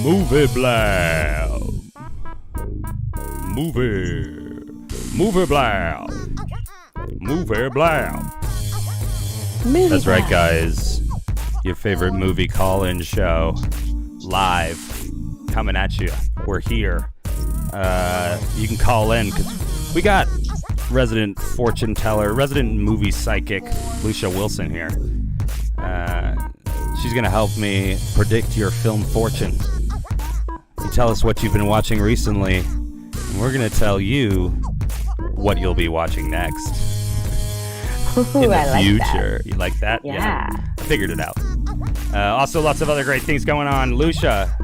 Movie Blab. Movie Blab. Movie Blab. That's right, guys. Your favorite movie call-in show. Live. Coming at you. We're here. You can call in because we got resident fortune teller, resident movie psychic, Lucia Wilson here. She's going to help me predict your film fortune. You tell us what you've been watching recently, and we're going to tell you what you'll be watching next. Ooh, in the I future. Like that. You like that? Yeah. I figured it out. Also, lots of other great things going on. Lucia,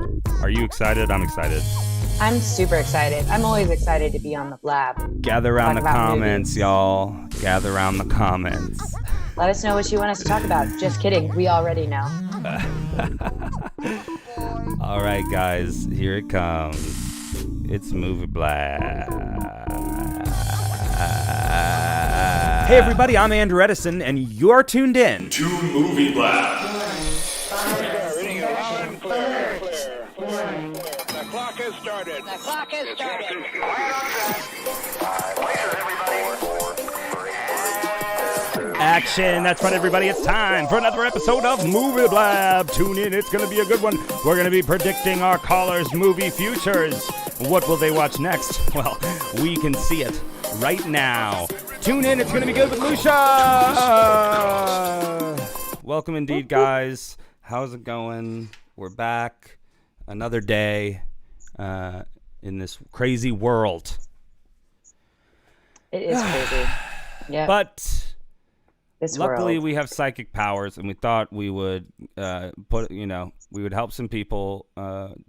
are you excited? I'm excited. I'm super excited. I'm always excited to be on the Blab. Gather around the comments, movies. Y'all. Gather around the comments. Let us know what you want us to talk about. Just kidding. We already know. All right, guys. Here it comes. It's Movie Blab. Hey, everybody. I'm Andrew Edison, and you're tuned in to Movie Blab. The clock has started. The clock has started. Action. That's right, everybody. It's time for another episode of Movie Blab. Tune in. It's going to be a good one. We're going to be predicting our callers' movie futures. What will they watch next? Well, we can see it right now. Tune in. It's going to be good with Lucia. Welcome indeed, guys. How's it going? We're back. Another day in this crazy world. It is crazy. Yeah. But this luckily world. we have psychic powers, and we thought we would we would help some people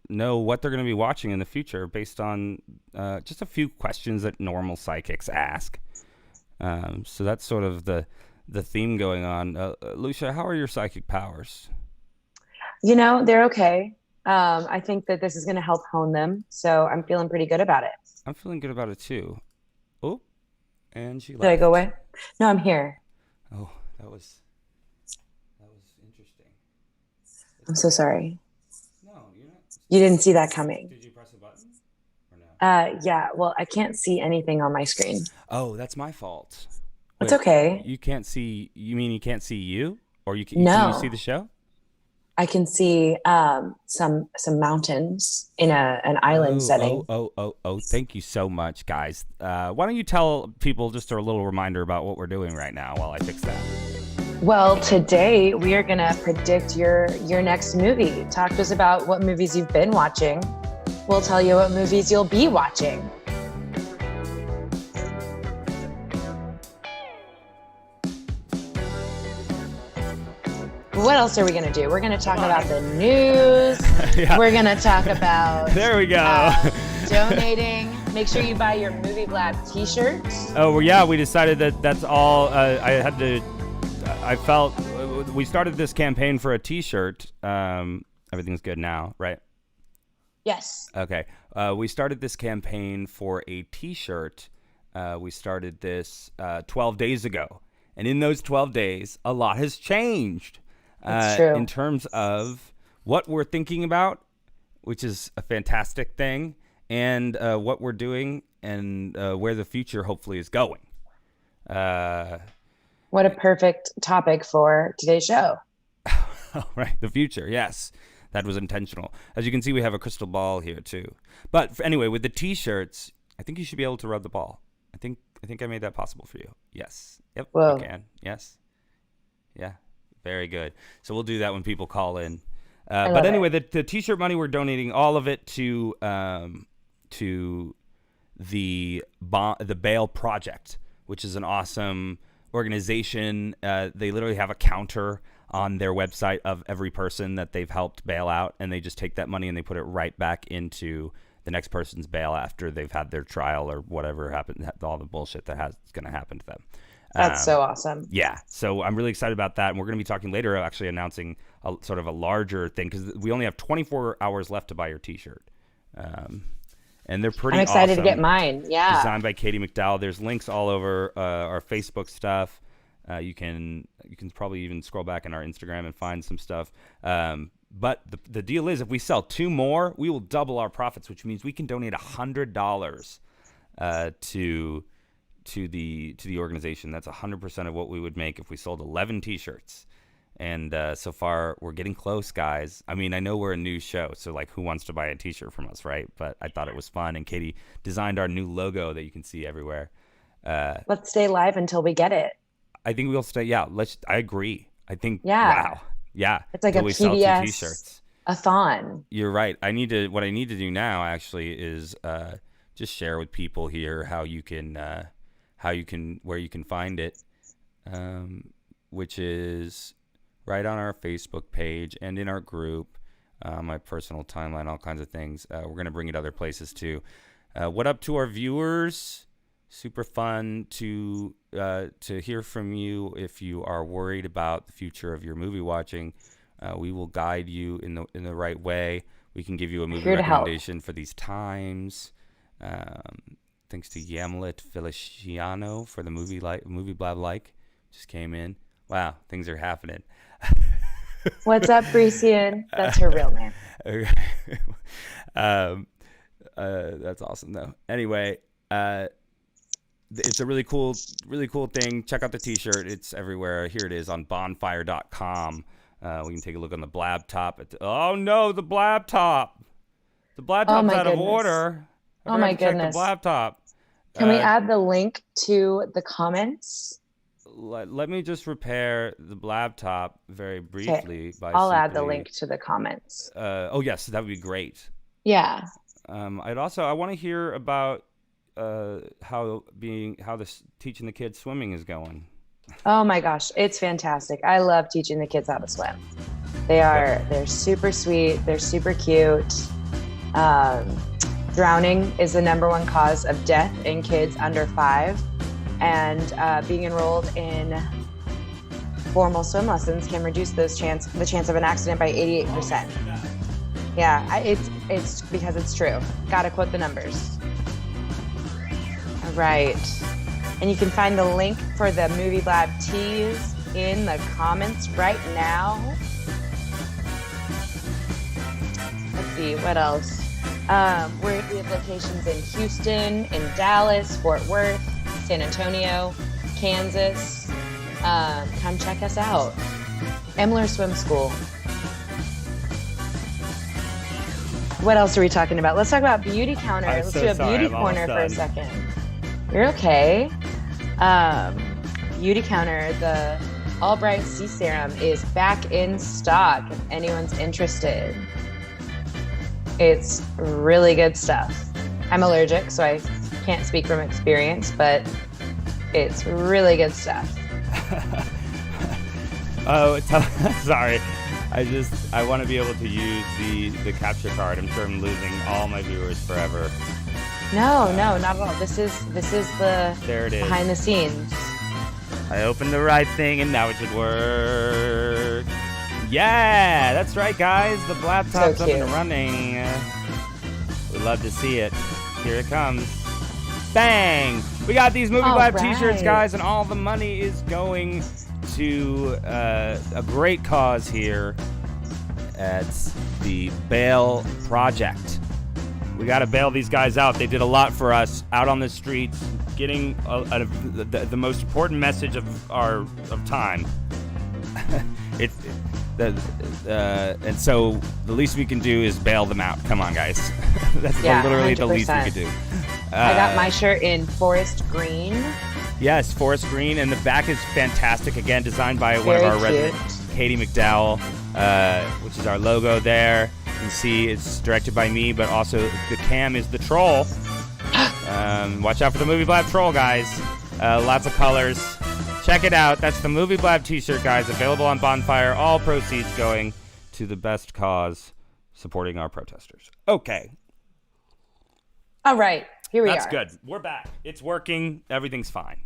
know what they're going to be watching in the future based on just a few questions that normal psychics ask. So that's sort of the theme going on. Lucia, how are your psychic powers? You know, they're okay. I think that this is going to help hone them, so I'm feeling pretty good about it. I'm feeling good about it too. Oh, and she left. Did I go away? No, I'm here. Oh, that was interesting. I'm so sorry. No, you're not. You didn't see that coming. Did you press a button or no? Yeah, well, I can't see anything on my screen. Oh, that's my fault. It's okay. You can't see. You mean you can't see you, or you No. Can you see the show? I can see some mountains in an island setting. Oh! Thank you so much, guys. Why don't you tell people just a little reminder about what we're doing right now while I fix that? Well, today we are gonna predict your next movie. Talk to us about what movies you've been watching. We'll tell you what movies you'll be watching. What else are we going to do? We're going to talk about the news. Yeah. We're going to talk about there we go. Donating. Make sure you buy your Movie Blab t-shirts. Oh, well, yeah, we decided that's all. I felt we started this campaign for a t-shirt. Everything's good now, right? Yes. Okay. We started this campaign for a t-shirt. We started this 12 days ago. And in those 12 days, a lot has changed. That's true. In terms of what we're thinking about, which is a fantastic thing, and what we're doing, and where the future hopefully is going. What a perfect topic for today's show. Right, the future, yes. That was intentional. As you can see, we have a crystal ball here, too. But anyway, with the T-shirts, I think you should be able to rub the ball. I think I made that possible for you. Yes. Yep, Whoa. you can. Yes. Yeah. Very good. So we'll do that when people call in. But anyway, the T-shirt money, we're donating all of it to the Bail Project, which is an awesome organization. They literally have a counter on their website of every person that they've helped bail out, and they just take that money and they put it right back into the next person's bail after they've had their trial or whatever happened, all the bullshit that's going to happen to them. That's so awesome. Yeah, so I'm really excited about that, and we're going to be talking later, actually announcing a sort of a larger thing, because we only have 24 hours left to buy your T-shirt, and they're pretty. I'm excited awesome. to get mine. Yeah, designed by Katie McDowell. There's links all over our Facebook stuff. You can probably even scroll back in our Instagram and find some stuff. But the deal is, if we sell 2 more, we will double our profits, which means we can donate $100 to the organization. That's 100% of what we would make if we sold 11 T-shirts. And so far, we're getting close, guys. I mean, I know we're a new show, so like, who wants to buy a T-shirt from us, right? But I thought it was fun, and Katie designed our new logo that you can see everywhere. Let's stay live until we get it. I think we'll stay. Yeah, I agree. I think. Yeah. Wow. Yeah. It's like a we sell 2 PBS T-shirts. a-thon. You're right. What I need to do now actually is just share with people here where you can find it, which is right on our Facebook page and in our group, my personal timeline, all kinds of things. We're going to bring it other places too. What up to our viewers? Super fun to hear from you. If you are worried about the future of your movie watching, we will guide you in the right way. We can give you a movie recommendation for these times. Thanks to Yamlet Feliciano for the movie blab just came in. Wow, things are happening. What's up, Brecian? That's her real name. That's awesome though. Anyway, it's a really cool thing. Check out the T-shirt. It's everywhere. Here it is on bonfire.com. We can take a look on the blab top. Oh no, the blab top. The blab top's out of order. Oh my goodness. The blab top. Can we add the link to the comments? Let me just repair the blab top very briefly. I'll add the link to the comments. Oh yes, that would be great. Yeah. I want to hear about how teaching the kids swimming is going. Oh my gosh, it's fantastic. I love teaching the kids how to swim. They're super sweet. They're super cute. Drowning is the #1 cause of death in kids under 5. And being enrolled in formal swim lessons can reduce the chance of an accident by 88%. Yeah, it's because it's true. Gotta quote the numbers. All right. And you can find the link for the Movie Blab tees in the comments right now. Let's see, what else? We have locations in Houston, in Dallas, Fort Worth, San Antonio, Kansas. Come check us out. Emler Swim School. What else are we talking about? Let's talk about Beauty Counter. Let's do a beauty corner for a second. You're okay. Beauty Counter, the Albright Sea Serum is back in stock if anyone's interested. It's really good stuff. I'm allergic, so I can't speak from experience, but it's really good stuff. Sorry. I want to be able to use the capture card. I'm sure I'm losing all my viewers forever. No, not at all. This is the there it is. Behind the scenes. I opened the right thing and now it should work. Yeah, that's right, guys. The laptop's up and running. We love to see it. Here it comes. Bang! We got these Movie Blab T-shirts, guys, and all the money is going to a great cause here at the Bail Project. We got to bail these guys out. They did a lot for us out on the streets, getting the most important message of time. And so the least we can do is bail them out. Come on, guys. That's literally 100%. The least we could do. I got my shirt in forest green. Yes, forest green, and the back is fantastic. Again, designed by one of our residents, Katie McDowell, which is our logo there. You can see it's directed by me, but also the cam is the troll. Watch out for the Movie Blab troll, guys. Lots of colors. Check it out. That's the Movie Blab t-shirt, guys. Available on Bonfire. All proceeds going to the best cause, supporting our protesters. Okay. All right. Here we are. That's good. We're back. It's working. Everything's fine.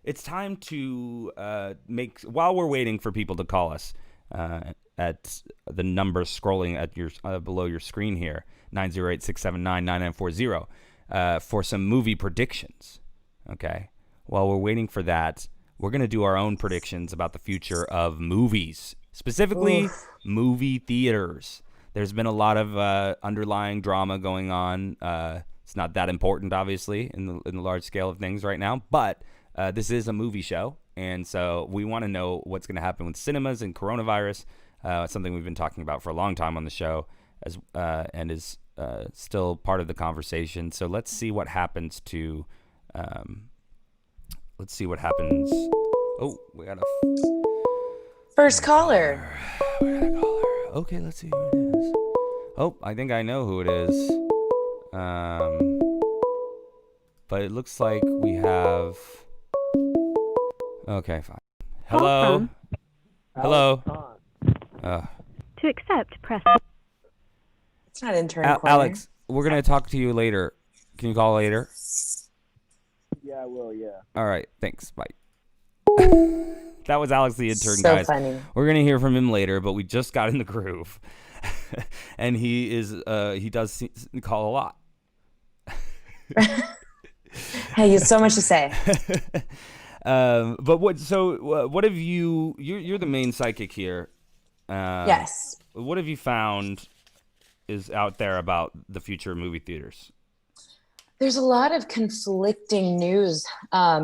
It's time to while we're waiting for people to call us at the number scrolling at your below your screen here, 908-679-9940, for some movie predictions. Okay. While we're waiting for that, we're going to do our own predictions about the future of movies, specifically Oof. movie theaters. There's been a lot of underlying drama going on. It's not that important, obviously, in the large scale of things right now, but this is a movie show, and so we want to know what's going to happen with cinemas and coronavirus. It's something we've been talking about for a long time on the show, and is still part of the conversation. So let's see what happens to. Let's see what happens. Oh, we got a First caller. We got a caller. Okay, let's see who it is. Oh, I think I know who it is. But it looks like we have. Okay, fine. Hello. Hello. To accept, press. It's not intern corner. Alex, we're gonna talk to you later. Can you call later? Yeah, I will, yeah. All right, thanks. Bye. That was Alex the intern, So guys. funny. We're gonna hear from him later, but we just got in the groove, and he does call a lot. Hey, you have so much to say. But what have you're the main psychic here. Yes. What have you found is out there about the future of movie theaters? There's a lot of conflicting news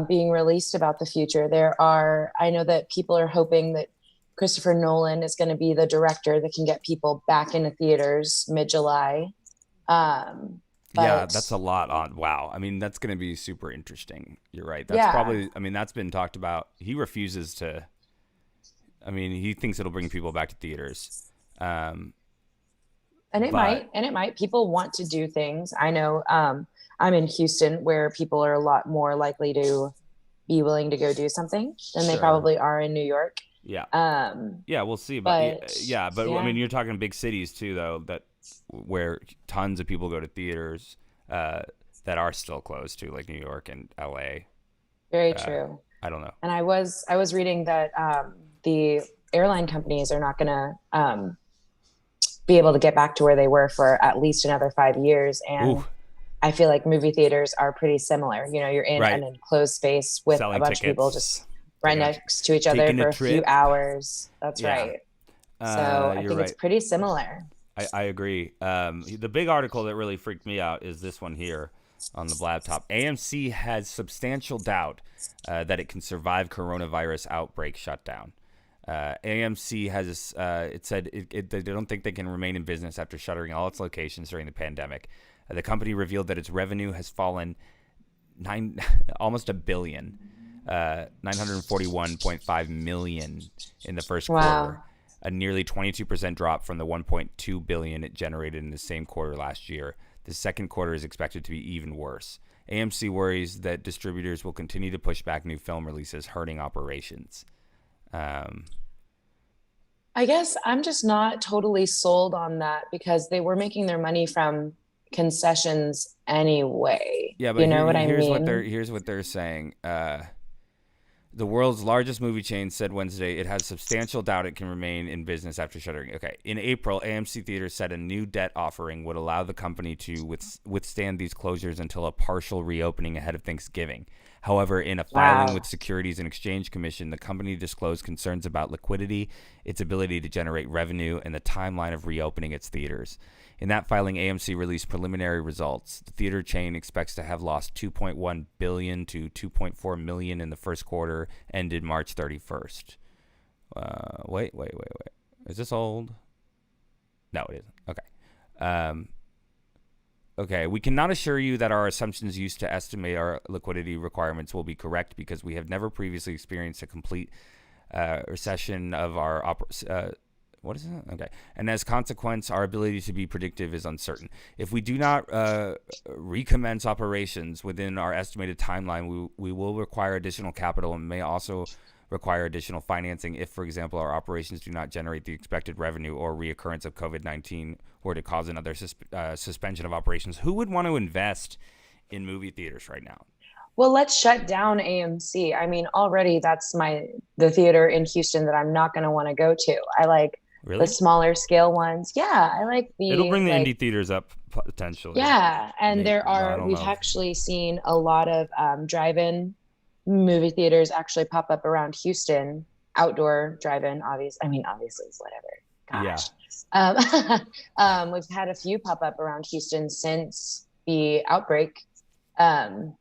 being released about the future. I know that people are hoping that Christopher Nolan is going to be the director that can get people back into theaters mid-July. Yeah, that's a lot on. Wow. I mean, that's going to be super interesting. You're right. That's probably, I mean, that's been talked about. He refuses to, I mean, he thinks it'll bring people back to theaters. And it might. People want to do things. I know I'm in Houston, where people are a lot more likely to be willing to go do something than they probably are in New York. Yeah. Yeah, we'll see. But I mean, you're talking big cities too, though, where tons of people go to theaters that are still closed too, like New York and LA. Very true. I don't know. And I was reading that the airline companies are not going to be able to get back to where they were for at least another 5 years. And Ooh. I feel like movie theaters are pretty similar. You know, you're in an enclosed space with selling a bunch tickets, of people just right next to each other for a few hours. That's right. So I think it's pretty similar. I agree. The big article that really freaked me out is this one here on the laptop. AMC has substantial doubt that it can survive coronavirus outbreak shutdown. AMC has it said they don't think they can remain in business after shuttering all its locations during the pandemic. The company revealed that its revenue has fallen almost $1 billion, 941.5 million in the first quarter, a nearly 22% drop from the 1.2 billion it generated in the same quarter last year. The second quarter is expected to be even worse. AMC worries that distributors will continue to push back new film releases, hurting operations. I guess I'm just not totally sold on that, because they were making their money from concessions anyway. Yeah, but you know what I mean? Here's what they're saying. The world's largest movie chain said Wednesday it has substantial doubt it can remain in business after shuttering. Okay. In April, AMC Theaters said a new debt offering would allow the company to withstand these closures until a partial reopening ahead of Thanksgiving. However, in a filing with Securities and Exchange Commission, the company disclosed concerns about liquidity, its ability to generate revenue, and the timeline of reopening its theaters. In that filing, AMC released preliminary results. The theater chain expects to have lost $2.1 billion to $2.4 million in the first quarter, ended March 31st. Wait. Is this old? No, it isn't. Okay. Okay, we cannot assure you that our assumptions used to estimate our liquidity requirements will be correct, because we have never previously experienced a complete recession of our what is it? Okay. And as a consequence, our ability to be predictive is uncertain. If we do not recommence operations within our estimated timeline, we will require additional capital and may also require additional financing if, for example, our operations do not generate the expected revenue or reoccurrence of COVID-19 were to cause another suspension of operations. Who would want to invest in movie theaters right now? Well, let's shut down AMC. I mean, already that's the theater in Houston that I'm not going to want to go to. I like the smaller scale ones. Yeah, I like it'll bring the indie theaters up potentially. Yeah, and we've actually seen a lot of drive-in movie theaters actually pop up around Houston. outdoor drive-in, obviously it's whatever. Yeah. We've had a few pop up around Houston since the outbreak. And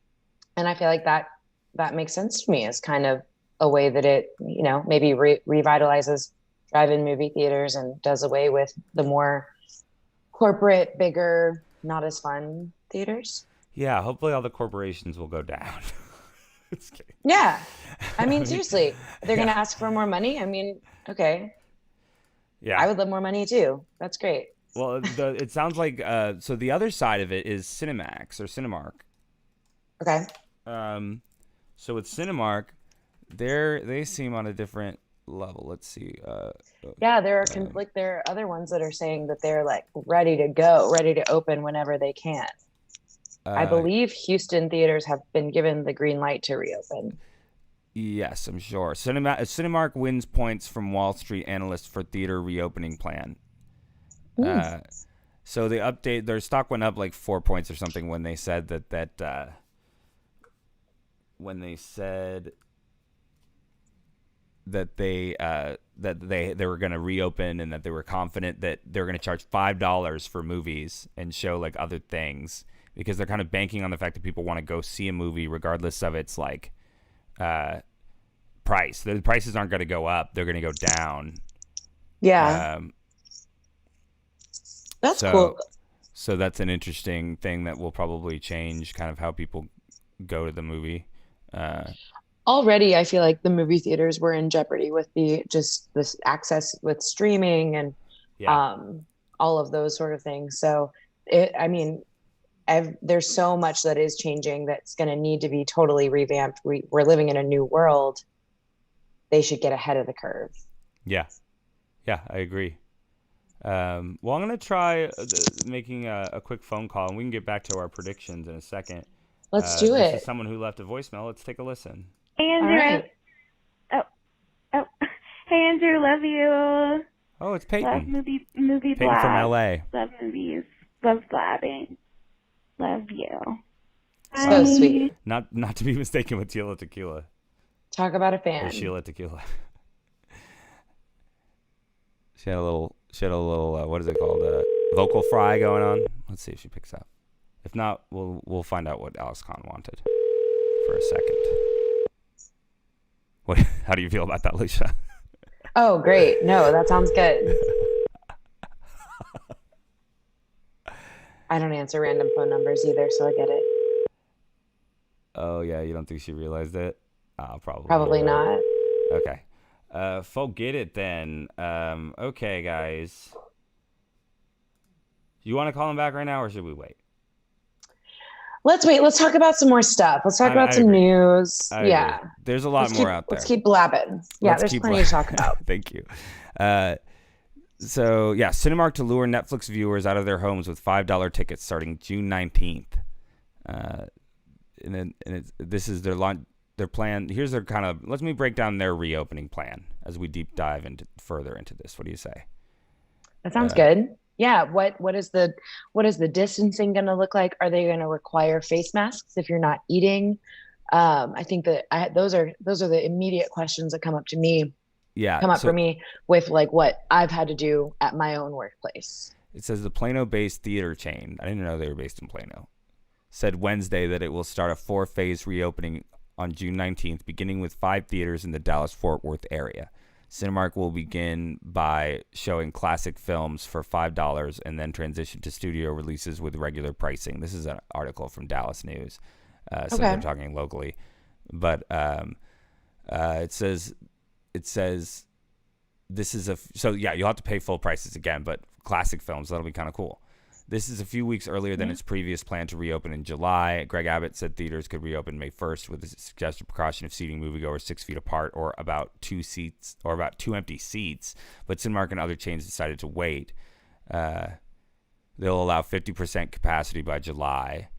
I feel like that makes sense to me as kind of a way that it, maybe revitalizes drive-in movie theaters and does away with the more corporate, bigger, not as fun theaters. Yeah, hopefully all the corporations will go down. Just kidding. Yeah. Seriously, they're going to ask for more money. Okay. Yeah. I would love more money too. That's great. Well, it sounds like, so the other side of it is Cinemax or Cinemark. Okay. So with Cinemark, they seem on a different level. Let's see. Yeah, there are other ones that are saying that they're like ready to go, ready to open whenever they can. I believe Houston theaters have been given the green light to reopen. Yes, I'm sure. Cinemark wins points from Wall Street analysts for theater reopening plan. So the update, their stock went up like 4 points or something when they said that they were going to reopen and that they were confident that they were going to charge $5 for movies and show like other things, because they're kind of banking on the fact that people want to go see a movie regardless of its like price. The prices aren't going to go up; they're going to go down. Yeah, that's cool. So that's an interesting thing that will probably change kind of how people go to the movie. Already, I feel like the movie theaters were in jeopardy with this access with streaming and all of those sort of things. So, there's so much that is changing that's going to need to be totally revamped. We're living in a new world. They should get ahead of the curve. Yeah, I agree. Well, I'm going to try making a quick phone call, and we can get back to our predictions in a second. Let's do it. This is someone who left a voicemail. Let's take a listen. Hey, Andrew. Right. Oh. Hey, Andrew. Love you. Oh, it's Peyton. Love movie Peyton blast. from LA. Love movies. Love blabbing. Love you. So Bye. sweet. Not to be mistaken with Tila Tequila. Talk about a fan. Or Sheila Tequila. She had a little what is it called? Vocal fry going on. Let's see if she picks up. If not, we'll find out what Alex Conn wanted for a second. What? How do you feel about that, Alicia? Oh, great. No, that sounds good. I don't answer random phone numbers either, so I get it. Oh, yeah. You don't think she realized it? Probably not. Okay. Forget it then. Okay, guys. You want to call him back right now, or should we wait? Let's wait. Let's talk about some more stuff. Let's talk about some agree. news. I Yeah. agree. There's a lot more out there. Let's keep blabbing. Yeah, there's plenty to talk about. Thank you. So, yeah, Cinemark to lure Netflix viewers out of their homes with $5 tickets starting June 19th. This is their plan. Here's their kind of, let me break down their reopening plan as we deep dive further into this. What do you say? That sounds good. Yeah. What is the distancing going to look like? Are they going to require face masks if you're not eating? I think that those are the immediate questions that come up to me. Yeah. For me with like what I've had to do at my own workplace. It says the Plano-based theater chain, I didn't know they were based in Plano, said Wednesday that it will start a 4-phase reopening on June 19th, beginning with 5 theaters in the Dallas-Fort Worth area. Cinemark will begin by showing classic films for $5 and then transition to studio releases with regular pricing. This is an article from Dallas News, so they're talking locally. But it says this is you'll have to pay full prices again, but classic films, that'll be kind of cool. This is a few weeks earlier than its previous plan to reopen in July. Greg Abbott said theaters could reopen May 1st with the suggested precaution of seating moviegoers 6 feet apart or about 2 empty seats. But Cinemark and other chains decided to wait. They'll allow 50% capacity by July.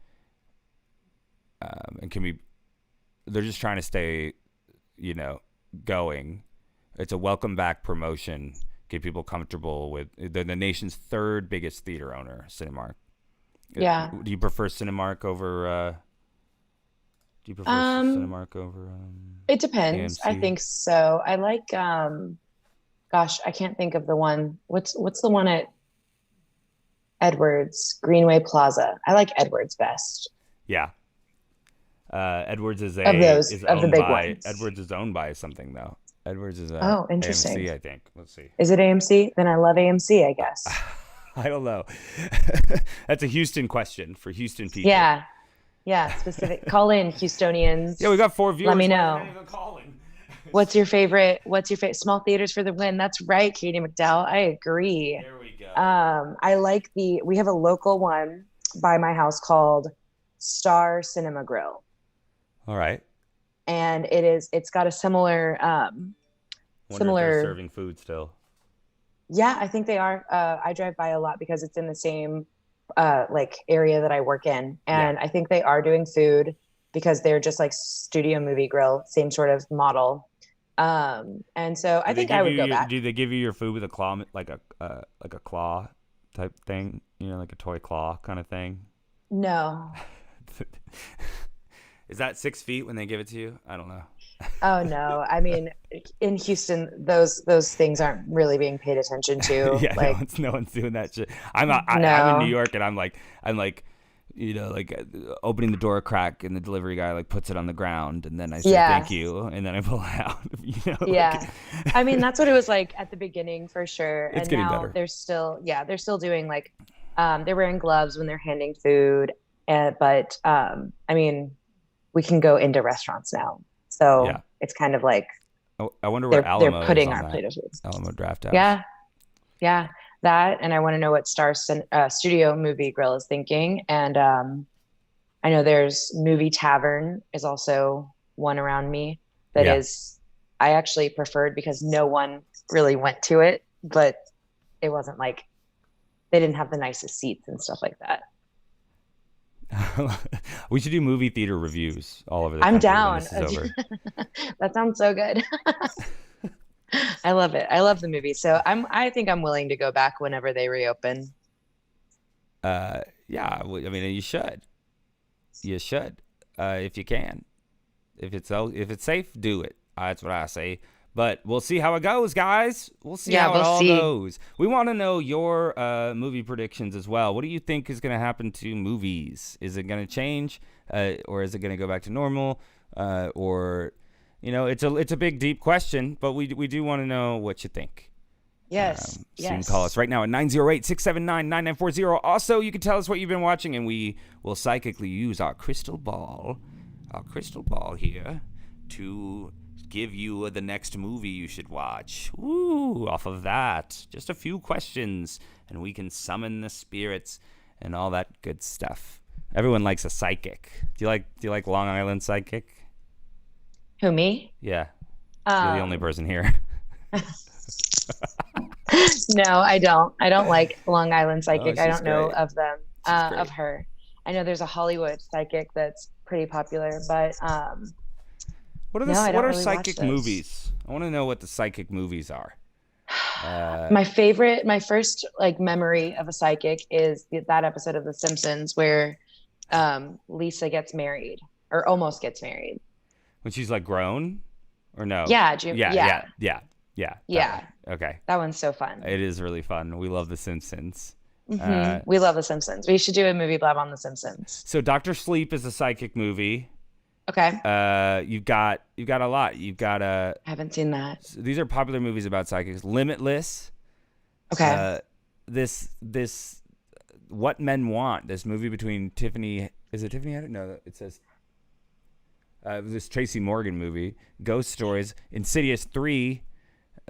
They're just trying to stay, going. It's a welcome back promotion. Get people comfortable with. They're the nation's 3rd biggest theater owner, Cinemark. Yeah. Do you prefer Cinemark over Do you prefer Cinemark over It depends. I AMC? think so. I like gosh, I can't think of the one. What's the one at Edwards, Greenway Plaza? I like Edwards best Yeah. Edwards is of those is of the owned big by ones. Edwards is owned by something though. Edwards is Oh, interesting. AMC, I think. Let's see. Is it AMC? Then I love AMC, I guess. I don't know. That's a Houston question for Houston people. Yeah. Yeah, specific. Call in, Houstonians. Yeah, we got 4 viewers. Let me Why know. are they even calling? What's your favorite? Small theaters for the win? That's right, Katie McDowell. I agree. There we go. I like we have a local one by my house called Star Cinema Grill. All right. And it's got a similar Wonder if they're serving food still. Yeah, I think they are. I drive by a lot because it's in the same like area that I work in. And I think they are doing food because they're just like Studio Movie Grill, same sort of model. And so I think I would go back. Do they give you your food with a claw, like a claw type thing? You know, like a toy claw kind of thing? No. Is that 6 feet when they give it to you? I don't know. Oh no! I mean, in Houston, those things aren't really being paid attention to. Yeah, like, no one's doing that shit. I'm in New York, and I'm like, you know, like opening the door a crack, and the delivery guy like puts it on the ground, and then I say thank you, and then I pull it out. You know, yeah. I mean, that's what it was like at the beginning for sure. It's and getting now better. they're still doing like, they're wearing gloves when they're handing food, but I mean, we can go into restaurants now. So it's kind of like I wonder where Alamo they're putting is on our that. plate of food. Alamo Draft House. Yeah, that, and I want to know what Studio Movie Grill is thinking. And I know there's Movie Tavern is also one around me that is I actually preferred because no one really went to it, but it wasn't like they didn't have the nicest seats and stuff like that. We should do movie theater reviews all over the I'm country when down. this is over. That sounds so good. I love it. I love the movie. So I think I'm willing to go back whenever they reopen. Yeah, I mean, you should. You should, if you can. If it's safe, do it. That's what I say. But we'll see how it goes, guys. We'll see how it all goes. We want to know your movie predictions as well. What do you think is going to happen to movies? Is it going to change, or is it going to go back to normal? Or, you know, it's a big, deep question, but we do want to know what you think. Yes. So you can call us right now at 908-679-9940. Also, you can tell us what you've been watching, and we will psychically use our crystal ball here to give you the next movie you should watch. Ooh, off of that. Just a few questions, and we can summon the spirits and all that good stuff. Everyone likes a psychic. Do you like Long Island Psychic? Who, me? Yeah. You're the only person here. No, I don't. I don't like Long Island Psychic. I don't know great. of them, of her. I know there's a Hollywood psychic that's pretty popular, but what are really psychic movies? I want to know what the psychic movies are. My first like memory of a psychic is that episode of The Simpsons where Lisa gets married or almost gets married. When she's like grown, or no? Yeah. Okay. That one's so fun. It is really fun. We love The Simpsons. Mm-hmm. We love The Simpsons. We should do a movie blab on The Simpsons. So Dr. Sleep is a psychic movie. Okay. You've got a lot. You've got I haven't seen that. These are popular movies about psychics. Limitless. Okay. This What Men Want. This movie between Tiffany. Is it Tiffany Haddish? No, it says. This Tracy Morgan movie. Ghost Stories. Insidious 3.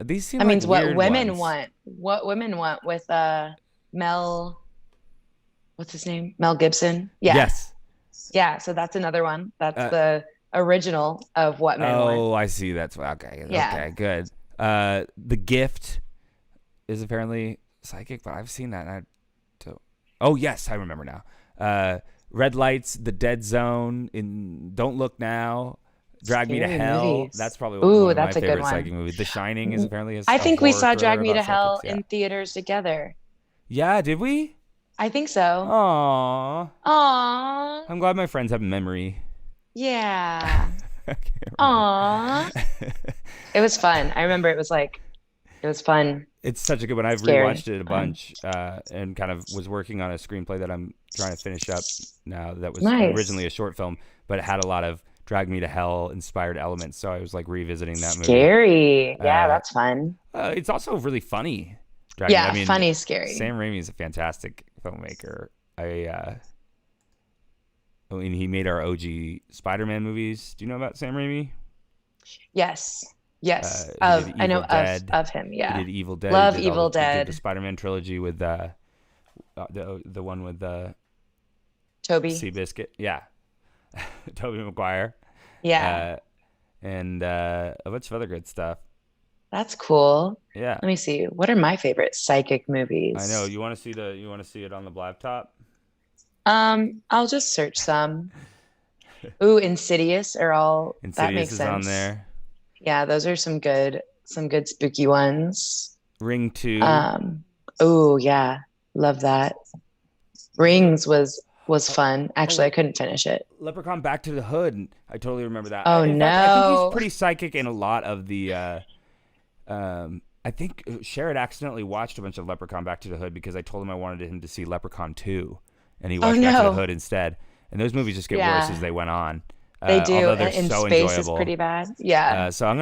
These seem. That means what women want. What women want with Mel. What's his name? Mel Gibson. Yeah. Yes. Yeah, so that's another one. That's the original of What Men Want. Oh, I see. That's okay. Yeah. Okay, good. The Gift is apparently psychic, but I've seen that. And oh, yes, I remember now. Red Lights, The Dead Zone, in Don't Look Now, Drag Me to Hell. Movies. That's probably one of that's my a good favorite one. psychic movies. The Shining is apparently I think we saw Drag Me to about Hell psychics. in theaters together. Yeah, did we? I think so. Aww. Aww. I'm glad my friends have memory. Yeah. I can't Aw. remember. It was fun. I remember it was fun, It's such a good one. I've scary, rewatched it a fun. bunch, and kind of was working on a screenplay that I'm trying to finish up now. That was originally Nice. a short film, but it had a lot of Drag Me to Hell inspired elements. So I was like revisiting that movie. Scary. Yeah, Uh, that's fun. it's also really funny. Drag Me. I Yeah, mean, funny, scary. Sam Raimi is a fantastic filmmaker. I mean, he made our OG Spider-Man movies. Do you know about Sam Raimi? Yes. Yes. He Of did I know Evil Dead. of him. He Yeah. did Evil Dead. Love Evil He did the Dead. Spider-Man trilogy with the one with Toby. Seabiscuit. Yeah, Tobey Maguire. Yeah. And a bunch of other good stuff. That's cool. Yeah, Let me see. What are my favorite psychic I know. movies? You want to see it on the laptop? I'll just search some. Ooh, Insidious are all that Insidious makes is on sense. there. Yeah, those are some good spooky ones. Ring 2. Um, oh yeah, love that. Rings was fun. Actually, I Oh, couldn't finish it. Leprechaun Back to the Hood. I totally remember that. Oh In fact, I think he's no. pretty psychic in a lot of the. I think Sherrod accidentally watched a bunch of Leprechaun Back to the Hood because I told him I wanted him to see Leprechaun 2, and he Oh watched Back to the no. Hood instead. And those movies just get worse as Yeah, they went on, they do. although they're And in so space is enjoyable. pretty bad. Yeah. So Uh, I'm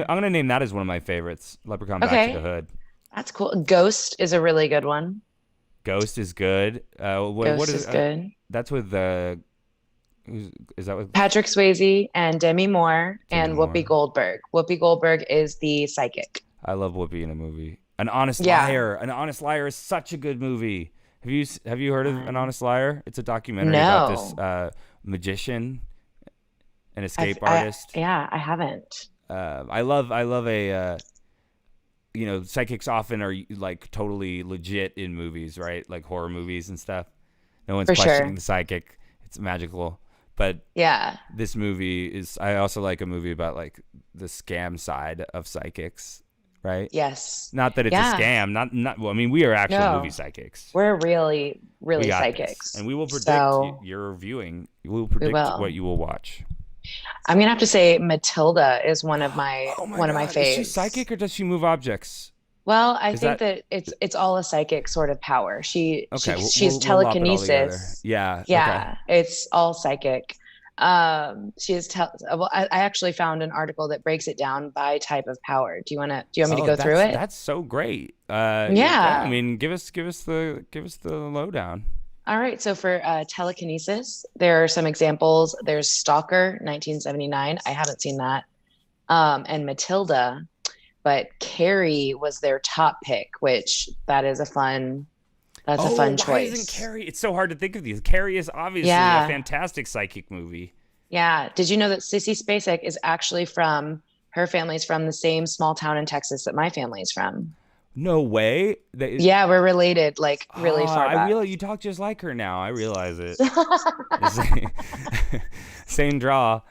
gonna name that as one of my favorites. Leprechaun Back to the okay, Hood. that's cool. Ghost is a really good one. Ghost is good. What Ghost is is good. that's with is that with Patrick Swayze and Demi Moore Demi and Whoopi Moore? Goldberg. Whoopi Goldberg is the psychic. I love Whoopi in a movie. An Honest Yeah. Liar. An Honest Liar is such a good movie. Have you heard of An Um, Honest Liar? It's a documentary about this no. magician, an I've escape artist. yeah, I haven't. I love a psychics often are like totally legit in movies, right? Like horror movies and stuff. No one's For questioning sure. the psychic. It's magical. But Yeah. this movie is. I also like a movie about like the scam side of psychics, right? Yes. Not that it's a Yeah. scam. Not. Well, I mean, we are actual movie No. psychics. We're really, We really got this, psychics. and we will predict So your viewing. We will we predict what will. you will watch. I'm gonna have to say Matilda is Oh my one of my God, is she faves. psychic or does she move objects? Well, I Is think that that it's all a psychic sort of power. okay? She's We'll lop it all together. telekinesis. Yeah. Okay. Yeah, it's all psychic. She is well, I actually found an article that breaks it down by type of power. Do you want me to Oh, go through it? that's so great. Yeah. I Yeah. mean, give us the lowdown. All right. So for telekinesis, there are some examples. There's Stalker, 1979. I haven't seen that. And Matilda, but Carrie was their top pick, which that's a Oh, fun why isn't choice. Carrie? It's so hard to think of these. Carrie is obviously a Yeah. fantastic psychic movie. Yeah. Did you know that Sissy Spacek is actually her family's from the same small town in Texas that my family's from? No way. Yeah, we're related, like really far I back. realize you talk just like her now. I realize it. Same draw.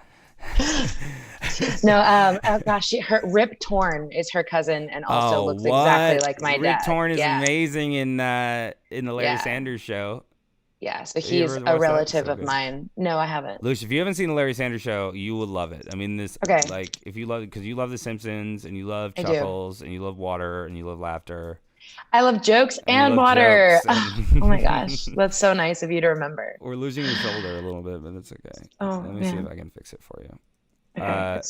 No, oh gosh, her Rip Torn is her cousin and also Oh, looks exactly what? like my Rick dad. Torn is Yeah, amazing in the Larry yeah, Sanders Show. yeah. So You he's ever a watch that? relative So of good. mine. No, I haven't. Lucia, if you haven't seen the Larry Sanders Show, you will love it. I mean, this Okay, like if you love because you love The Simpsons and you love I do. chuckles and you love water and you love laughter I love jokes and you and love water. jokes Oh my gosh, and that's so nice of you to remember. we're losing your shoulder a little bit, but it's okay. Oh Let me see if man. I can fix it for you. Okay, Uh,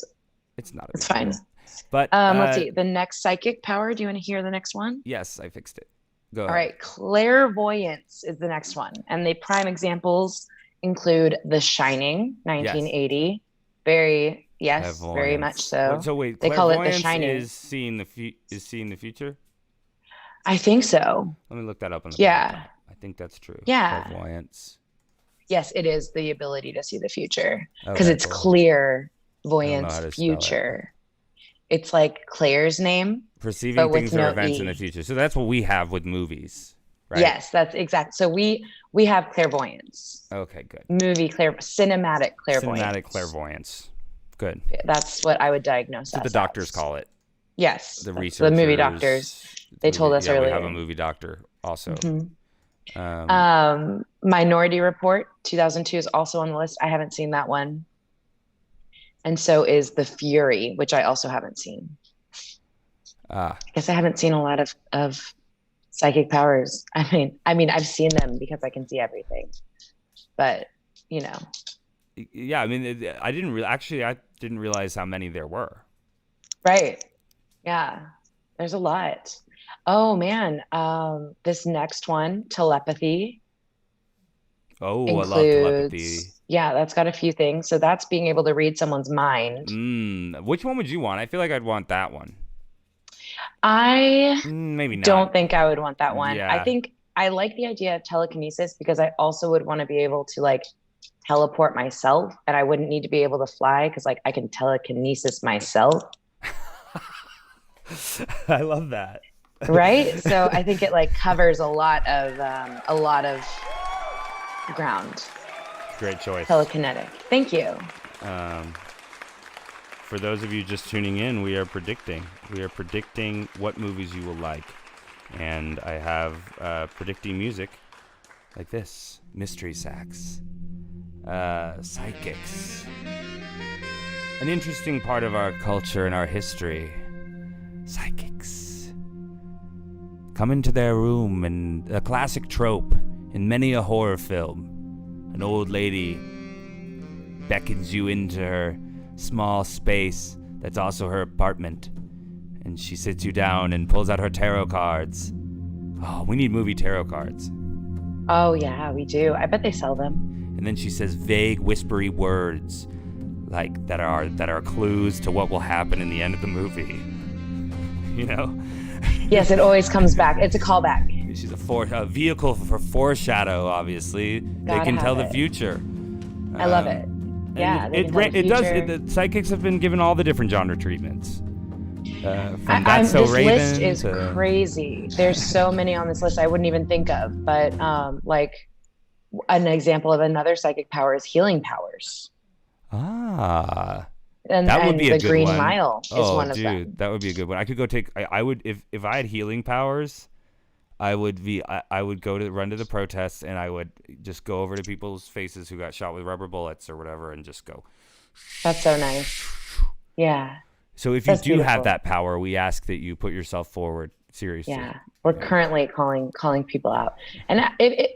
it's not a it's big fine. deal. But Let's see. The next psychic power. Do you want to hear the next one? yes, I fixed it. Go All ahead. right, clairvoyance is the next one. And the prime examples include The Shining, Yes, 1980. Very, yes, very much clairvoyance. so. So wait, They call it The clairvoyance Shining. is seeing the future. I think so. Let me look that up on the Yeah. laptop. I think that's true. Yeah. Clairvoyance. Yes, it is the ability to see the future because Okay, it's cool. I don't know clairvoyance how to spell it. future. It's like Claire's name, Perceiving but with things or no events in the E. future. So that's what we have with movies, right? Yes, that's exact. So we have clairvoyance, Okay, good. cinematic clairvoyance. Cinematic clairvoyance. Good. That's what I would diagnose That's what the us doctors as. call it. Yes, The the researchers. movie doctors. They told us Yeah, we have a earlier. movie doctor also. Mhm. Um, Minority Report 2002 is also on the list. I haven't seen that one. And so is The Fury, which I also haven't seen. I guess I haven't seen a lot of psychic powers. I mean, I've seen them because I can see everything. But, you know. Yeah, I mean, I didn't realize how many there were. Right. Yeah. There's a lot. Oh man, this next one, telepathy. Oh, includes, I love telepathy. Yeah, that's got a few things. So that's being able to read someone's mind. Which one would you want? I feel like I'd want that one. I maybe not. Don't think I would want that one. Yeah. I think I like the idea of telekinesis because I also would want to be able to like teleport myself, and I wouldn't need to be able to fly because like I can telekinesis myself. I love that. Right? So I think it like covers a lot of ground. Great choice. Telekinetic. Thank you. For those of you just tuning in, we are predicting what movies you will like. And I have predicting music like this. Mystery sax. Psychics. An interesting part of our culture and our history. Psychics. Come into their room, and a classic trope in many a horror film. An old lady beckons you into her small space that's also her apartment, and she sits you down and pulls out her tarot cards. Oh, we need movie tarot cards. Oh yeah, we do. I bet they sell them. And then she says vague, whispery words, like that are clues to what will happen in the end of the movie. You know? Yes, it always comes back. It's a callback. She's a vehicle for foreshadow. Obviously, they can tell the future. I love it. Yeah, it does. The psychics have been given all the different genre treatments. This list is crazy. There's so many on this list I wouldn't even think of. But like an example of another psychic power is healing powers. And that would be a good Green one. Mile is one of them. That would be a good one. I could go take. I would if I had healing powers. I would run to the protests, and I would just go over to people's faces who got shot with rubber bullets or whatever, and just go. That's so nice. Yeah. So if you do have that power, we ask that you put yourself forward. Seriously. Yeah, we're currently calling people out, and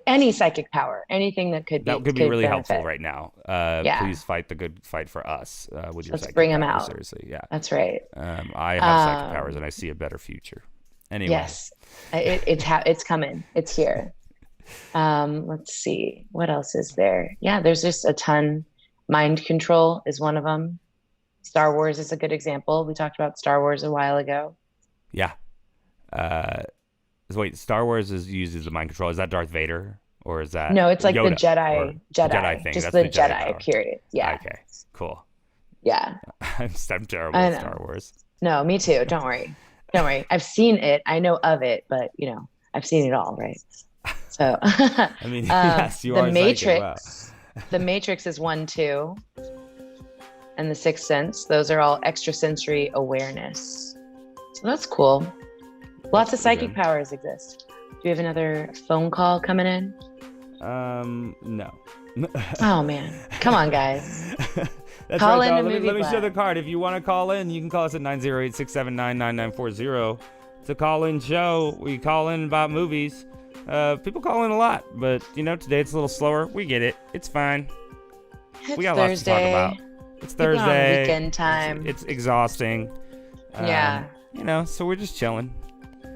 any psychic power, anything that could be really helpful right now. Yeah. Please fight the good fight for us with your. Let's psychic bring them powers, out. Seriously, yeah. That's right. I have psychic powers, and I see a better future. Anyway. Yes, it's coming. It's here. Let's see. What else is there? Yeah, there's just a ton. Mind control is one of them. Star Wars is a good example. We talked about Star Wars a while ago. Yeah. Wait, Star Wars uses the mind control. Is that Darth Vader, or is that No, it's like Yoda, the Jedi thing. Just That's the Jedi period. Yeah. Okay, cool. Yeah. I'm terrible at Star Wars. No, me too. Don't worry. I've seen it. I know of it, but I've seen it all, right? So I mean, yes, you are the Matrix. Wow. The Matrix is 1, 2, and The Sixth Sense. Those are all extrasensory awareness. So that's cool. Lots of psychic powers exist. Do we have another phone call coming in? No. Oh man, come on, guys. That's call right, in let me Blab. show the card. If you want to call in, you can call us at 908-679-9940. It's a call-in show. We call in about movies. People call in a lot, but today it's a little slower. We get it. It's fine. We got Thursday. lots to talk about. It's People Thursday. on weekend time. It's exhausting. Yeah. So we're just chilling.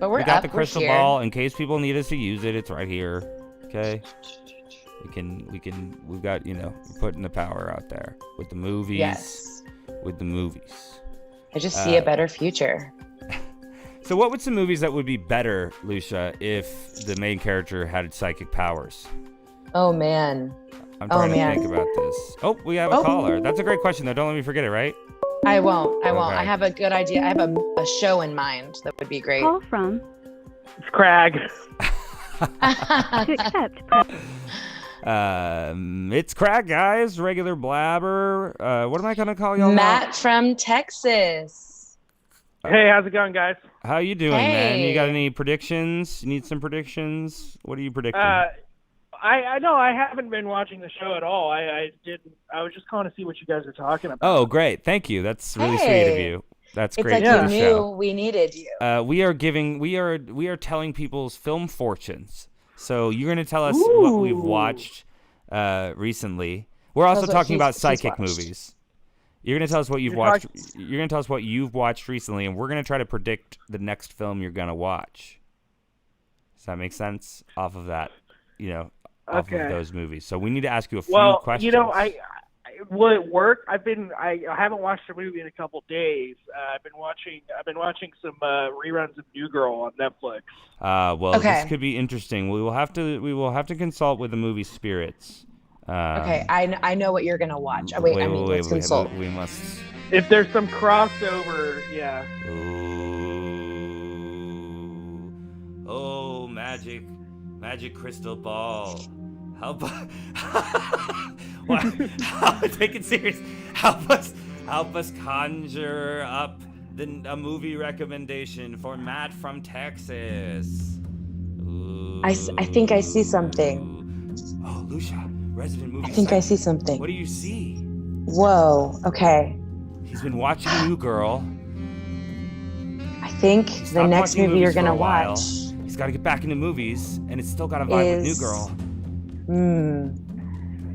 But we got the crystal ball in case people need us to use it. It's right here. Okay. We've got, we're putting the power out there with the movies. Yes. With the movies. I just see a better future. So what would some movies that would be better, Lucia, if the main character had psychic powers? Oh man. I'm trying to think about this. Oh, we have a caller. That's a great question though. Don't let me forget it, right? I won't. Okay. I have a good idea. I have a show in mind that would be great. Call from. It's Craig. To accept. It's Craig, guys. Regular blabber. What am I gonna call y'all? Matt from Texas. Hey, how's it going, guys? How you doing, man? Hey. You got any predictions? You need some predictions? What are you predicting? I I know I haven't been watching the show at all. I didn't. I was just calling to see what you guys are talking about. Oh, great! Thank you. That's really sweet of you. That's It's great. like for you the knew show. we needed you. We are telling people's film fortunes. So you're going to tell us what we've watched recently. We're also talking about psychic movies. You're going to tell us what you've watched. You're going to tell us what you've watched recently, and we're going to try to predict the next film you're going to watch. Does that make sense? Off of that, off of those movies. So we need to ask you a few questions. Will it work? I haven't watched a movie in a couple days. I've been watching some reruns of New Girl on Netflix. This could be interesting. We will have to consult with the movie spirits. Okay, I know what you're gonna watch. Let's consult. We must. If there's some crossover, yeah. Ooh. Oh, magic crystal ball. Help take it serious. Help us conjure up a movie recommendation for Matt from Texas. Ooh. I think I see something. Oh, Lucia, resident movie. I think I see something. What do you see? Whoa. Okay. He's been watching New Girl. I think the next movie you're gonna watch. He's got to get back into movies, and it's still got a vibe with New Girl.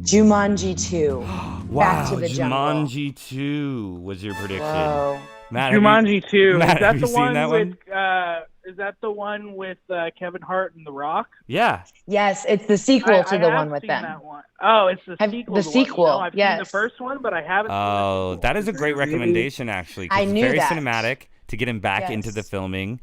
Jumanji 2. Wow, Back to the Jumanji 2 was your prediction. Whoa. Matt, Jumanji 2. Matt, is that have the you seen one that with? one? Is that the one with Kevin Hart and The Rock? Yeah. Yes, it's the sequel to the one with them. That one. Oh, it's the sequel. The sequel. I've seen the first one, but I haven't. seen the sequel. That is a great recommendation, actually. I knew it's very that. cinematic to get him back into the filming.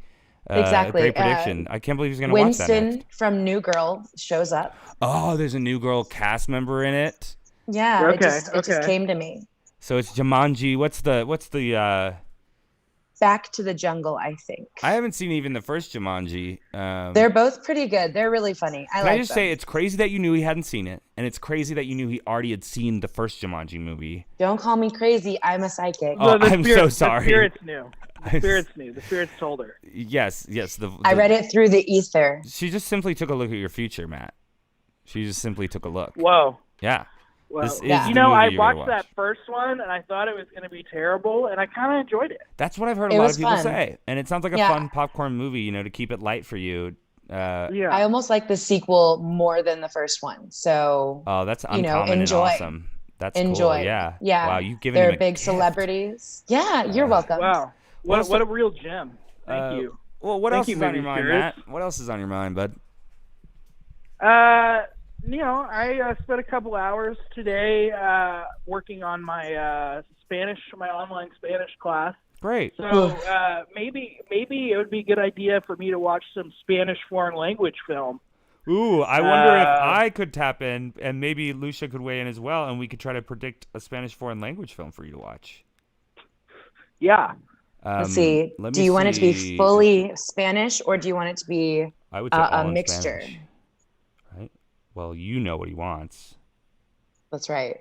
Exactly. Great prediction. I can't believe he's going to watch that next. Winston from New Girl shows up. Oh, there's a New Girl cast member in it. Yeah, it just came to me. So it's Jumanji. What's the Back to the Jungle, I think. I haven't seen even the first Jumanji. They're both pretty good. They're really funny. Can I just say it's crazy that you knew he hadn't seen it, and it's crazy that you knew he already had seen the first Jumanji movie. Don't call me crazy. I'm a psychic. Oh, I'm so sorry. The spirits knew. The spirits knew. The spirits told her. Yes. I read it through the ether. She just simply took a look at your future, Matt. She just simply took a look. Whoa. Yeah. Well, I watched that first one, and I thought it was going to be terrible, and I kind of enjoyed it. That's what I've heard a lot of people say, and it sounds like a fun popcorn movie, to keep it light for you. I almost like the sequel more than the first one. So, that's uncommon and awesome. That's cool. Yeah. Wow, you've given They're him a big gift. Celebrities. Yeah, you're welcome. What a real gem. Thank you. Well, what else is on your mind, Matt? What else is on your mind, bud? I spent a couple hours today working on my online Spanish class. Great. So maybe it would be a good idea for me to watch some Spanish foreign language film. Ooh, I wonder if I could tap in, and maybe Lucia could weigh in as well, and we could try to predict a Spanish foreign language film for you to watch. Yeah. Let's see. Do you want it to be fully Spanish, or do you want it to be a mixture? Spanish. Right. Well, you know what he wants. That's right.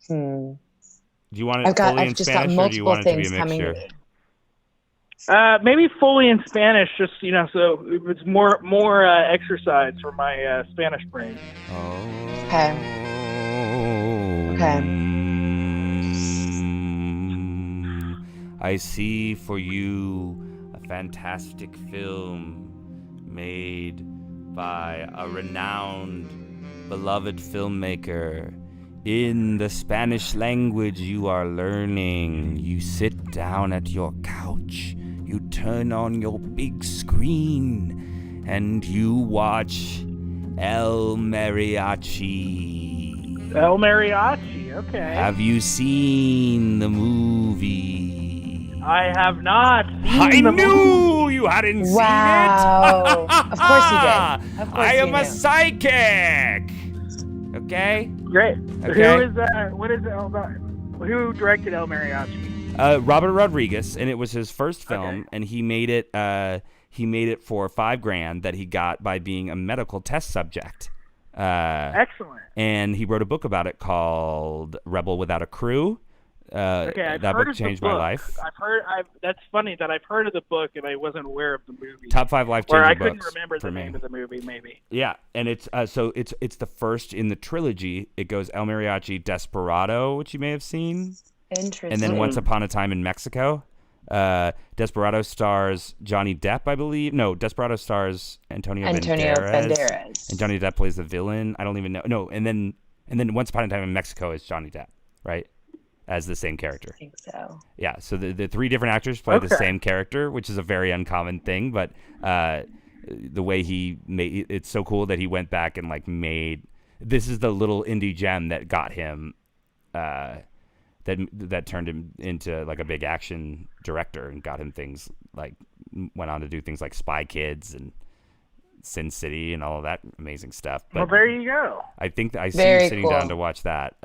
Do you want it fully in just Spanish, got or do you want it to be a coming to mixture? me. Maybe fully in Spanish, just so it's more exercise for my Spanish brain. Okay. I see for you a fantastic film made by a renowned, beloved filmmaker. In the Spanish language you are learning, you sit down at your couch, you turn on your big screen, and you watch El Mariachi. El Mariachi, okay. Have you seen the movie? I have not seen I the knew movie. you hadn't Wow. seen it. Of course you did. Of course I am you a knew. psychic. Okay? Great. Okay. What is it all about? Who directed El Mariachi? Robert Rodriguez, and it was his first film, and he made it for $5,000 that he got by being a medical test subject. Excellent. And he wrote a book about it called Rebel Without a Crew. Okay, I've that heard book of changed the book. my life. That's funny that I've heard of the book and I wasn't aware of the movie. Top 5 life-changing Or I books couldn't remember for the me. name of the movie, maybe. Yeah, and it's it's the first in the trilogy. It goes El Mariachi, Desperado, which you may have seen, Interesting. and then Once Upon a Time in Mexico. Desperado stars Johnny Depp, I believe. No, Desperado stars Antonio Banderas, and Johnny Depp plays the villain. I don't even know. No, and then Once Upon a Time in Mexico is Johnny Depp, right, as the same character. I think so. Yeah, so the 3 different actors play the same character, which is a very uncommon thing, but the way he made it's so cool that he went back and like made this is the little indie gem that got him that turned him into like a big action director and got him things like went on to do things like Spy Kids and Sin City and all of that amazing stuff. But well, there you go. I think that I see you sitting down to watch that.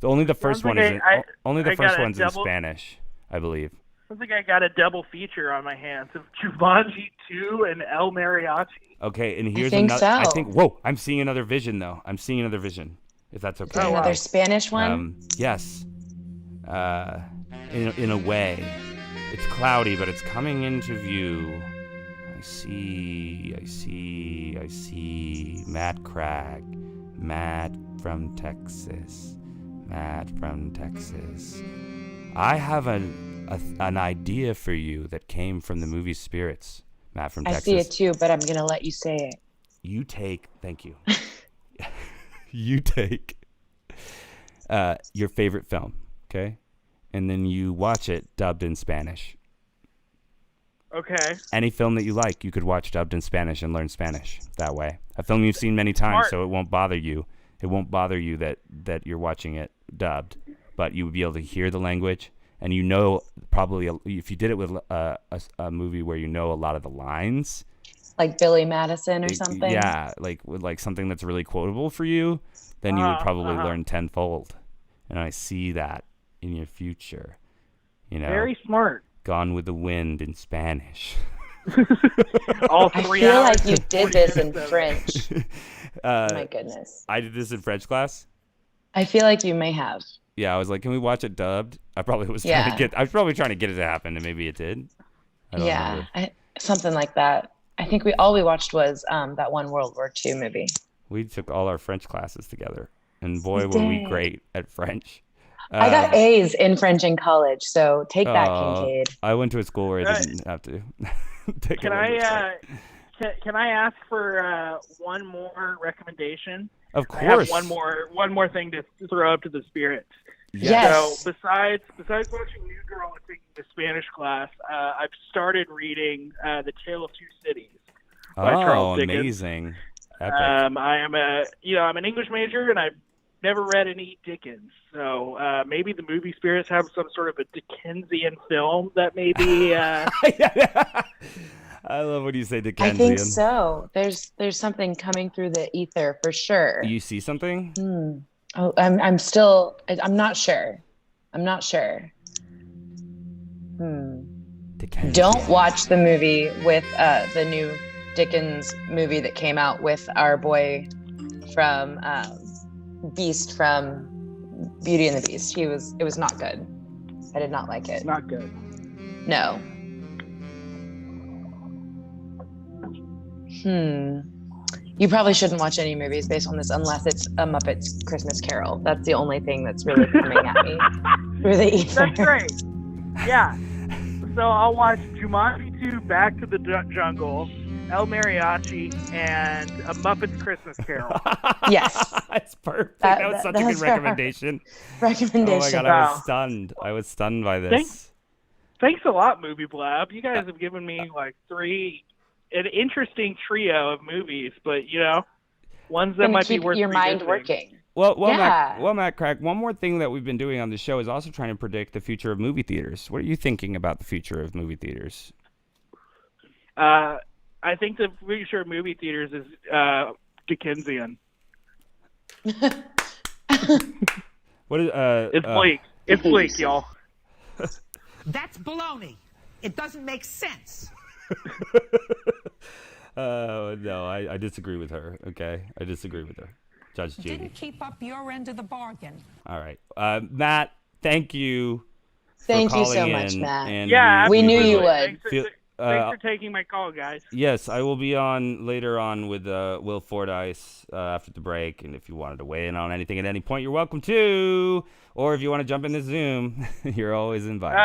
Only the first one is only the first one's in Spanish, I believe. I think I got a double feature on my hands of Jumanji 2 and El Mariachi. Okay, and here's think another. so. I think. Whoa, I'm seeing another vision though. I'm seeing another vision. If that's okay. Another Spanish one. Yes. In a way, it's cloudy, but it's coming into view. I see. Matt Cragg. Matt from Texas. I have an idea for you that came from the movie Spirits. Matt from Texas. I see it too, but I'm going to let you say it. Thank you. You take your favorite film, okay? And then you watch it dubbed in Spanish. Okay. Any film that you like, you could watch dubbed in Spanish and learn Spanish that way. A film you've seen many times, so it won't bother you. It won't bother you that you're watching it dubbed, but you would be able to hear the language. And you know, probably if you did it with a movie where you know a lot of the lines, like Billy Madison or something. Yeah, with something that's really quotable for you, then you would probably learn tenfold. And I see that in your future. You know, very smart. Gone with the Wind in Spanish. All 3 I feel hours like you did this in French. Oh my goodness. I did this in French class. I feel like you may have. Yeah, I was like, "Can we watch it dubbed?" I probably was trying to get. I was probably trying to get it to happen, and maybe it did. I don't remember. Something like that. I think all we watched was that one World War II movie. We took all our French classes together, and boy, were we great at French. I got A's in French in college, so take that, Kincaid. I went to a school where I didn't have to take Can I ask for one more recommendation? Of course. I have one more thing to throw up to the spirits. Yes. So besides watching New Girl and taking the Spanish class, I've started reading The Tale of Two Cities by Charles Dickens. Amazing! Epic. I'm an English major and I've never read any Dickens, so maybe the movie spirits have some sort of a Dickensian film that maybe. I love when you say Dickensian. I think so. There's something coming through the ether for sure. You see something? Oh, I'm not sure. Dickensian. Don't watch the movie with the new Dickens movie that came out with our boy from Beast from Beauty and the Beast. It was not good. I did not like it. Not good. No. You probably shouldn't watch any movies based on this unless it's a Muppets Christmas Carol. That's the only thing that's really coming at me through the ether. That's great. Yeah. So I'll watch Jumanji 2, Back to the Jungle, El Mariachi, and A Muppets Christmas Carol. Yes. That's perfect. That was such a good recommendation. Oh my God, I was stunned by this. Thanks a lot, Movie Blab. You guys have given me an interesting trio of movies, but ones that might be worth your mind revisiting. working. Well, Matt Crack, one more thing that we've been doing on the show is also trying to predict the future of movie theaters. What are you thinking about the future of movie theaters? I think the future of movie theaters is Dickensian. What is It's bleak. It's bleak, y'all. That's baloney. It doesn't make sense. No, I disagree with her. Okay, I disagree with her. Judge Judy. Didn't keep up your end of the bargain. All right, Matt. thank you. Thank for you so calling much, in, Matt. And Yeah, we knew absolutely. you would. Thanks for taking my call, guys. Yes, I will be on later on with Will Fordyce after the break. And if you wanted to weigh in on anything at any point, you're welcome to. Or if you want to jump into Zoom, you're always invited.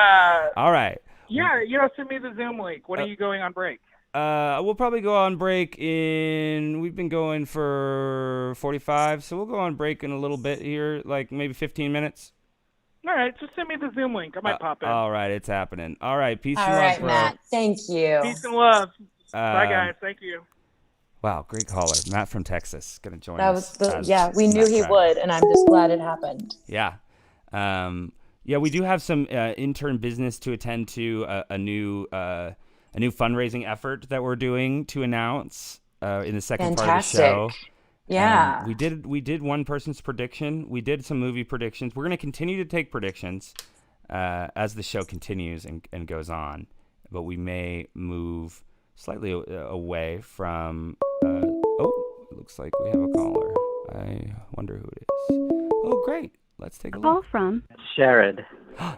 All right. Yeah, send me the Zoom link. When are you going on break? We'll probably go on break we've been going for 45, so we'll go on break in a little bit here, like maybe 15 minutes. All right, just send me the Zoom link. I might pop in. All right, it's happening. All right, peace and All love, right, bro. Matt. Thank you. Peace and love. Bye, guys. Thank you. Wow, great caller. Matt from Texas going to join That us. was we knew he would, and I'm just glad it happened. Yeah. We do have some intern business to attend to, a new fundraising effort that we're doing to announce in the second part of the show. Yeah. We did one person's prediction. We did some movie predictions. We're going to continue to take predictions as the show continues and goes on, but we may move slightly away from. It looks like we have a caller. I wonder who it is. Oh, great. Let's take a Call look. from Sherrod.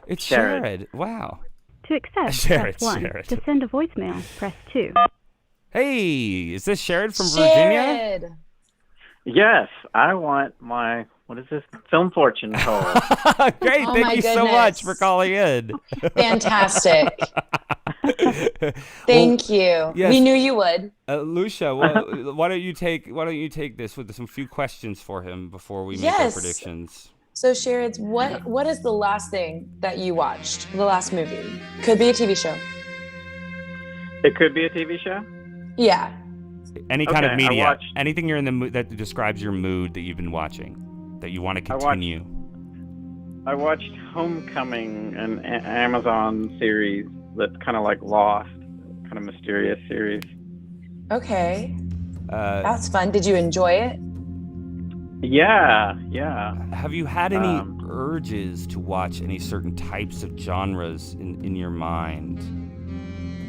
It's Sherrod. Wow. To accept, Sherrod, press 1. Sherrod. To send a voicemail, press 2. Hey, is this Sherrod from Virginia? Yes, I want my, what is this? Film fortune told. Great, thank you so much for calling in. Fantastic. Thank you. Yes. We knew you would. Lucia, why don't you take this with some few questions for him before we make our predictions? So, Sherrod, what is the last thing that you watched? The last movie? Could be a TV show. It could be a TV show? Yeah. Any kind of media. Anything you're in the mood that describes your mood that you've been watching, that you want to continue. I watched Homecoming, an Amazon series that's kind of like Lost, kind of mysterious series. Okay. That's fun. Did you enjoy it? Yeah. Have you had any urges to watch any certain types of genres in your mind?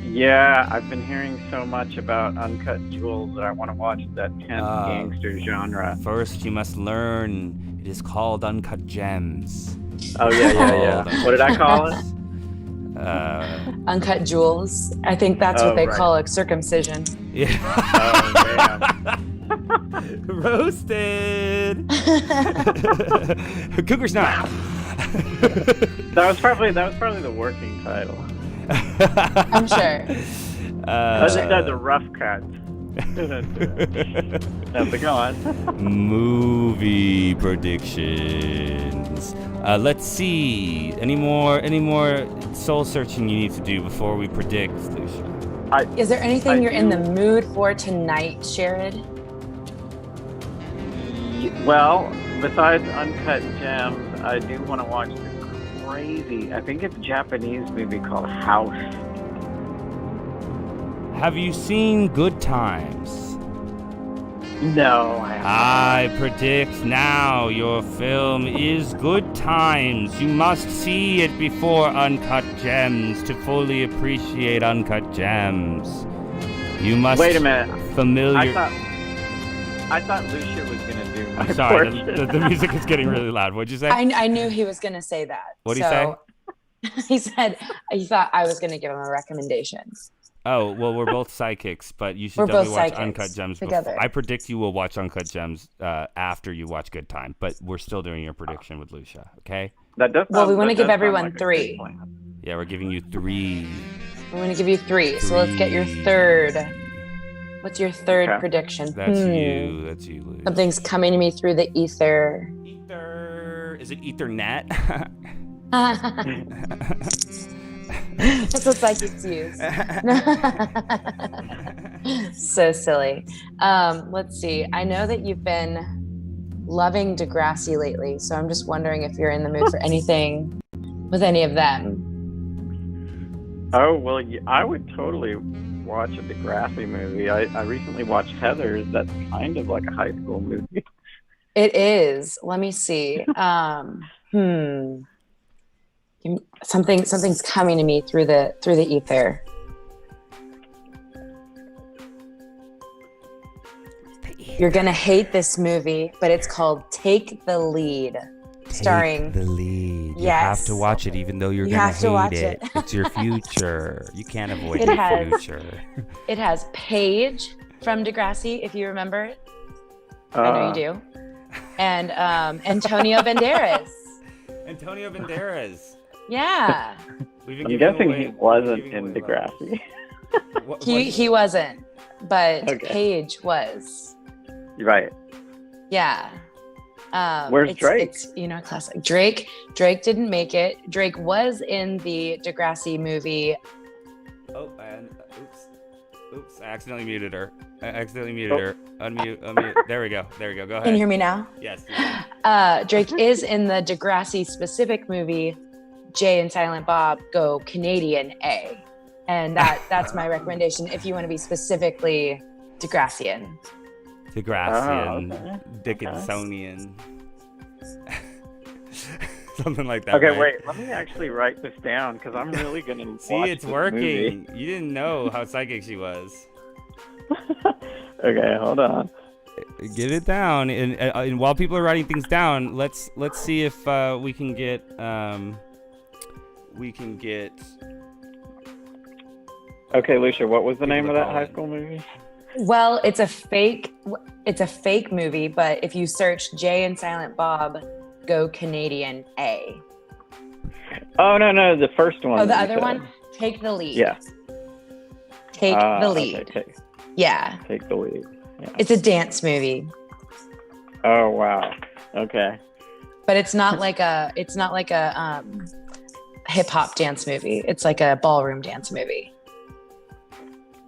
Yeah, I've been hearing so much about Uncut Jewels that I want to watch that tense gangster genre. First, you must learn it is called Uncut Gems. Oh, yeah. What did I call it? Uncut Jewels. I think that's what they call a circumcision. Yeah. Oh, damn. Roasted. Cougar Snap. That was probably the working title. I'm sure. I just did the rough cut. Go on. Movie predictions. Let's see. Any more soul searching you need to do before we predict, Lucia? Is there anything you're in the mood for tonight, Sherrod? Well, besides Uncut Gems, I do want to watch the crazy, I think it's a Japanese movie called House. Have you seen Good Times? No, I haven't. I predict now your film is Good Times. You must see it before Uncut Gems to fully appreciate Uncut Gems. You must. Wait a minute. I thought Lucia was going to do my Sorry, portion. the music is getting really loud. What'd you say? I knew he was going to say that. What did he say? He said he thought I was going to give him a recommendation. Oh, well, we're both psychics, but you should definitely watch Uncut Gems together. I predict you will watch Uncut Gems after you watch Good Time, but we're still doing your prediction with Lucia, okay? That does. Well, we want to give everyone 3. Yeah, we're giving you 3. We want to give you 3. So let's get your third. What's your third prediction? That's you. That's you, Lucia. Something's coming to me through the ether. Ether. Is it Ethernet? That's what psychics use. So silly. Let's see. I know that you've been loving Degrassi lately, so I'm just wondering if you're in the mood for anything with any of them. Oh, well, I would totally watch a Degrassi movie. I recently watched Heathers. That's kind of like a high school movie. It is. Let me see. Something's coming to me through the ether. You're gonna hate this movie, but it's called Take the Lead. starring. Take the lead. You Yes. have to watch it, even though you're You gonna have to watch hate it. it. It's your future. You can't avoid It your has- future. It has Paige from Degrassi, if you remember it. I know you do. And Antonio Banderas. Antonio Banderas. Yeah. I'm guessing he wasn't in Degrassi. He wasn't, but Okay. Paige was. Right. Yeah. Where's Drake? It's a classic. Drake didn't make it. Drake was in the Degrassi movie. Oh, and oops! I accidentally muted her. Unmute. There we go. Go ahead. Can you hear me now? Yes. Drake is in the Degrassi specific movie, Jay and Silent Bob Go Canadian A. And that's my recommendation if you want to be specifically Degrassian. Degrassian, Dickinsonian. Something like that. Okay, right? wait. Let me actually write this down because I'm really going to See, it's working. You didn't know how psychic she was. Okay, hold on. Get it down, and while people are writing things down, let's see if we can get. Okay, Lucia, what was the name of that high school movie? Well, it's a fake movie, but if you search Jay and Silent Bob Go Canadian A. Oh, no, the first one. Oh, the other one? Take the Lead. Yeah. Take the Lead. Okay, Yeah. take the lead. Yeah. It's a dance movie, Oh, wow. Okay. but it's not like a hip hop dance movie. It's like a ballroom dance movie.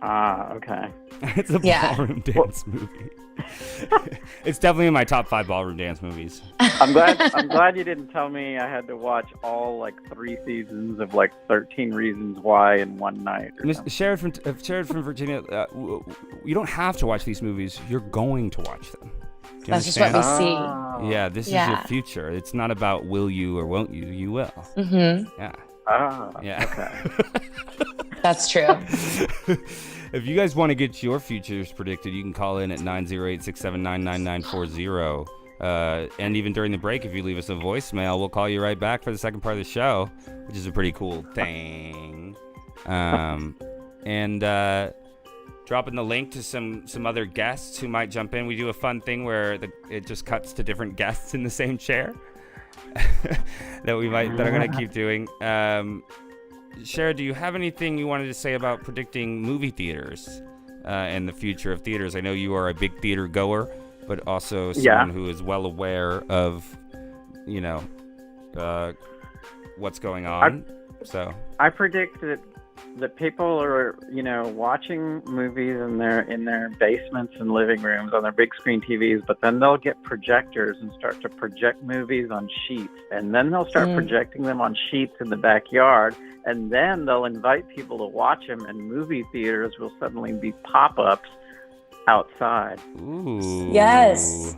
Okay. It's a Yeah. ballroom dance movie. It's definitely in my top 5 ballroom dance movies. I'm glad you didn't tell me I had to watch all 3 seasons of 13 Reasons Why in one night. Or something. Sherrod from Virginia, you don't have to watch these movies. You're going to watch them. Do you That's just what understand? we see. Yeah, this is your future. It's not about will you or won't you. You will. Mm-hmm. Yeah. Yeah. Okay. That's true. If you guys want to get your futures predicted, you can call in at 908-679-9940. And even during the break, if you leave us a voicemail, we'll call you right back for the second part of the show, which is a pretty cool thing. And dropping the link to some other guests who might jump in. We do a fun thing where it just cuts to different guests in the same chair that I'm going to keep doing. Sherrod, do you have anything you wanted to say about predicting movie theaters and the future of theaters? I know you are a big theater goer, but also someone who is well aware of, what's going on. I predict that people are, watching movies in their basements and living rooms on their big screen TVs, but then they'll get projectors and start to project movies on sheets, and then they'll start projecting them on sheets in the backyard, and then they'll invite people to watch them, and movie theaters will suddenly be pop-ups outside. Ooh. Yes,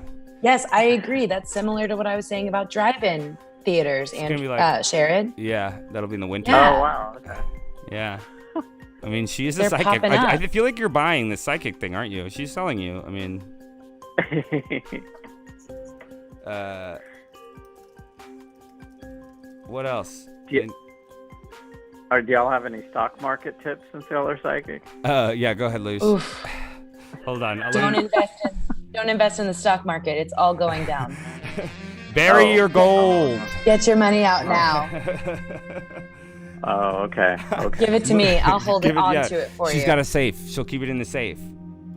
I agree. That's similar to what I was saying about drive-in theaters and Sherrod. Yeah, that'll be in the winter. Yeah. Oh, wow. Okay. Yeah. I mean, she is a They're psychic. popping up. I feel like you're buying the psychic thing, aren't you? She's selling you. I mean, what else? Do y'all have any stock market tips since y'all are psychic? Yeah, go ahead, Luce. Oof. Hold on. Don't invest in the stock market. It's all going down. Bury your gold. Get your money out now. Oh, okay. Give it to me. I'll hold it on to it for you. She's got a safe. She'll keep it in the safe.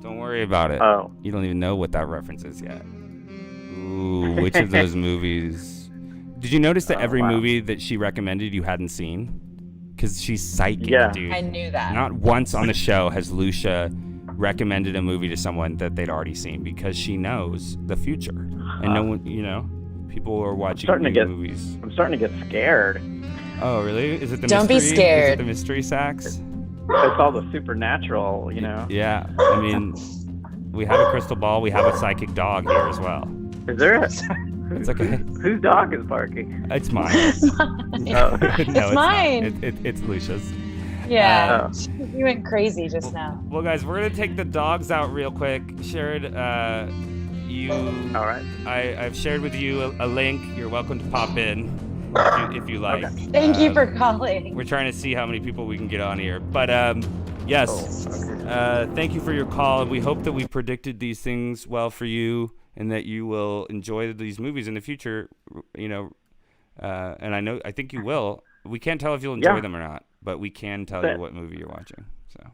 Don't worry about it. Oh. You don't even know what that reference is yet. Ooh, which of those movies? Did you notice that every movie that she recommended you hadn't seen? Because she's psychic, dude. I knew that. Not once on the show has Lucia recommended a movie to someone that they'd already seen, because she knows the future. And no one, people are watching movies. I'm starting to get scared. Oh, really? Is it the Don't mystery? be scared. Is it the mystery sax? It's all the supernatural, Yeah. I mean, we have a crystal ball. We have a psychic dog here as well. Is there? It's okay. Whose dog is barking? It's mine. Oh. No, it's mine. It's Lucia's. Yeah. You went crazy just now. Well, guys, we're going to take the dogs out real quick. Sherrod, All right. I've shared with you a link. You're welcome to pop in if you like. Okay. Thank you for calling. We're trying to see how many people we can get on here. But yes, thank you for your call. And we hope that we predicted these things well for you and that you will enjoy these movies in the future. And I think you will. We can't tell if you'll enjoy them or not, but we can tell you what movie you're watching. So.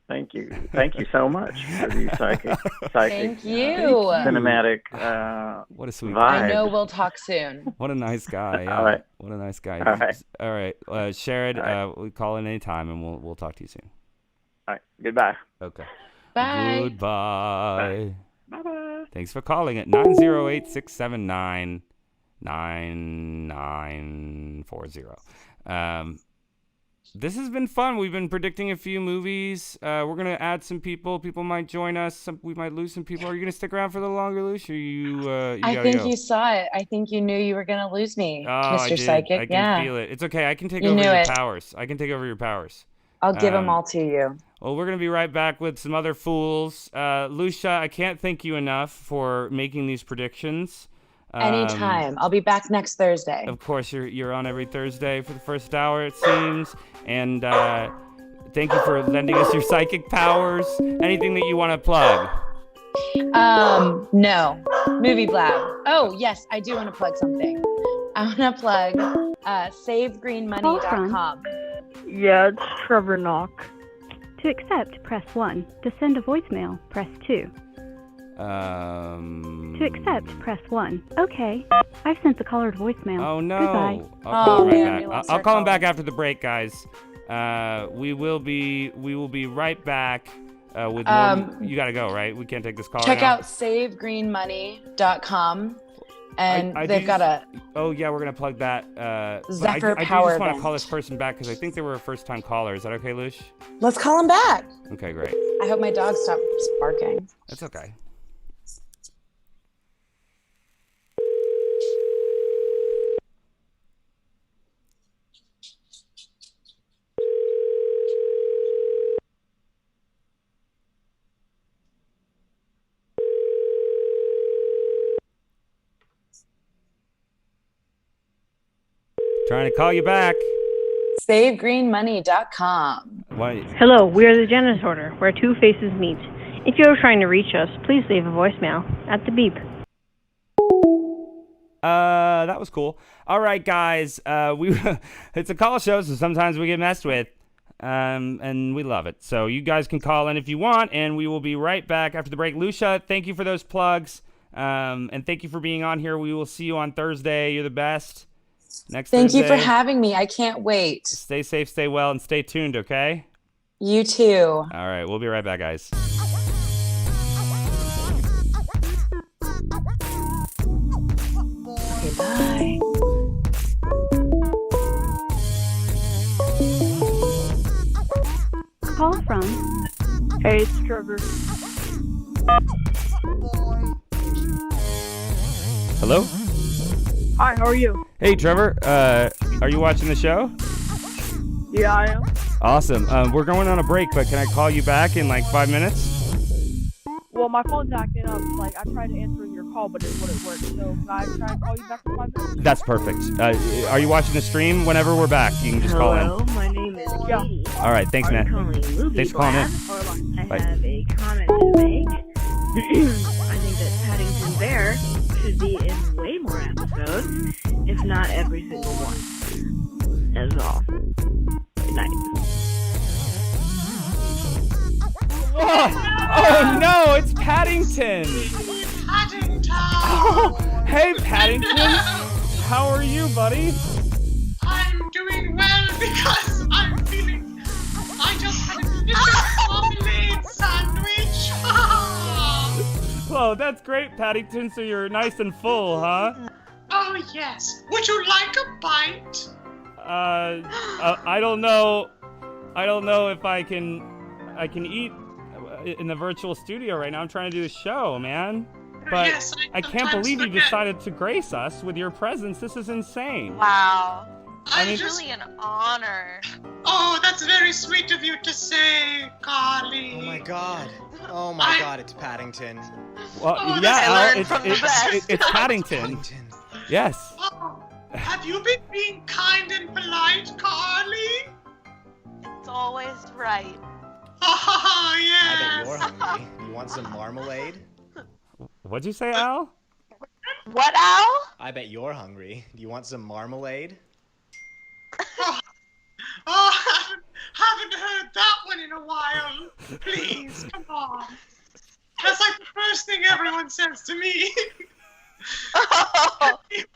Thank you so much for the psychic Thank you. cinematic what a sweet vibe. I know we'll talk soon. What a nice guy. Yeah. All right. What a nice guy. All right. Sherrod, we'll call in anytime and we'll talk to you soon. All right. Goodbye. Okay. Bye. Goodbye. Bye-bye. Thanks for calling at 908-679-9940. This has been fun. We've been predicting a few movies. We're going to add some people. People might join us. We might lose some people. Are you going to stick around for a little longer, Luce? Or you I gotta think go? you saw it. I think you knew you were going to lose me, Oh, Mr. I did. Psychic. I can feel it. It's okay. I can take over your powers. I can take over your powers. I'll give them all to you. Well, we're going to be right back with some other fools. Lucia, I can't thank you enough for making these predictions. Anytime. I'll be back next Thursday. Of course, you're on every Thursday for the first hour, it seems. And thank you for lending us your psychic powers. Anything that you want to plug? No. Movie Blab. Oh, yes, I do want to plug something. I want to plug SaveGreenMoney.com. Yeah, it's Trevor Knock. To accept, press 1. To send a voicemail, press 2. To accept, press 1. Okay. I've sent the caller to voicemail. Oh, no. Goodbye. I'll call him right back. I'll call him back after the break, guys. We will be right back with more. You got to go, right? We can't take this call Check right out SaveGreenMoney.com. And they've got a... Oh, yeah, we're going to plug that. Zephyr I Power just want to Event. call this person back because I think they were a first-time caller. Is that okay, Lush? Let's call him back. Okay, great. I hope my dog stopped barking. That's okay. Trying to call you back. SaveGreenMoney.com. What? Hello, we are the Janitorder, where two faces meet. If you are trying to reach us, please leave a voicemail at the beep. That was cool. All right, guys. It's a call show, so sometimes we get messed with, and we love it. So you guys can call in if you want, and we will be right back after the break. Lucia, thank you for those plugs, and thank you for being on here. We will see you on Thursday. You're the best. Next Thank Thursday. you for having me. I can't wait. Stay safe, stay well, and stay tuned, okay? You too. All right, we'll be right back, guys. Okay, bye. Call from... Hey, it's Trevor. Hello? Hi, how are you? Hey, Trevor. Are you watching the show? Yeah, I am. Awesome. We're going on a break, but can I call you back in like 5 minutes? Well, my phone's acting up. Like, I tried answering your call, but it wouldn't work. So, can I try and call you back in 5 minutes? That's perfect. Are you watching the stream? Whenever we're back, you can just call in. Hello, my name is Katie. All right, thanks, man. Thanks for calling in. I Bye. have a comment to make. I think that Paddington Bear should be in way more episodes, if not every single one. That's all. Good night. Oh no, it's Paddington! Paddington! Oh, hey Paddington! How are you, buddy? I'm doing well because I'm feeling... I just had a delicious marmalade sandwich! Whoa, that's great, Paddington, so you're nice and full, huh? Oh yes, would you like a bite? I don't know. I don't know if I can eat in the virtual studio right now. I'm trying to do a show, man. But Yes, I can't sometimes believe you forget. decided to grace us with your presence. This is insane. Wow. It's really an honor. Oh, that's very sweet of you to say, Carly. Oh my god. Oh my god, it's Paddington. Well, I learned from the it's Paddington. Yes. Oh, have you been being kind and polite, Carly? It's always right. Oh, yeah. I bet you're hungry. You want some marmalade? What'd you say, Al? What, Al? I bet you're hungry. Do you want some marmalade? Oh, haven't heard that one in a while. Please, come on. That's like the first thing everyone says to me.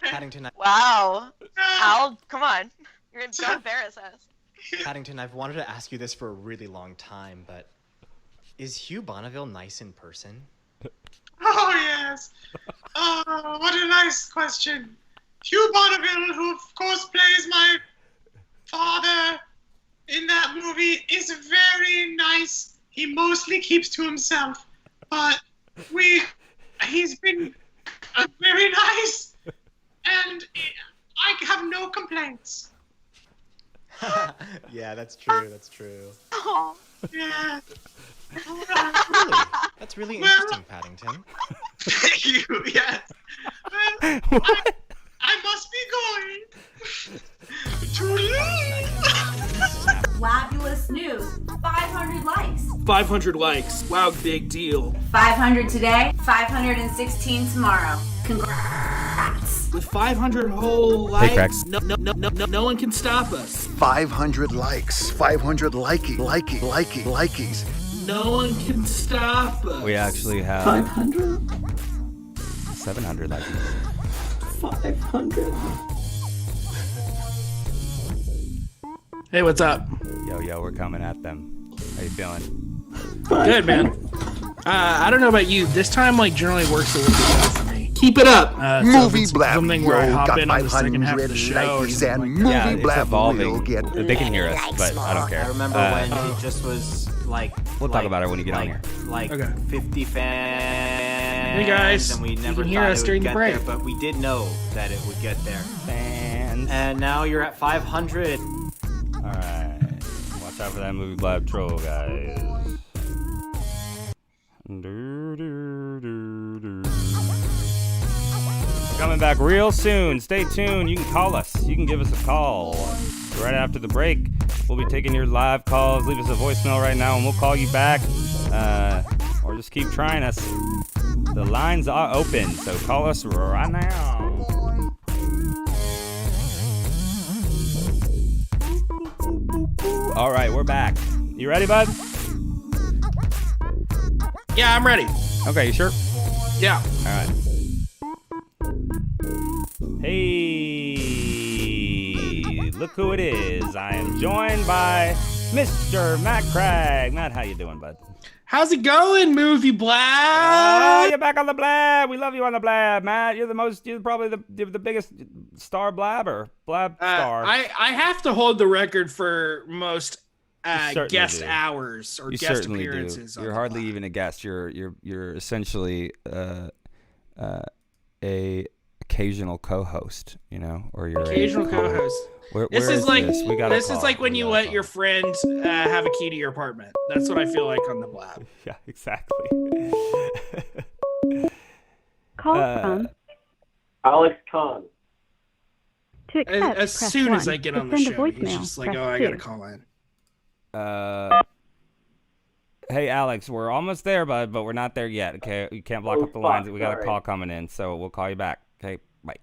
Paddington, Wow. Al, come on. Don't embarrass us. Paddington, I've wanted to ask you this for a really long time, but is Hugh Bonneville nice in person? Oh, yes. Oh, what a nice question. Hugh Bonneville, who of course plays my father in that movie, is very nice. He mostly keeps to himself, but he's been very nice, and I have no complaints. Yeah, that's true. That's true. Oh. Yeah. Really? That's really interesting, Paddington. Thank you. Yes. Well, I must be going to leave. Fabulous news. 500 likes. 500 likes. Wow, big deal. 500 today, 516 tomorrow. Congrats. With 500 whole likes, no one can stop us. 500 likes. 500 likes. No one can stop us. We actually have 500? 700 likes. 500. Hey, what's up? Yo, we're coming at them. How you feeling? Good, man. I don't know about you. This time, generally works a little bit better for me. Keep it up. Movie Blab something where I hop got in on the second half of the 500 show. likes and Like Movie Yeah, it's Blab will evolving. get They can hear us, but I don't care. I remember when it just was We'll talk about it when you get on here. 50 fans. Hey, guys. And we You never can hear thought us it during would the get break. there, but we did know that it would get there. Fans. And now you're at 500. Alright. Watch out for that Movie Blab troll, guys. Coming back real soon. Stay tuned. You can call us. You can give us a call. Right after the break, we'll be taking your live calls. Leave us a voicemail right now and we'll call you back. Or just keep trying us. The lines are open, so call us right now. All right, we're back. You ready, bud? Yeah, I'm ready. Okay, you sure? Yeah. All right. Hey, look who it is. I am joined by Mr. Matt Craig. Matt, how you doing, bud? How's it going, Movie Blab? Oh, you're back on the Blab. We love you on the Blab, Matt. You're probably the biggest star blabber. Blab star. I have to hold the record for most guest do. hours or You guest certainly appearances. do. You're hardly even a guest. You're essentially a occasional co-host, or you're occasional co-host. This is like when you let your friend have a key to your apartment. That's what I feel like on the Blab. Yeah, exactly. Call from Alex Conn. To accept, As press soon 1. as I get on To the send a show, he's voicemail, just like, press "Oh, I 2. gotta call in." Hey, Alex, we're almost there, bud, but we're not there yet. Okay, you can't block up the lines. We got a call coming in, so we'll call you back. Okay, bye.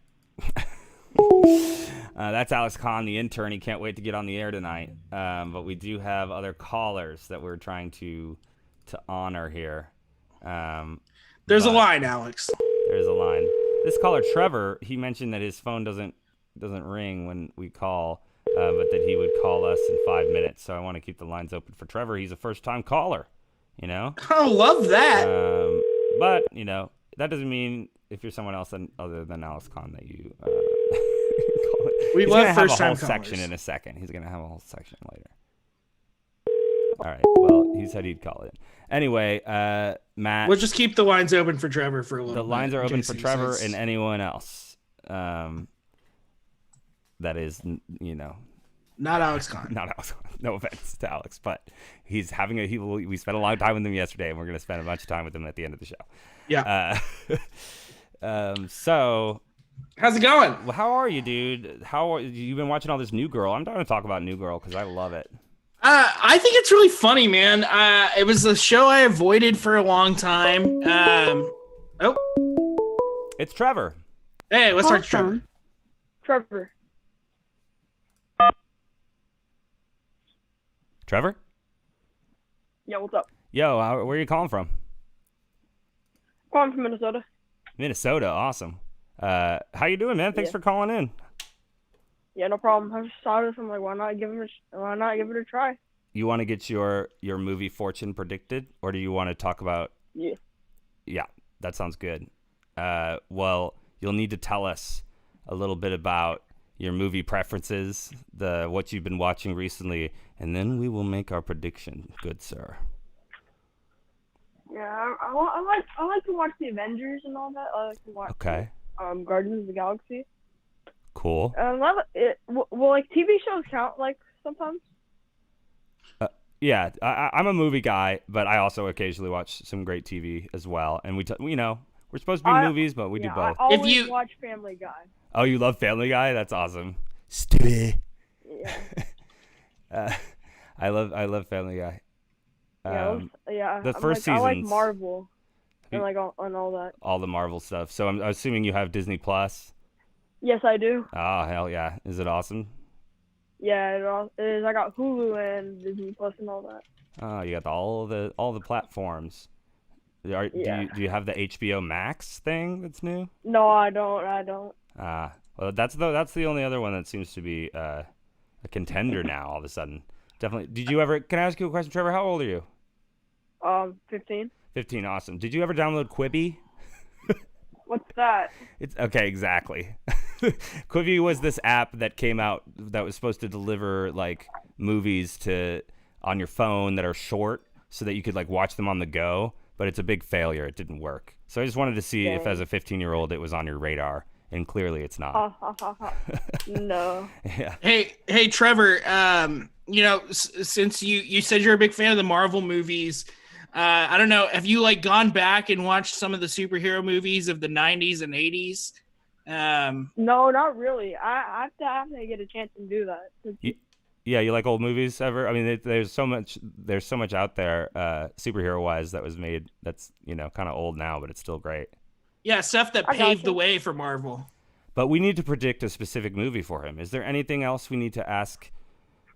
That's Alex Conn, the intern. He can't wait to get on the air tonight. But we do have other callers that we're trying to honor here. There's a line, Alex. There's a line. This caller, Trevor, he mentioned that his phone doesn't ring when we call, but that he would call us in 5 minutes. So I want to keep the lines open for Trevor. He's a first-time caller, Oh, love that. But, that doesn't mean if you're someone else other than Alex Conn that you We He's love gonna have a first-time whole callers. section in a second. He's going to have a whole section later. All right. Well, he said he'd call it. Anyway, Matt. We'll just keep the lines open for Trevor for a little bit. The lines are in open case for he Trevor says- and anyone else. that is, Not Alex Conn. Not Alex Conn. No offense to Alex, but he's having we spent a long time with him yesterday, and we're going to spend a bunch of time with him at the end of the show. Yeah. So, how's it going? Well, how are you, dude? You've been watching all this New Girl? I'm trying to talk about New Girl because I love it. I think it's really funny, man. It was a show I avoided for a long time. It's Trevor. Hey, let's start Trevor. Trevor. Trevor? Yeah, what's up? Yo, where are you calling from? Calling from Minnesota. Minnesota, awesome. How you doing, man? Thanks for calling in. Yeah, no problem. I just saw this. I'm like, why not give it a try? You want to get your movie fortune predicted, or do you want to talk about? Yeah. Yeah, that sounds good. Well, you'll need to tell us a little bit about your movie preferences, what you've been watching recently, and then we will make our prediction. Good sir. Yeah, I like to watch the Avengers and all that. I like to watch. Okay. Guardians of the Galaxy. Cool. Will like TV shows count like sometimes? Yeah, I'm a movie guy, but I also occasionally watch some great TV as well. And we're supposed to be movies, but we do both. I always watch Family Guy. Oh, you love Family Guy? That's awesome. Stewie. Yeah. I love Family Guy. The first I like seasons. Marvel and like on all that. All the Marvel stuff. So I'm assuming you have Disney Plus. Yes, I do. Oh, hell yeah. Is it awesome? Yeah, it is. I got Hulu and Disney Plus and all that. Oh, you got all the platforms. Do you have the HBO Max thing that's new? No, I don't. Well, that's the only other one that seems to be a contender now. All of a sudden, definitely. Can I ask you a question, Trevor? How old are you? 15. 15, awesome. Did you ever download Quibi? What's that? It's okay, exactly. Quibi was this app that came out that was supposed to deliver like movies on your phone that are short, so that you could like watch them on the go. But it's a big failure. It didn't work. So I just wanted to see if, as a 15-year-old, it was on your radar, and clearly it's not. No. Yeah. Hey, Trevor. Since you said you're a big fan of the Marvel movies. I don't know. Have you like gone back and watched some of the superhero movies of the 90s and 80s? No, not really. I have to get a chance to do that. Yeah, you like old movies ever? I mean, there's so much out there superhero wise that was made that's kind of old now, but it's still great. Yeah, stuff that paved the way for Marvel. But we need to predict a specific movie for him. Is there anything else we need to ask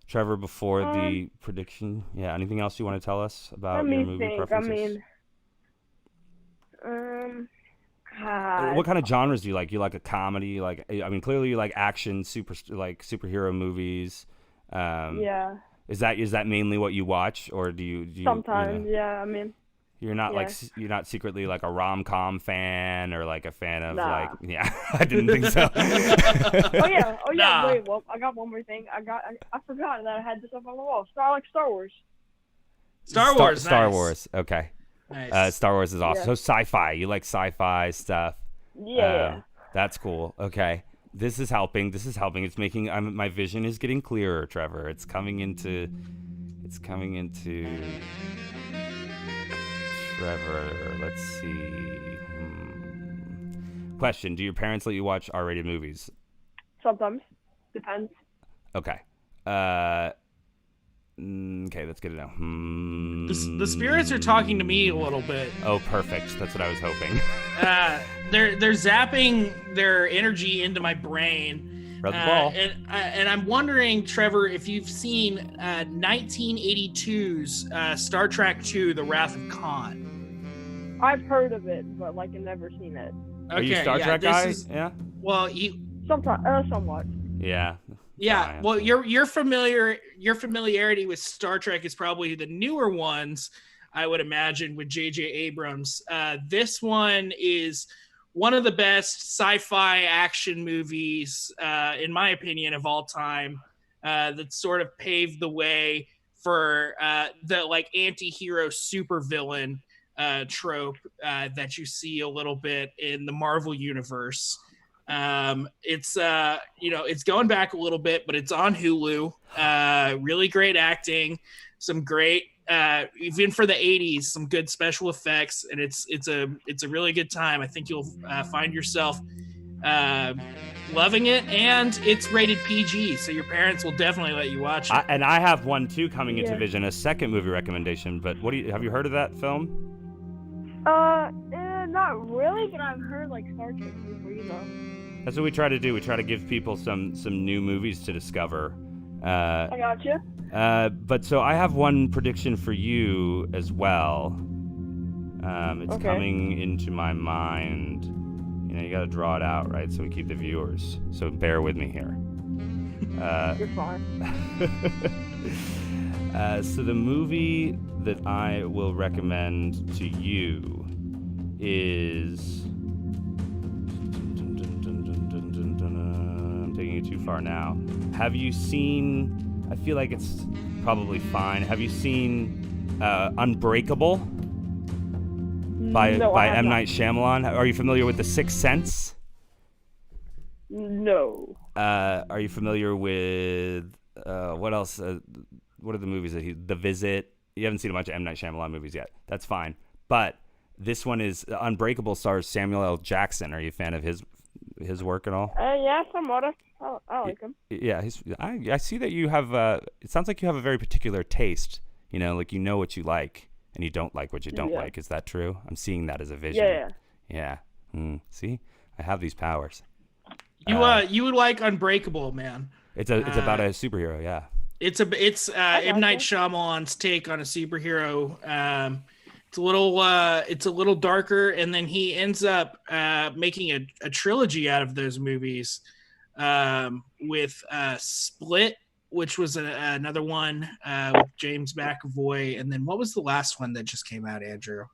Trevor before the prediction? Yeah, anything else you want to tell us about your movie preferences? What kind of genres do you like? You like a comedy? Clearly you like action, superhero movies. Yeah. Is that mainly what you watch, or do you sometimes? Yeah, you're not secretly like a rom-com fan or like a fan of I didn't think so. Oh yeah. Nah. Wait, well, I got one more thing. I forgot that I had this up on the wall. Star Wars. Star Wars. Okay. Nice. Star Wars is awesome. Yeah. So sci-fi. You like sci-fi stuff. Yeah. That's cool. Okay. This is helping. It's making my vision is getting clearer, Trevor. It's coming into Trevor. Let's see. Question: do your parents let you watch R-rated movies? Sometimes. Depends. Okay. Okay, let's get it now. The spirits are talking to me a little bit. Oh, perfect. That's what I was hoping. They're zapping their energy into my brain. Spread the ball. And I'm wondering, Trevor, if you've seen 1982's Star Trek II: The Wrath of Khan. I've heard of it, but I've never seen it. Are you a Star Trek guy? Yeah. Well, somewhat. Yeah. Yeah. Well, your familiarity with Star Trek is probably the newer ones, I would imagine, with J.J. Abrams. This one is one of the best sci-fi action movies, in my opinion, of all time. That sort of paved the way for the anti-hero supervillain trope that you see a little bit in the Marvel universe. It's it's going back a little bit, but it's on Hulu. Really great acting, some great even for the 80s, some good special effects, and it's a really good time. I think you'll find yourself loving it, and it's rated PG, so your parents will definitely let you watch it. And I have one too coming into vision, a second movie recommendation. But have you heard of that film? Not really, but I've heard like Star Trek before, you know. That's what we try to do. We try to give people some new movies to discover. I gotcha. But so I have one prediction for you as well. It's coming into my mind. You got to draw it out, right? So we keep the viewers. So bear with me here. You're fine. So the movie that I will recommend to you is... I'm taking it too far now. Have you seen... I feel like it's probably fine. Have you seen Unbreakable by M. Night Shyamalan? Are you familiar with The Sixth Sense? No. Are you familiar with what else? What are the movies that The Visit? You haven't seen a bunch of M. Night Shyamalan movies yet. That's fine. But this one is Unbreakable, stars Samuel L. Jackson. Are you a fan of his work at all? Yeah, somewhat. I like him. Yeah, I see that you have. It sounds like you have a very particular taste. Like you know what you like and you don't like what you don't like. Is that true? I'm seeing that as a vision. Yeah. See, I have these powers. You would like Unbreakable, man. It's about a superhero. Yeah. It's M. Night Shyamalan's take on a superhero. It's a little darker, and then he ends up making a trilogy out of those movies with Split, which was another one with James McAvoy, and then what was the last one that just came out, Andrew?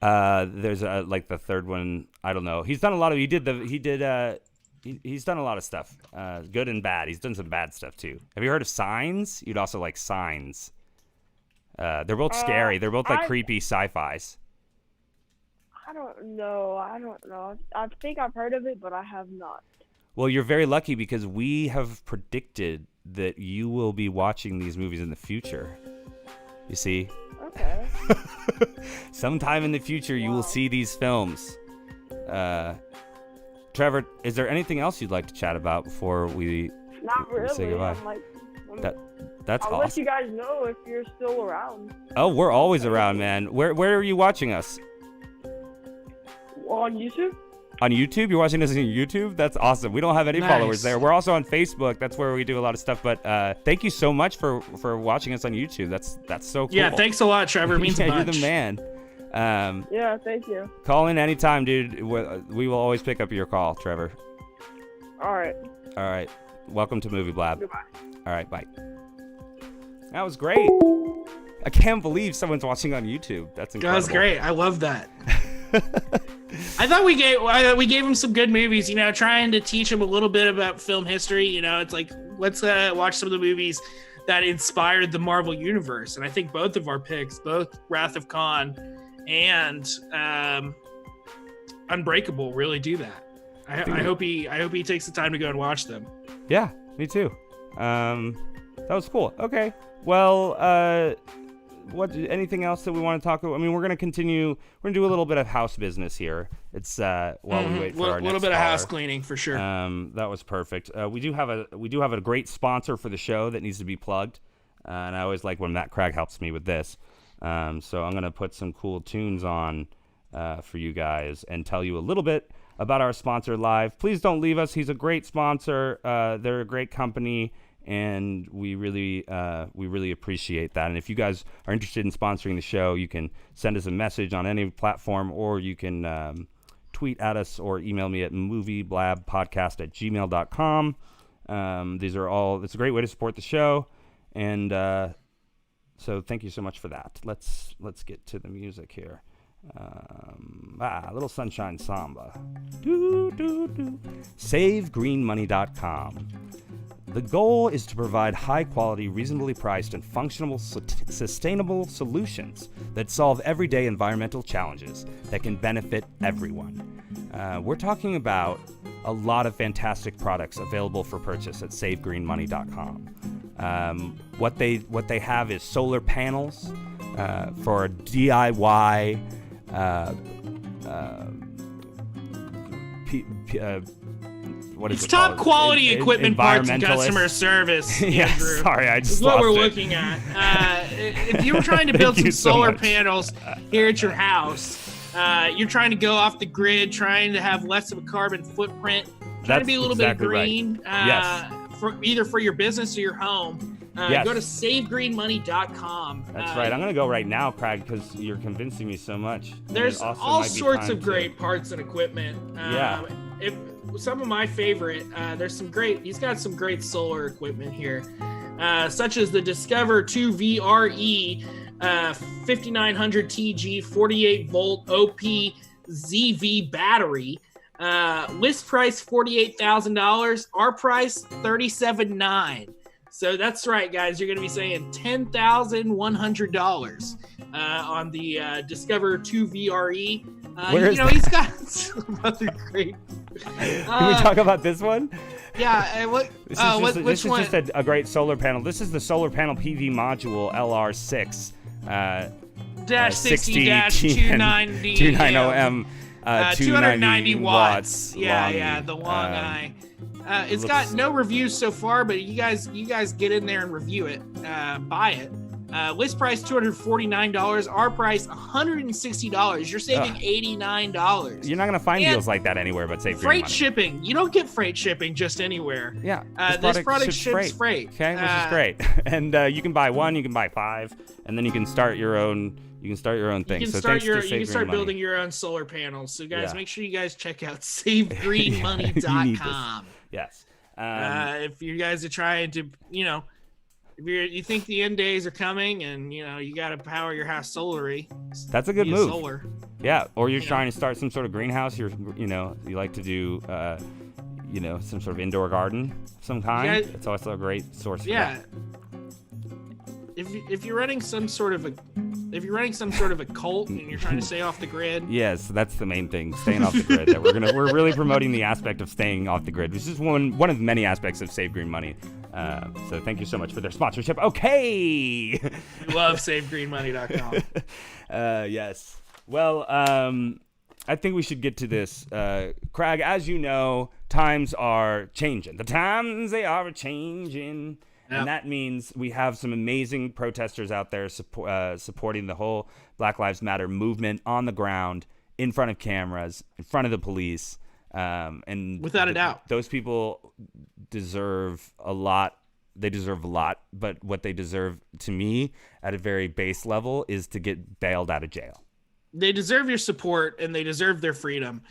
There's like the third one. I don't know. He's done a lot of. He's done a lot of stuff, good and bad. He's done some bad stuff too. Have you heard of Signs? You'd also like Signs. They're both scary. They're both like creepy sci-fis. I don't know. I think I've heard of it, but I have not. Well, you're very lucky because we have predicted that you will be watching these movies in the future. You see? Okay. Sometime in the future, you will see these films. Trevor, is there anything else you'd like to chat about before we say goodbye? That's I'll awesome. let you guys know if you're still around. Oh, we're always around, man. Where are you watching us? On YouTube. On YouTube? You're watching us on YouTube? That's awesome. We don't have any followers there. We're also on Facebook. That's where we do a lot of stuff. But thank you so much for watching us on YouTube. That's so cool. Yeah, thanks a lot, Trevor. It means a bunch. You're the man. Yeah, thank you. Call in anytime, dude. We will always pick up your call, Trevor. All right. Welcome to Movie Blab. Goodbye. All right, bye. That was great. I can't believe someone's watching on YouTube. That's incredible. That was great. I love that. I thought we gave him some good movies, trying to teach him a little bit about film history. It's like, let's watch some of the movies that inspired the Marvel Universe. And I think both of our picks, both Wrath of Khan and Unbreakable, really do that. I hope he takes the time to go and watch them. Yeah, me too. That was cool. Okay. Well, anything else that we want to talk about? I mean, we're going to continue. We're going to do a little bit of house business here. It's while we wait for our next little bit caller. of house cleaning for sure. That was perfect. We do have a great sponsor for the show that needs to be plugged, and I always like when Matt Craig helps me with this. So I'm going to put some cool tunes on for you guys and tell you a little bit about our sponsor live. Please don't leave us. He's a great sponsor. They're a great company. And we really appreciate that. And if you guys are interested in sponsoring the show, you can send us a message on any platform, or you can tweet at us or email me at movieblabpodcast@gmail.com. It's a great way to support the show. And so thank you so much for that. Let's get to the music here. A little Sunshine Samba. SaveGreenMoney.com. The goal is to provide high-quality, reasonably priced, and functional, sustainable solutions that solve everyday environmental challenges that can benefit everyone. We're talking about a lot of fantastic products available for purchase at SaveGreenMoney.com. What they have is solar panels for DIY. What is it's it top called? quality equipment, parts, and customer Environmentalist. service. Yeah, Andrew. sorry, I just Is what lost we're it. looking at. If you were trying to build Thank you some so solar much. panels here at your house, you're trying to go off the grid, trying to have less of a carbon footprint, trying to That's be a little exactly bit green, right. Yes. either for your business or your home. Yes. Go to SaveGreenMoney.com. That's right. I'm gonna go right now, Craig, because you're convincing me so much. And There's it also all might be sorts time of to- great parts and equipment. Yeah. Some of my favorite, he's got some great solar equipment here, such as the Discover 2 VRE 5900 TG 48 volt OP ZV battery. List price $48,000. Our price $37,900. So that's right, guys. You're going to be saying $10,100 on the Discover 2 VRE. Where is he's got some other great. Can we talk about this one? Yeah. Which This one? is just a great solar panel. This is the solar panel PV module LR6. Dash 60 dash 290 290M. 290 watts. long, Yeah, the long eye. It's got no reviews so far, but you guys get in there and review it. Buy it. List price $249. Our price $160. You're saving $89. You're not gonna find And deals like that anywhere but Save Green Freight Money. shipping. You don't get freight shipping just anywhere. Yeah. This product ships freight. Okay, which is great. And you can buy one, you can buy 5, and then you can start your own. You can start your own thing. You can So start thanks to Save Green Money. building your own solar panels. So guys, Yeah. make sure you guys check out SaveGreenMoney.com. Yes. If you guys are trying to, if you think the end days are coming and you got to power your house solary. That's a good via move. Solar. Yeah, or you're trying to start some sort of greenhouse. You like to do, some sort of indoor garden of some kind. Yeah. It's also a great source. Yeah. For that. If you're running some sort of a cult and you're trying to stay off the grid. Yes, that's the main thing. Staying off the grid. That we're really promoting the aspect of staying off the grid, which is one of many aspects of Save Green Money. So thank you so much for their sponsorship. Okay. We love SaveGreenMoney.com. Yes. Well, I think we should get to this. Craig, as you know, times are changing. The times, they are changing. Yep. And that means we have some amazing protesters out there supporting the whole Black Lives Matter movement on the ground, in front of cameras, in front of the police. And without a doubt, those people deserve a lot. They deserve a lot. But what they deserve, to me, at a very base level, is to get bailed out of jail. They deserve your support and they deserve their freedom.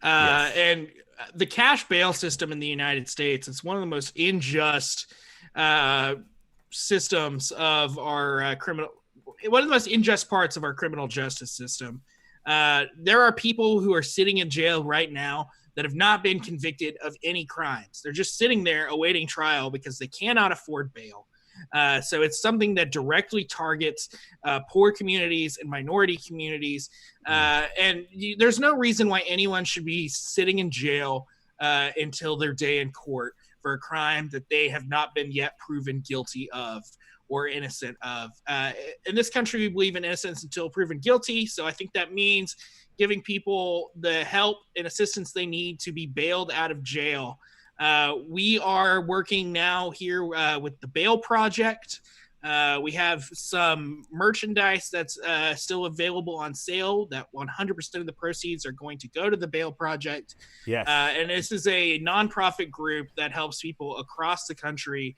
Yes. And the cash bail system in the United States, it's one of the most unjust systems of our one of the most unjust parts of our criminal justice system. There are people who are sitting in jail right now that have not been convicted of any crimes. They're just sitting there awaiting trial because they cannot afford bail. So it's something that directly targets poor communities and minority communities. And there's no reason why anyone should be sitting in jail until their day in court for a crime that they have not been yet proven guilty of or innocent of. In this country, we believe in innocence until proven guilty. So I think that means giving people the help and assistance they need to be bailed out of jail. We are working now here with the Bail Project. We have some merchandise that's still available on sale that 100% of the proceeds are going to go to the Bail Project. Yes. And this is a nonprofit group that helps people across the country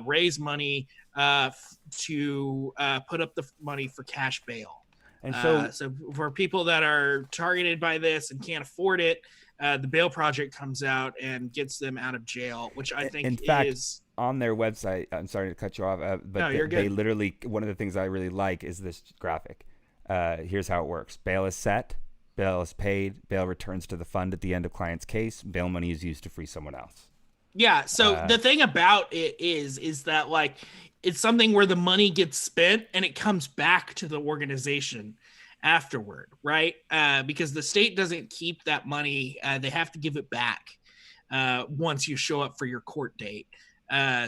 raise money to put up the money for cash bail. And so for people that are targeted by this and can't afford it, the Bail Project comes out and gets them out of jail, which I think in fact, is on their website. I'm sorry to cut you off, but No, you're they good. literally, one of the things I really like is this graphic. Here's how it works: bail is set, bail is paid, bail returns to the fund at the end of client's case, bail money is used to free someone else. Yeah. So the thing about it is that like it's something where the money gets spent and it comes back to the organization afterward, right? Because the state doesn't keep that money; they have to give it back once you show up for your court date.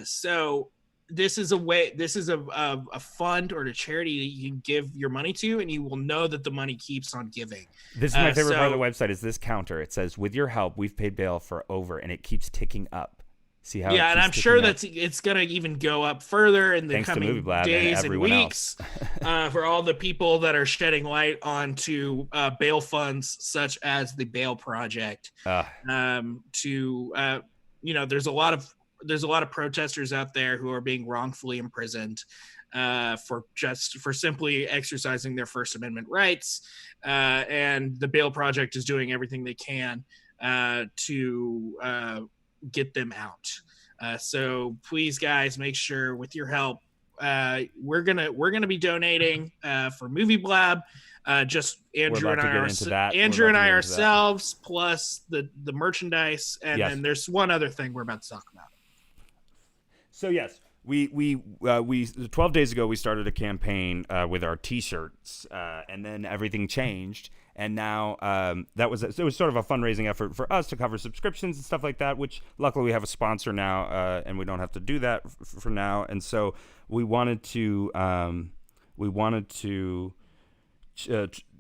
So this is a way. This is a fund or a charity that you can give your money to, and you will know that the money keeps on giving. This is my favorite part of the website. Is this counter? It says, "With your help, we've paid bail for over," and it keeps ticking up. See how? Yeah, and I'm sure it's gonna even go up further in the coming days and weeks for all the people that are shedding light onto bail funds such as the Bail Project. There's a lot of protesters out there who are being wrongfully imprisoned for simply exercising their First Amendment rights, and the Bail Project is doing everything they can to get them out. So please, guys, make sure with your help, we're gonna be donating for Movie Blab. Just Andrew and I ourselves, plus the merchandise, and then there's one other thing we're about to talk about. So yes, we 12 days ago we started a campaign with our T-shirts, and then everything changed. And now it was sort of a fundraising effort for us to cover subscriptions and stuff like that, which luckily we have a sponsor now, and we don't have to do that for now. And so we wanted to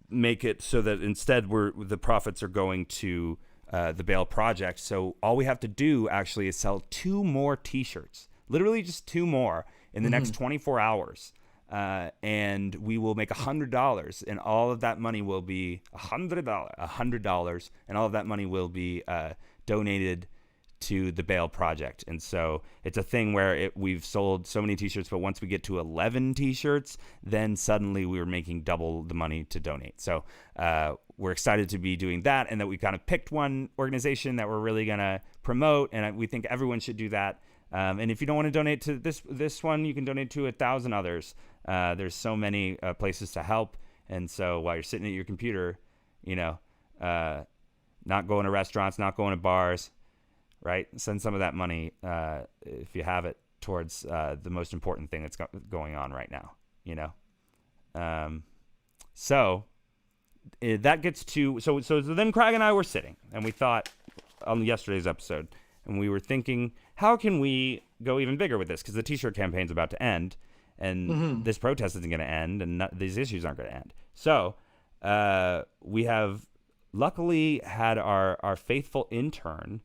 make it so that instead the profits are going to the Bail Project. So all we have to do actually is sell 2 more T-shirts, literally just 2 more in the next 24 hours. And we will make $100, and all of that money will be $100, and all of that money will be donated to the Bail Project. And so it's a thing where we've sold so many T-shirts, but once we get to 11 T-shirts, then suddenly we were making double the money to donate. So we're excited to be doing that, and that we kind of picked one organization that we're really gonna promote, and we think everyone should do that. And if you don't want to donate to this one, you can donate to 1,000 others. There's so many places to help. And so while you're sitting at your computer, not going to restaurants, not going to bars, right? Send some of that money, if you have it, towards the most important thing that's going on right now, So that gets to, so then Craig and I were sitting, and we thought on yesterday's episode, and we were thinking, how can we go even bigger with this? Because the T-shirt campaign's about to end, and this protest isn't going to end, and these issues aren't going to end. So we have luckily had our faithful intern.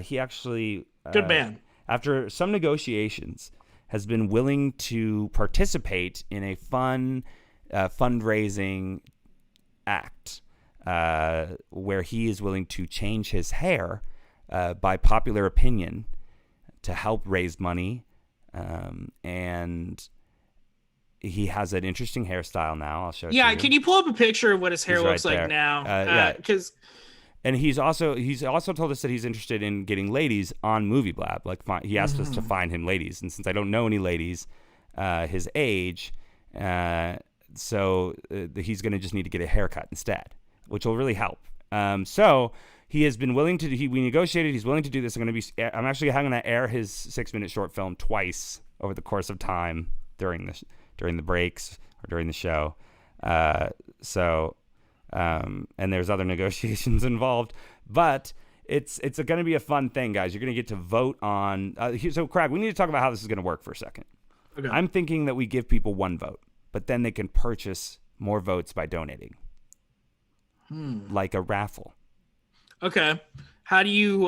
He actually, good man, after some negotiations, has been willing to participate in a fun fundraising act where he is willing to change his hair by popular opinion to help raise money, and he has an interesting hairstyle now. I'll show it to you. Can you pull up a picture of what his hair looks like now? And he's also told us that he's interested in getting ladies on Movie Blab. Like he asked us to find him ladies, and since I don't know any ladies his age, so he's going to just need to get a haircut instead, which will really help. So he has been willing to. We negotiated. He's willing to do this. I'm actually going to air his 6-minute short film twice over the course of time during the breaks or during the show. And there's other negotiations involved, but it's going to be a fun thing, guys. You're going to get to vote on. So, Craig, we need to talk about how this is going to work for a second. Okay. I'm thinking that we give people 1 vote, but then they can purchase more votes by donating, like a raffle. Okay. How do you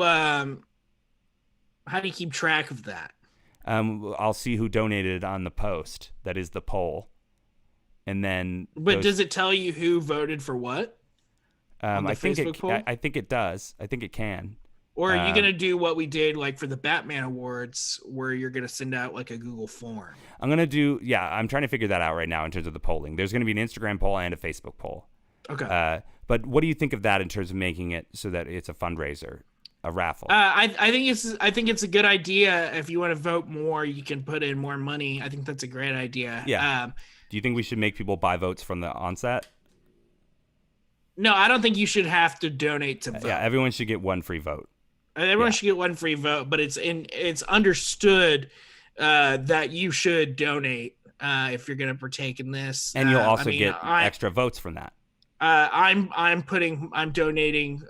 keep track of that? I'll see who donated on the post. That is the poll. And then, but does it tell you who voted for what? I think it does. I think it can. Or are you gonna do what we did like for the Batman Awards, where you're gonna send out like a Google form? I'm gonna do. Yeah, I'm trying to figure that out right now in terms of the polling. There's gonna be an Instagram poll and a Facebook poll. Okay. But what do you think of that in terms of making it so that it's a fundraiser, a raffle? I think it's a good idea. If you want to vote more, you can put in more money. I think that's a great idea. Yeah. Do you think we should make people buy votes from the onset? No, I don't think you should have to donate to vote. Yeah, everyone should get 1 free vote. Everyone should get one free vote, but it's understood that you should donate if you're going to partake in this. And you'll also get extra votes from that. I'm donating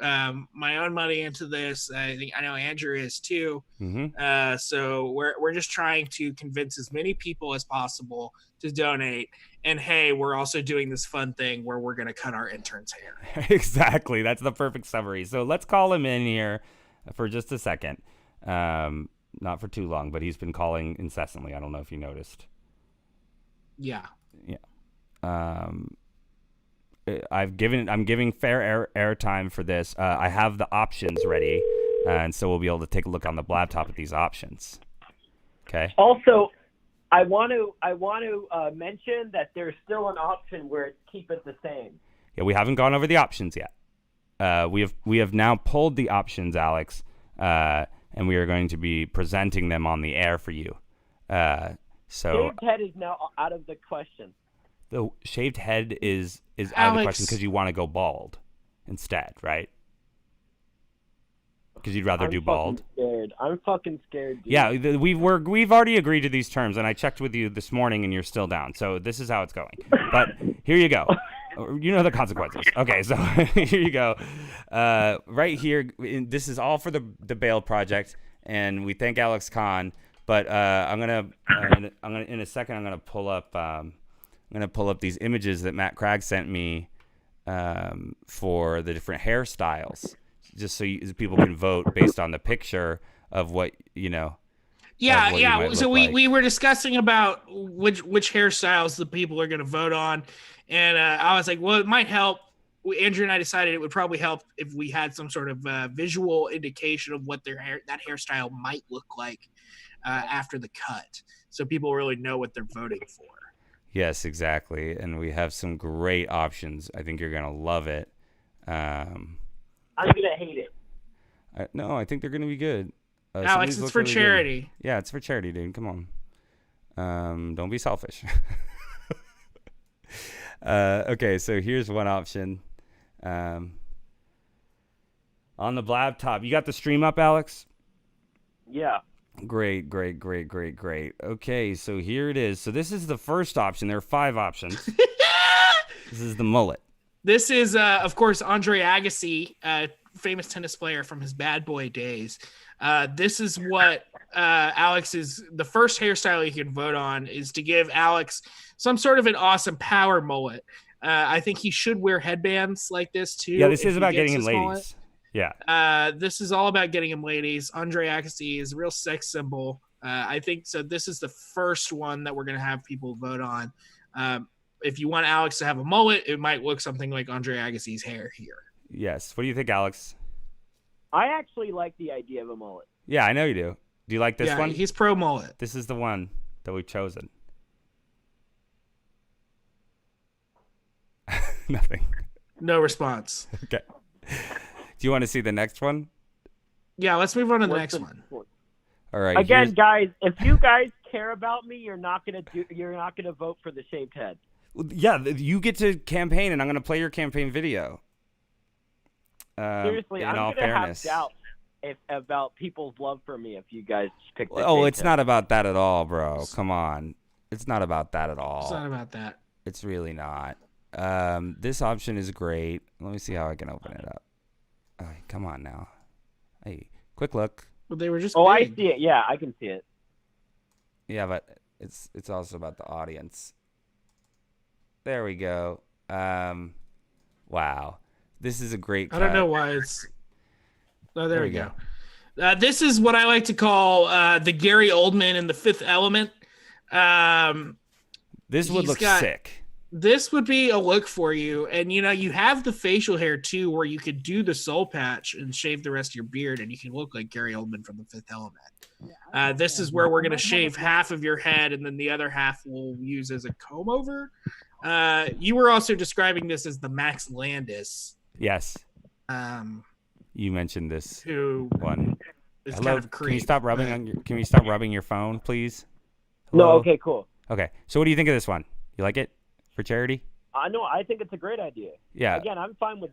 my own money into this. I know Andrew is too. Mm-hmm. So we're just trying to convince as many people as possible to donate. And hey, we're also doing this fun thing where we're going to cut our intern's hair. Exactly. That's the perfect summary. So let's call him in here for just a second. Not for too long, but he's been calling incessantly. I don't know if you noticed. Yeah. I'm giving fair airtime for this. I have the options ready, and so we'll be able to take a look on the laptop at these options. Okay. Also, I want to mention that there's still an option where it's keep it the same. Yeah, we haven't gone over the options yet. We have now pulled the options, Alex, and we are going to be presenting them on the air for you. So Shaved head is now out of the question. The shaved head is out Alex. of the question because you want to go bald instead, right? Because you'd rather do bald. I'm fucking scared, dude. Yeah, we've already agreed to these terms, and I checked with you this morning, and you're still down. So this is how it's going. But here you go. You know the consequences. Okay, so here you go. Right here, this is all for the Bail Project, and we thank Alex Conn. But I'm gonna in a second. I'm gonna pull up these images that Matt Cragg sent me for the different hairstyles, just so people can vote based on the picture of what you know. Yeah. So we were discussing about which hairstyles the people are going to vote on, and I was like, well, it might help. Andrew and I decided it would probably help if we had some sort of visual indication of what that hairstyle might look like after the cut, so people really know what they're voting for. Yes, exactly. And we have some great options. I think you're going to love it. I'm going to hate it. No, I think they're going to be good. Alex, it's for really charity. Good. Yeah, it's for charity, dude. Come on. Don't be selfish. Okay, so here's one option. On the laptop. You got the stream up, Alex? Yeah. Great. Okay, so here it is. So this is the first option. There are 5 options. This is the mullet. This is, of course, Andre Agassi, famous tennis player from his bad boy days. This is what Alex is. The first hairstyle you can vote on is to give Alex some sort of an awesome power mullet. I think he should wear headbands like this too. Yeah, this is about getting him ladies. Mullet. Yeah. This is all about getting him ladies. Andre Agassi is a real sex symbol. I think so. This is the first one that we're going to have people vote on. If you want Alex to have a mullet, it might look something like Andre Agassi's hair here. Yes. What do you think, Alex? I actually like the idea of a mullet. Yeah, I know you do. Do you like this one? He's pro mullet. This is the one that we've chosen. Nothing. No response. Okay. Do you want to see the next one? Yeah, let's move on to the next one. All right. Again, guys, if you guys care about me, you're not gonna vote for the shaved head. Yeah, you get to campaign, and I'm gonna play your campaign video. Seriously, I'm gonna have doubts about people's love for me if you guys pick the Oh, shaved it's head. not about that at all, bro. Come on. It's not about that at all. It's not about that. It's really not. This option is great. Let me see how I can open it up. Oh, come on now. Hey, quick look. But they were just Oh, big. I see it. Yeah, I can see it. Yeah, but it's also about the audience. There we go. Wow. This is a great cut. I don't know why it's... Oh, there we go. This is what I like to call the Gary Oldman in The Fifth Element. This would look sick. This would be a look for you. And, you know, you have the facial hair, too, where you could do the soul patch and shave the rest of your beard, and you can look like Gary Oldman from The Fifth Element. This is where we're going to shave half of your head, and then the other half we'll use as a comb-over. You were also describing this as the Max Landis. Yes. You mentioned this who one. is Hello? kind of creep. Can you stop rubbing your phone, please? No, Hello? okay, cool. Okay. So what do you think of this one? You like it for charity? No, I think it's a great idea. Yeah. Again, I'm fine with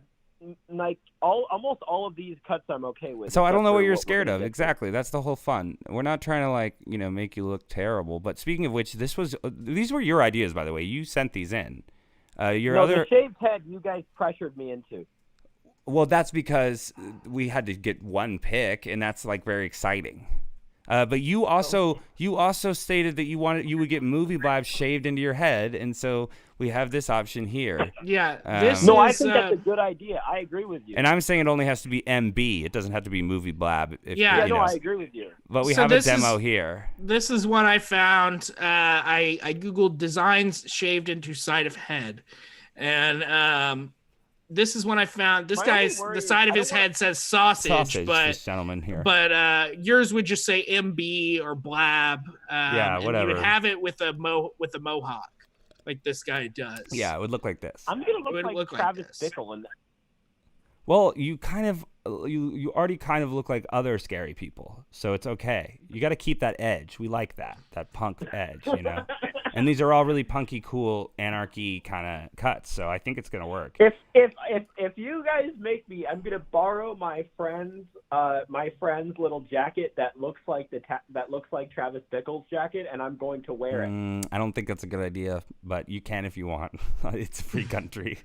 like almost all of these cuts I'm okay with. So I don't except know what for you're we're scared gonna of. get to. Exactly. That's the whole fun. We're not trying to like, make you look terrible. But speaking of which, these were your ideas, by the way. You sent these in. The shaved head you guys pressured me into. Well, that's because we had to get one pick, and that's like very exciting. But you also stated that you would get movie blabs shaved into your head, and so we have this option here. Yeah, I think that's a good idea. I agree with you. And I'm saying it only has to be MB. It doesn't have to be movie blab. I agree with you. But we have a demo here. This is what I found. I googled designs shaved into side of head, and this is when I found this guy's the side of his head says sausage, but this gentleman here. But yours would just say MB or blab. Yeah, whatever. And you would have it with a mohawk, like this guy does. Yeah, it would look like this. I'm gonna look like Travis Bickle in that. Well, you already kind of look like other scary people, so it's okay. You got to keep that edge. We like that punk edge, And these are all really punky, cool, anarchy kind of cuts, so I think it's gonna work. If you guys make me, I'm gonna borrow my friend's little jacket that looks like Travis Bickle's jacket, and I'm going to wear it. I don't think that's a good idea, but you can if you want. It's a free country.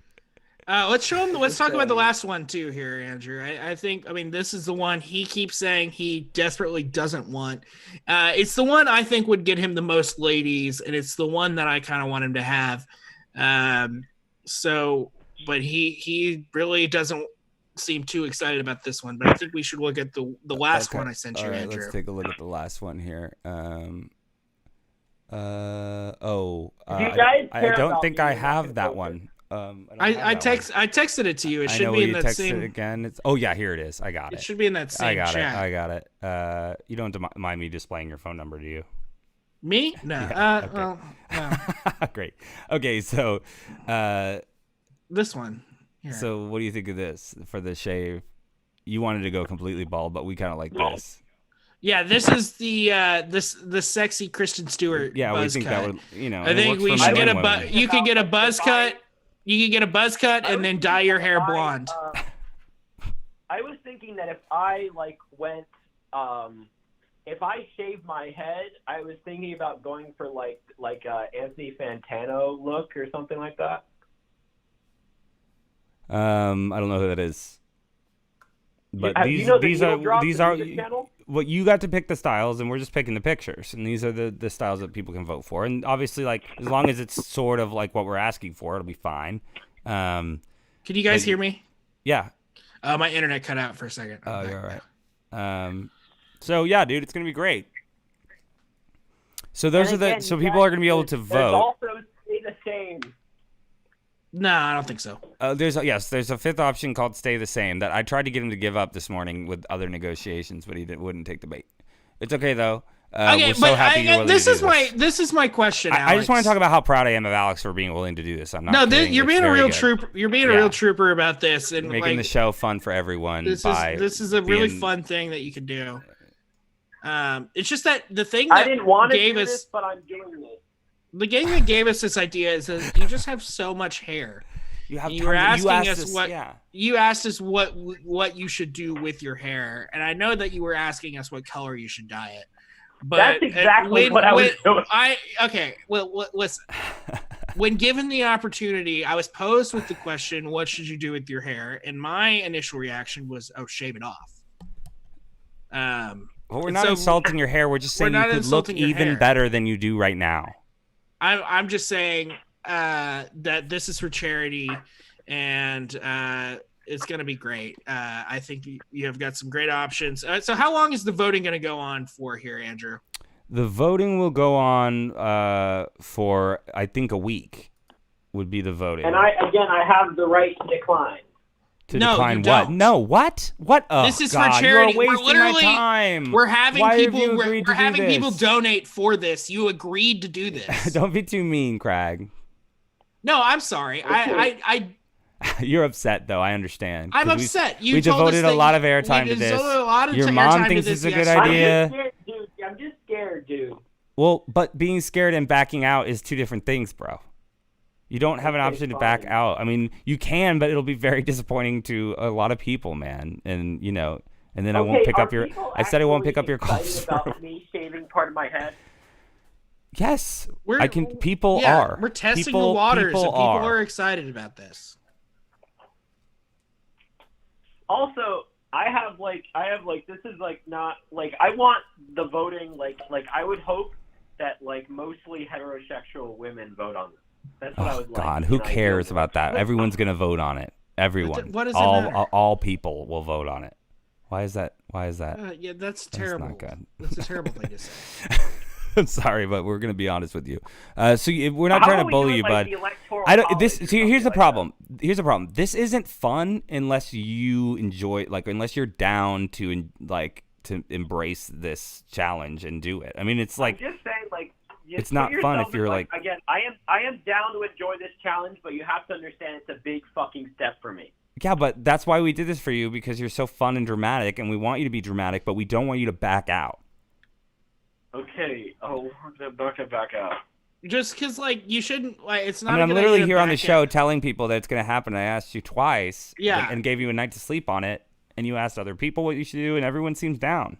Let's talk about the last one too here, Andrew. I think this is the one he keeps saying he desperately doesn't want. It's the one I think would get him the most ladies, and it's the one that I kind of want him to have. But he really doesn't seem too excited about this one. But I think we should look at the last one I sent you, All right, Andrew. Let's take a look at the last one here. I don't think I have that one. I texted it to you. It should be in that same. Again. Here it is. I got it. It should be in that same chat. I got it. You don't mind me displaying your phone number, do you? Me? No. Yeah, Well, no. Great. Okay, so this one. Here. So what do you think of this for the shave? You wanted to go completely bald, but we kind of like this. Yeah, this is the sexy Kristen Stewart. Yeah, buzz we think cut. that would I think we should get you could get a buzz cut. You could get a buzz cut and then dye your hair blonde. I was thinking that if I if I shaved my head, I was thinking about going for like Anthony Fantano look or something like that. I don't know who that is. But these are well, you got to pick the styles, and we're just picking the pictures, and these are the styles that people can vote for. And obviously, like, as long as it's sort of like what we're asking for, it'll be fine. Can you guys hear me? Yeah. My internet cut out for a second. Oh, you're all right. So yeah, dude, it's gonna be great. So those are so people are gonna be able to vote. Also stay the same. No, I don't think so. There's a fifth option called Stay the Same that I tried to get him to give up this morning with other negotiations, but he wouldn't take the bait. It's okay though. We're so happy you're willing to do this. This is my question, Alex. I just want to talk about how proud I am of Alex for being willing to do this. I'm not. No, kidding. you're being a real trooper. You're being a real Yeah. trooper about this, and making the show fun for everyone. This is a really fun thing that you can do. It's just that the thing I that didn't want to gave do us this, but I'm doing this. the game that gave us this idea is that you just have so much hair. You have. You were asking us us what you asked us what you should do with your hair, and I know that you were asking us what color you should dye it. But That's exactly what I was doing. Well, listen. When given the opportunity, I was posed with the question, "What should you do with your hair?" And my initial reaction was, "Oh, shave it off." Well, we're not insulting your hair. We're just saying you could look even better than you do right now. I'm just saying that this is for charity, and it's going to be great. I think you have got some great options. So how long is the voting going to go on for here, Andrew? The voting will go on for, I think, a week would be the voting. And I have the right to decline. To decline what? No, what? What? Oh, this is God, for charity. You're wasting my time. We're having Why people. Have you agreed We're to do having this? people donate for this. You agreed to do this. Don't be too mean, Craig. No, I'm sorry. I You're upset, though. I understand. I'm upset. We devoted a lot of airtime to this. Your mom thinks it's a good idea. I'm just scared, dude. Well, but being scared and backing out is two different things, bro. You don't have an Okay, option to back fine. out. I mean, you can, but it'll be very disappointing to a lot of people, man. And and then I won't pick up your. I said I won't pick up your calls. Excited about me shaving part of my head. Yes, People yeah, are. We're testing people, the waters, people and people are. are excited about this. Also, I have this is like not like I want the voting like I would hope that like mostly heterosexual women vote on this. That's what I would like. God, who cares about that? Everyone's gonna vote on it. Everyone. What does it matter? All people will vote on it. Why is that? Yeah, that's terrible. That's not good. That's a terrible thing to say. I'm sorry, but we're gonna be honest with you. We're not trying to bully you, bud. I don't. Here's the problem. Here's the problem. This isn't fun unless you enjoy, unless you're down to embrace this challenge and do it. I mean, it's like I'm just saying, it's not fun if you're again. I am down to enjoy this challenge, but you have to understand it's a big fucking step for me. Yeah, but that's why we did this for you, because you're so fun and dramatic, and we want you to be dramatic, but we don't want you to back out. Okay. Oh, we're gonna back out. Just because, you shouldn't, it's not. I mean, I'm literally here on the show telling people that it's going to happen. I asked you twice, and gave you a night to sleep on it, and you asked other people what you should do, and everyone seems down.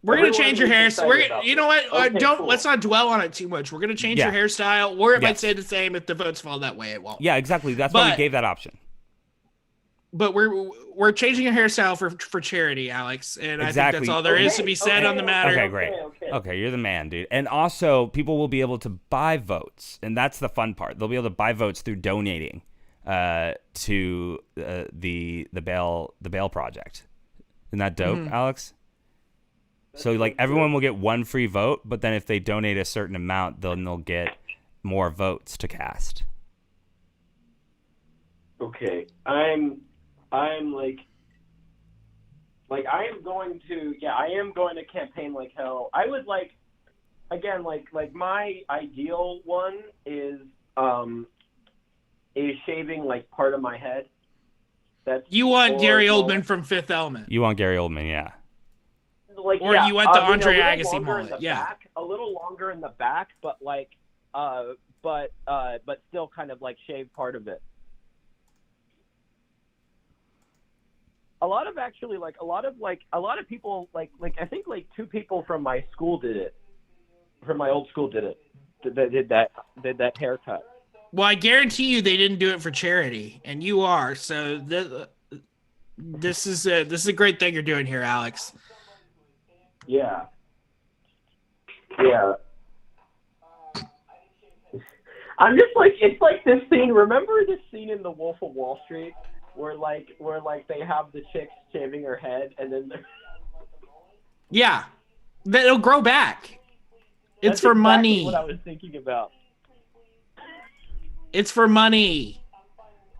We're gonna change your hairstyle. You know what? Let's not dwell on it too much. We're gonna change your hairstyle, or it might stay the same. If the votes fall that way, it won't. Yeah, exactly. That's why we gave that option. But we're changing your hairstyle for charity, Alex, and I think that's all there is to be said on the matter. Okay, great. Okay, you're the man, dude. And also, people will be able to buy votes, and that's the fun part. They'll be able to buy votes through donating to the Bail Project. Isn't that dope, Alex? So everyone will get one free vote, but then if they donate a certain amount, then they'll get more votes to cast. Okay, I'm I am going to campaign like hell. I would again my ideal one is shaving part of my head. You want Gary Oldman from Fifth Element. You want Gary Oldman, yeah. You went to Andre Agassi mullet, a little longer in the back, but still kind of shave part of it. A lot of people I think 2 people from my school did it. From my old school did it. They did that haircut. Well, I guarantee you they didn't do it for charity, and you are. So this is a great thing you're doing here, Alex. Yeah. Yeah. I'm just it's like this scene. Remember this scene in The Wolf of Wall Street where they have the chick shaving her head and then yeah, it'll grow back. It's That's for exactly money. What I was thinking about. It's for money.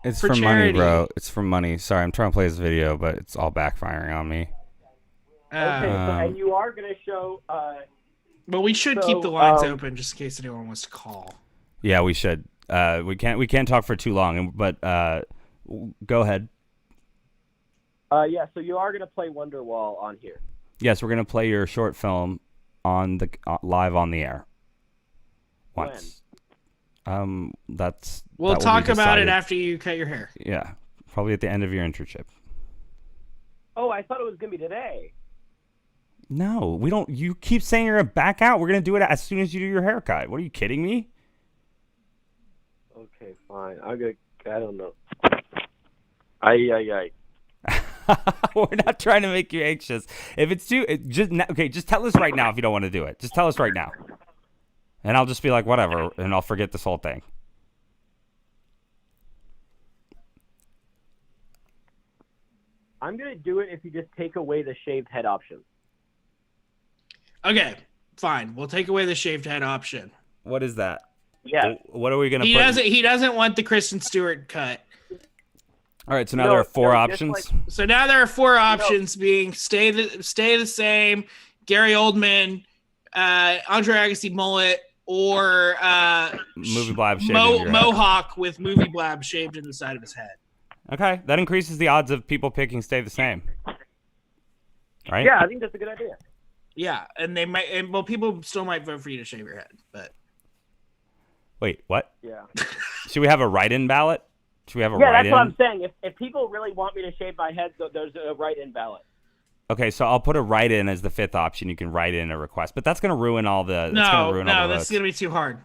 It's for money, charity. bro. It's for money. Sorry, I'm trying to play this video, but it's all backfiring on me. And you are going to show. But we should keep the lines open just in case anyone wants to call. Yeah, we should. We can't talk for too long, but go ahead. Yeah, so you are going to play Wonderwall on here. Yes, we're going to play your short film on the live on the air. Once. We'll talk about it after you cut your hair. Yeah, probably at the end of your internship. Oh, I thought it was going to be today. No, we don't. You keep saying you're going to back out. We're going to do it as soon as you do your haircut. What, are you kidding me? Okay, fine. I don't know. We're not trying to make you anxious. If it's just tell us right now if you don't want to do it. Just tell us right now. And I'll just be like, whatever, and I'll forget this whole thing. I'm going to do it if you just take away the shaved head option. Okay, fine. We'll take away the shaved head option. What is that? Yeah. What are we going to put? He doesn't want the Kristen Stewart cut. All right, so now there are 4 options. So now there are 4 options being stay the same, Gary Oldman, Andre Agassi mullet, or movie blab shaved mohawk with movie blab shaved in the side of his head. Okay, that increases the odds of people picking stay the same. Right? Yeah, I think that's a good idea. Yeah, and people still might vote for you to shave your head, but Wait, what? Yeah. Should we have a write-in ballot? Should we have a Yeah, write-in? that's what I'm saying. If people really want me to shave my head, there's a write-in ballot. Okay, so I'll put a write-in as the 5th option. You can write in a request, but that's going to ruin all the. No, that's votes. going to be too hard.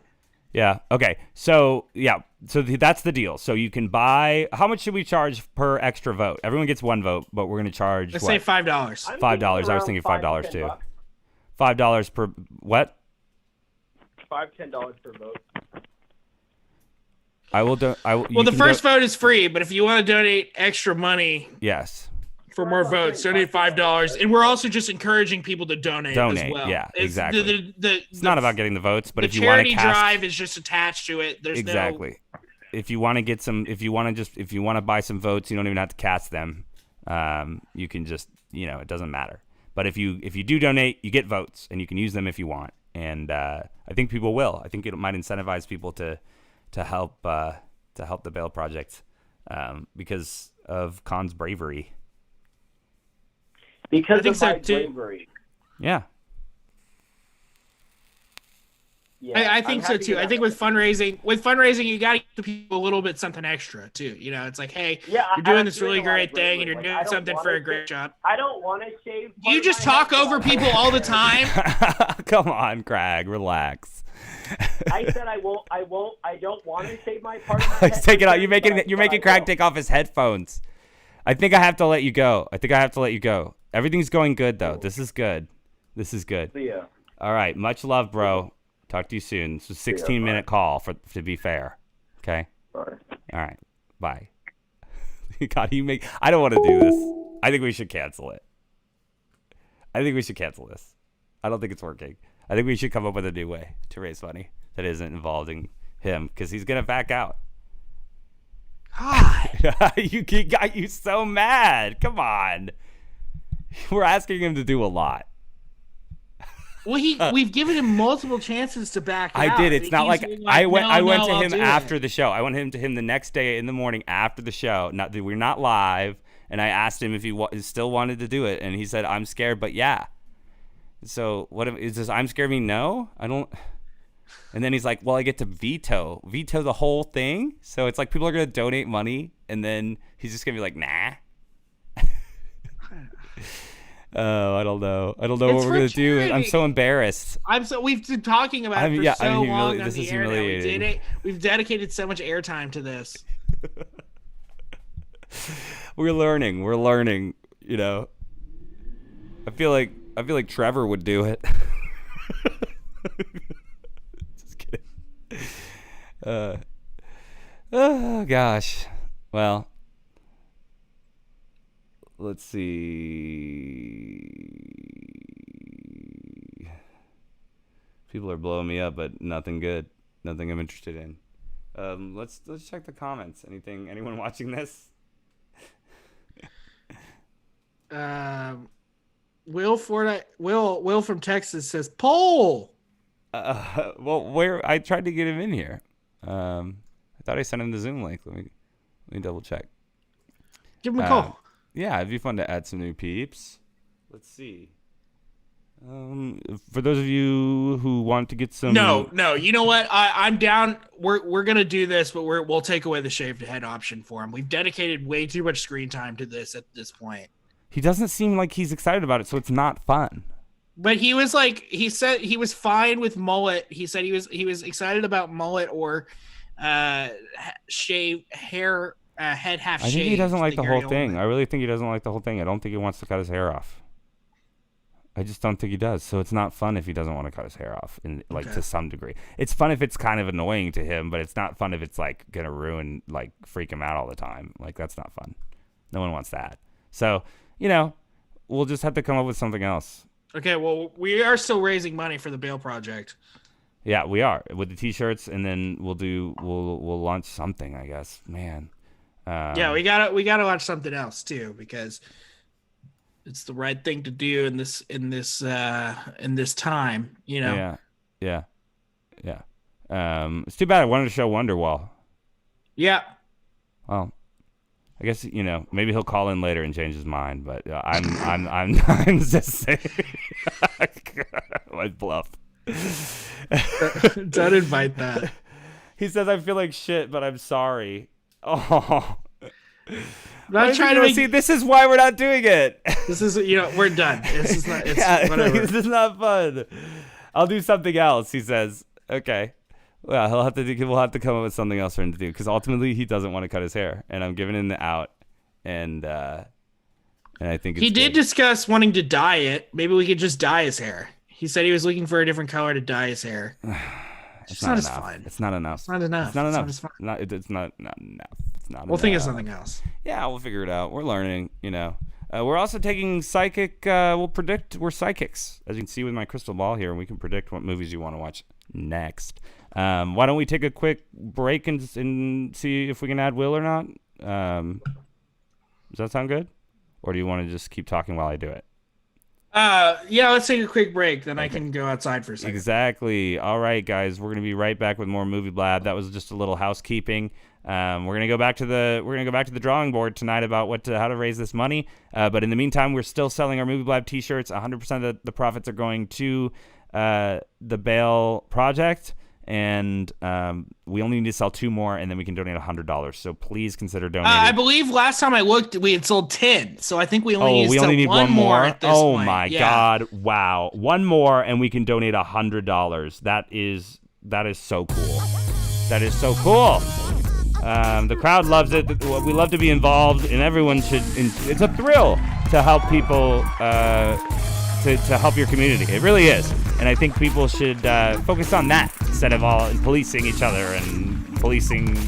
Yeah. Okay. So that's the deal. So you can buy. How much should we charge per extra vote? Everyone gets 1 vote, but we're going to charge. Let's say $5. $5. I was thinking $5 too. $5 per what? $5-10 per vote. I will do. Well, the first vote is free, but if you want to donate extra money, yes, for more votes, donate $5. And we're also just encouraging people to donate as well. Yeah, exactly. It's not about getting the votes, but the if you want to charity drive is just attached to it. There's exactly. If you want to get some, if you want to buy some votes, you don't even have to cast them. You can just, it doesn't matter. But if you do donate, you get votes, and you can use them if you want. And I think people will. I think it might incentivize people to help the Bail Project because of Conn's bravery. Because of my bravery. Yeah. Yeah, I think so too. I think with fundraising, you got to give people a little bit something extra too. It's like, hey, you're doing this really great thing, and you're doing something for a great job. I don't want to shave. You just talk over people all the time. Come on, Craig, relax. I said I won't. I don't want to shave my part of my head. Take it out. You're making Craig take off his headphones. I think I have to let you go. Everything's going good though. This is good. See ya. All right. Much love, bro. Talk to you soon. It's a 16-minute call to be fair. Okay. Bye. All right. Bye. God, I don't want to do this. I think we should cancel it. I don't think it's working. I think we should come up with a new way to raise money that isn't involving him because he's gonna back out. God, he got you so mad. Come on, we're asking him to do a lot. Well, we've given him multiple chances to back out. I did. It's not like I went to him after it. the show. I went to him the next day in the morning after the show. We're not live, and I asked him if he still wanted to do it, and he said, "I'm scared, but yeah." So what is this? I'm scared. Me no, I don't. And then he's like, "Well, I get to veto the whole thing." So it's like people are gonna donate money, and then he's just gonna be like, "Nah." Oh, I don't know what we're gonna do. I'm so embarrassed. We've been talking about it for so long on the air now. We did it. We've dedicated so much airtime to this. We're learning. I feel like Trevor would do it. Just kidding. Oh gosh. Well, let's see. People are blowing me up, but nothing good. Nothing I'm interested in. Let's check the comments. Anyone watching this? Will from Texas says poll. Well, I tried to get him in here. I thought I sent him the Zoom link. Let me double check. Give him a call. Yeah, it'd be fun to add some new peeps. Let's see. For those of you who want to get some. No. You know what? I'm down. We're gonna do this, but we'll take away the shaved head option for him. We've dedicated way too much screen time to this at this point. He doesn't seem like he's excited about it, so it's not fun. But he said he was fine with mullet. He said he was excited about mullet or shave hair, head half shaved. I think he doesn't like the whole thing. I really think he doesn't like the whole thing. I don't think he wants to cut his hair off. I just don't think he does. So it's not fun if he doesn't want to cut his hair off, to some degree. It's fun if it's kind of annoying to him, but it's not fun if it's like gonna ruin, freak him out all the time. That's not fun. No one wants that. So we'll just have to come up with something else. Okay, well, we are still raising money for the Bail Project. Yeah, we are with the T-shirts, and then we'll launch something, I guess. Man. Yeah, we gotta launch something else too because it's the right thing to do in this time. Yeah. It's too bad I wanted to show Wonderwall. Yeah. Well, I guess maybe he'll call in later and change his mind, but I'm just saying. I bluff. Don't invite that. He says, I feel like shit, but I'm sorry. Oh. Not trying to see. This is why we're not doing it. This is, we're done. This is not. It's whatever. This is not fun. I'll do something else. He says, okay. Well, we'll have to come up with something else for him to do because ultimately he doesn't want to cut his hair, and I'm giving him the out, and I think he did discuss wanting to dye it. Maybe we could just dye his hair. He said he was looking for a different color to dye his hair. It's not as fun. It's not enough. It's not enough. It's not enough. It's not enough. It's not. We'll think of something else. Yeah, we'll figure it out. We're learning. We're also taking psychic. We'll predict. We're psychics, as you can see with my crystal ball here, and we can predict what movies you want to watch next. Why don't we take a quick break and see if we can add Will or not? Does that sound good? Or do you want to just keep talking while I do it? Yeah, let's take a quick break. Then I can go outside for a second. Exactly. All right, guys, we're gonna be right back with more Movie Blab. That was just a little housekeeping. We're gonna go back to the drawing board tonight about how to raise this money. But in the meantime, we're still selling our Movie Blab T-shirts. 100% of the profits are going to the Bail Project. And we only need to sell 2 more, and then we can donate $100. So please consider donating. I believe last time I looked, we had sold 10. So I think we only need one more at this point. point. My God! Wow, 1 more, and we can donate $100. That is so cool. That is so cool. The crowd loves it. We love to be involved, and everyone should. It's a thrill to help people. To help your community. It really is. And I think people should focus on that instead of all policing each other and policing,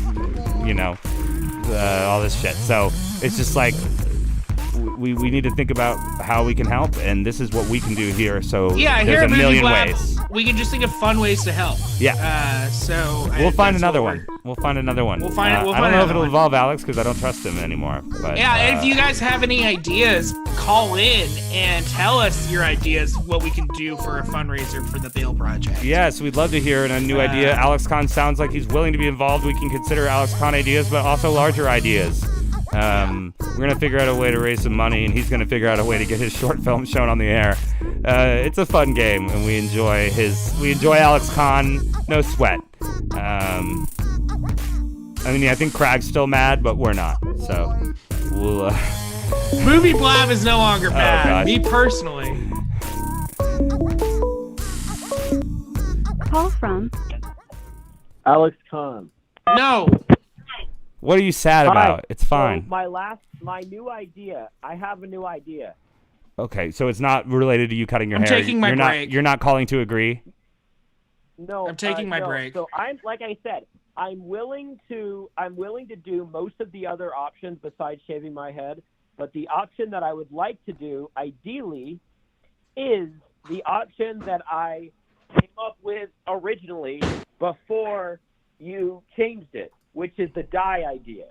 all this shit. So it's just like we need to think about how we can help, and this is what we can do here. So there's a million ways. We can just think of fun ways to help. Yeah. We'll find another one. We'll find another one. I don't know if it'll involve Alex because I don't trust him anymore. But and if you guys have any ideas, call in and tell us your ideas, what we can do for a fundraiser for the Bail Project. Yes, we'd love to hear a new idea. Alex Conn sounds like he's willing to be involved. We can consider Alex Conn ideas, but also larger ideas. We're going to figure out a way to raise some money, and he's going to figure out a way to get his short film shown on the air. It's a fun game, and we enjoy Alex Conn. No sweat. I think Craig's still mad, but we're not. So we'll... Movie Blab is no longer bad. Me personally. Call from Alex Conn. No. What are you sad about? It's fine. So my new idea. I have a new idea. Okay, so it's not related to you cutting your hair. I'm taking my break. You're not calling to agree? No, I'm taking my break. So like I said, I'm willing to do most of the other options besides shaving my head. But the option that I would like to do, ideally, is the option that I came up with originally before you changed it, which is the dye idea.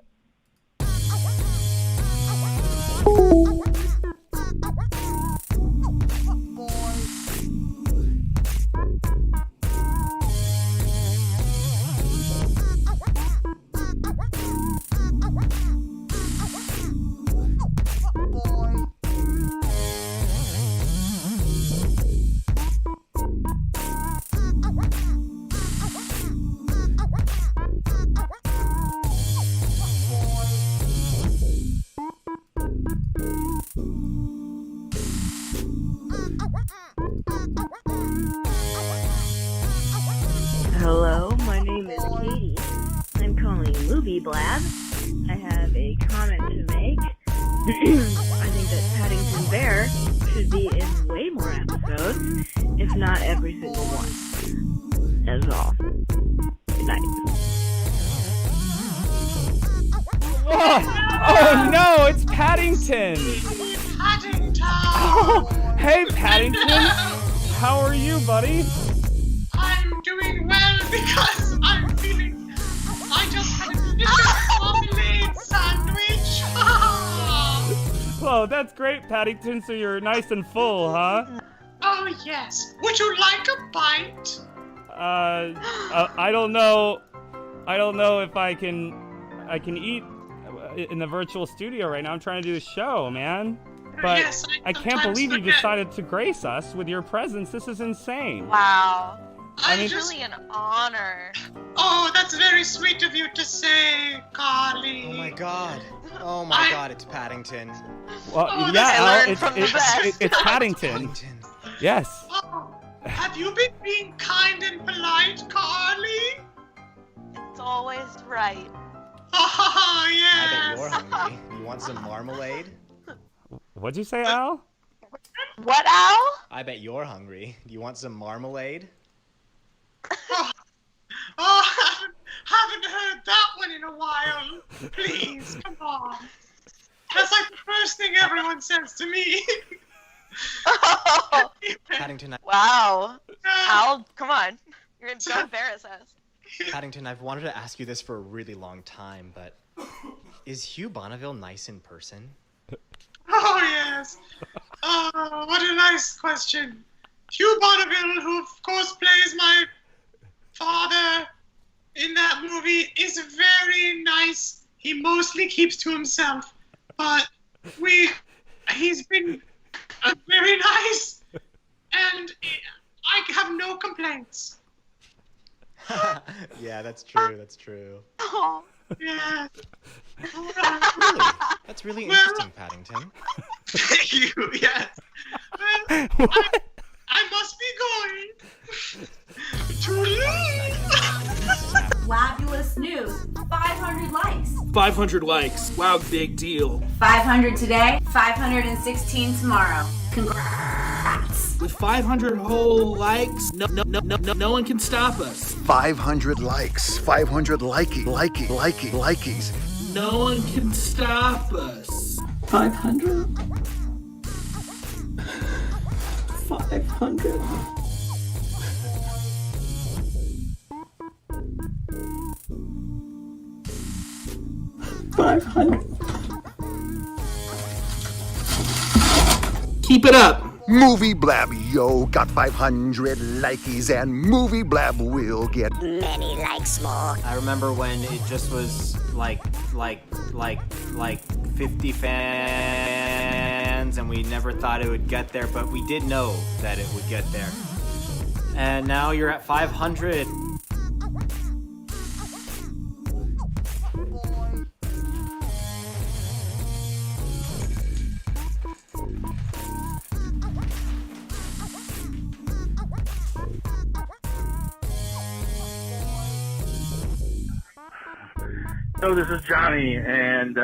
Hello, my name is Katie. I'm calling Movie Blab. I have a comment to make. I think that Paddington Bear should be in way more episodes, if not every single one. That's all. Good night. Oh no, it's Paddington! Paddington! Oh, hey Paddington! How are you, buddy? I'm doing well because I just had a delicious marmalade sandwich. Whoa, that's great, Paddington, so you're nice and full, huh? Oh yes. Would you like a bite? I don't know. I don't know if I can eat in the virtual studio right now. I'm trying to do a show, man. But yes, I can't believe you decided to grace us with your presence. This is insane. Wow. It's really an honor. Oh, that's very sweet of you to say, Carly. Oh my god. Oh my god, it's Paddington. Well, Oh, yeah, I Al, learned it's, from the it's, best. it's Paddington. Yes. Oh, have you been being kind and polite, Carly? It's always right. Oh, yes. I bet you're hungry. You want some marmalade? What'd you say, Al? What, Al? I bet you're hungry. Do you want some marmalade? Oh, haven't heard that one in a while. Please, come on. That's like the first thing everyone says to me. Paddington, Wow. Al, come on. Don't embarrass us. Paddington, I've wanted to ask you this for a really long time, but is Hugh Bonneville nice in person? Oh, yes. Oh, what a nice question. Hugh Bonneville, who of course plays my father in that movie, is very nice. He mostly keeps to himself, but he's been very nice, and I have no complaints. Yeah, that's true. That's true. Oh. Yeah. Really? That's really interesting, Paddington. Thank you, yes. Well, I must be going to leave. Fabulous news. 500 likes. 500 likes. Wow, big deal. 500 today, 516 tomorrow. Congrats. With 500 whole likes, no one can stop us. 500 likes, 500 likies. No one can stop us. 500. 500. Keep it up. Movie Blab, yo, got 500 likies, and Movie Blab will get many likes more. I remember when it just was like 50 fans, and we never thought it would get there, but we did know that it would get there. And now you're at 500. So this is Johnny, and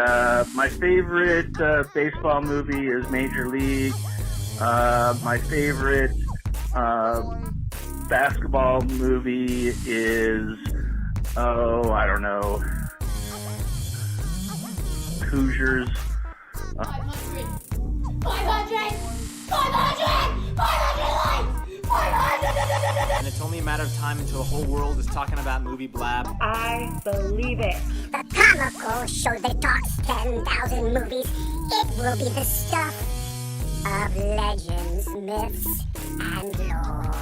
my favorite baseball movie is Major League. My favorite basketball movie is, I don't know, Hoosiers. 500! 500! 500! 500 likes! 500! And it's only a matter of time until the whole world is talking about Movie Blab. I believe it. The comical show that talks 10,000 movies. It will be the stuff of legends, myths, and lore.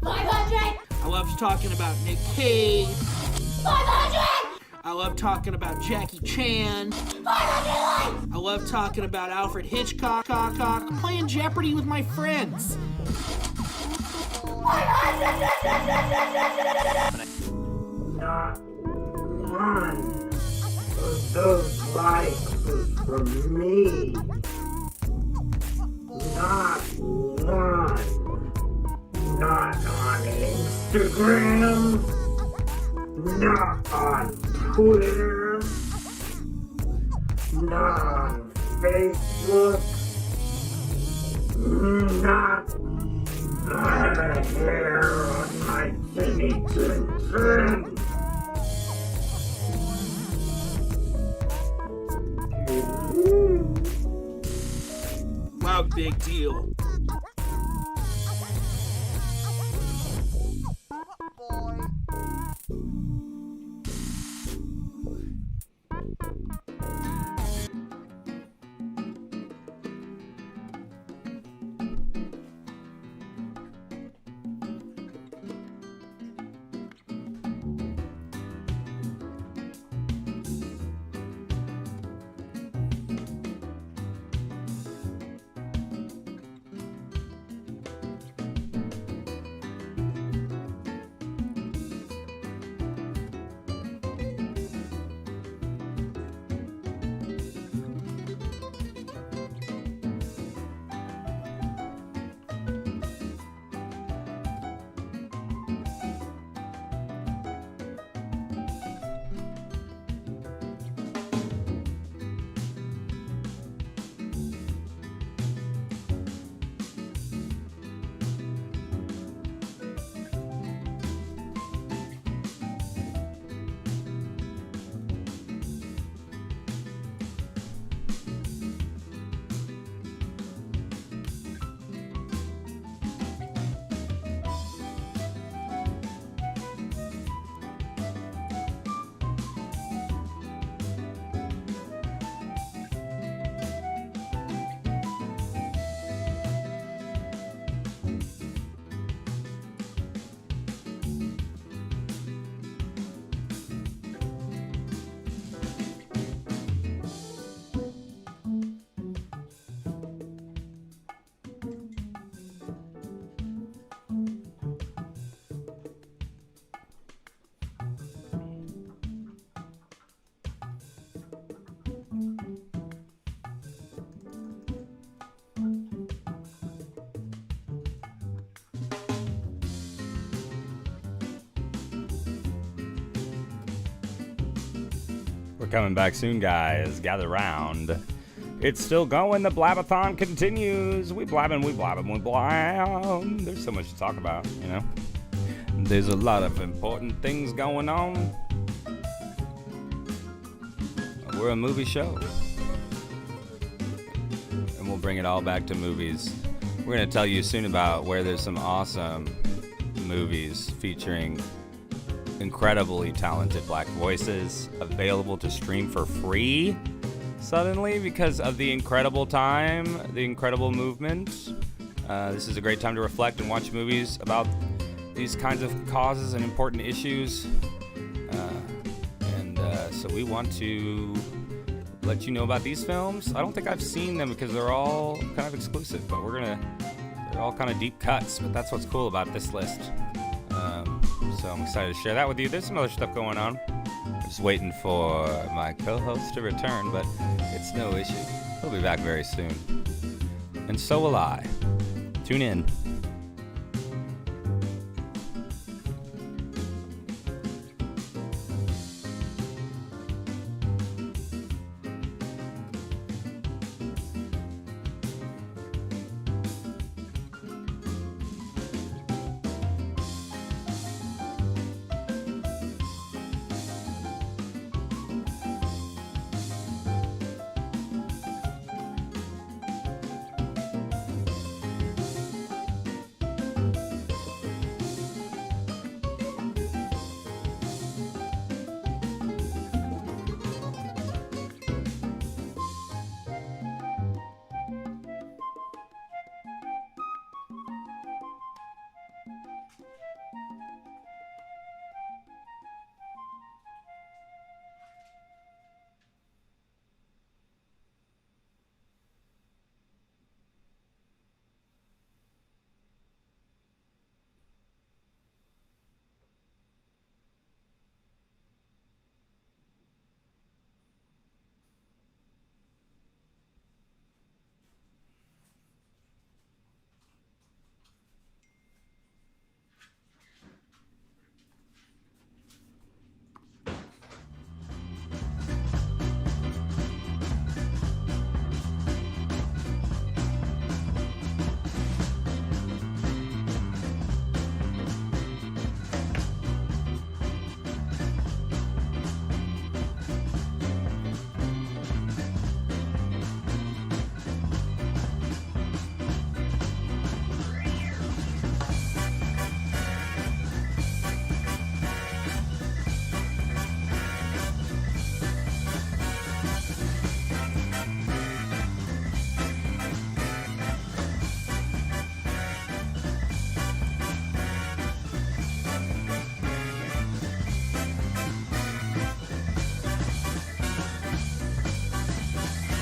500! I love talking about Nick Cage. 500! I love talking about Jackie Chan. 500 likes! I love talking about Alfred Hitchcock. Playing Jeopardy with my friends. Not one of those likes was from me. Not one. Not on Instagram. Not on Twitter. Not on Facebook. Not the hair on my chinny chin chin. Wow, big deal. We're coming back soon, guys. Gather round. It's still going. The Blabathon continues. We blabbing, we blabbing, we blab. There's so much to talk about, you know? There's a lot of important things going on. We're a movie show. And we'll bring it all back to movies. We're going to tell you soon about where there's some awesome movies featuring incredibly talented black voices available to stream for free suddenly because of the incredible time, the incredible movement. This is a great time to reflect and watch movies about these kinds of causes and important issues. So we want to let you know about these films. I don't think I've seen them because they're all kind of exclusive, but they're all kind of deep cuts, but that's what's cool about this list. So I'm excited to share that with you. There's some other stuff going on. I'm just waiting for my co-host to return, but it's no issue. He'll be back very soon. And so will I. Tune in.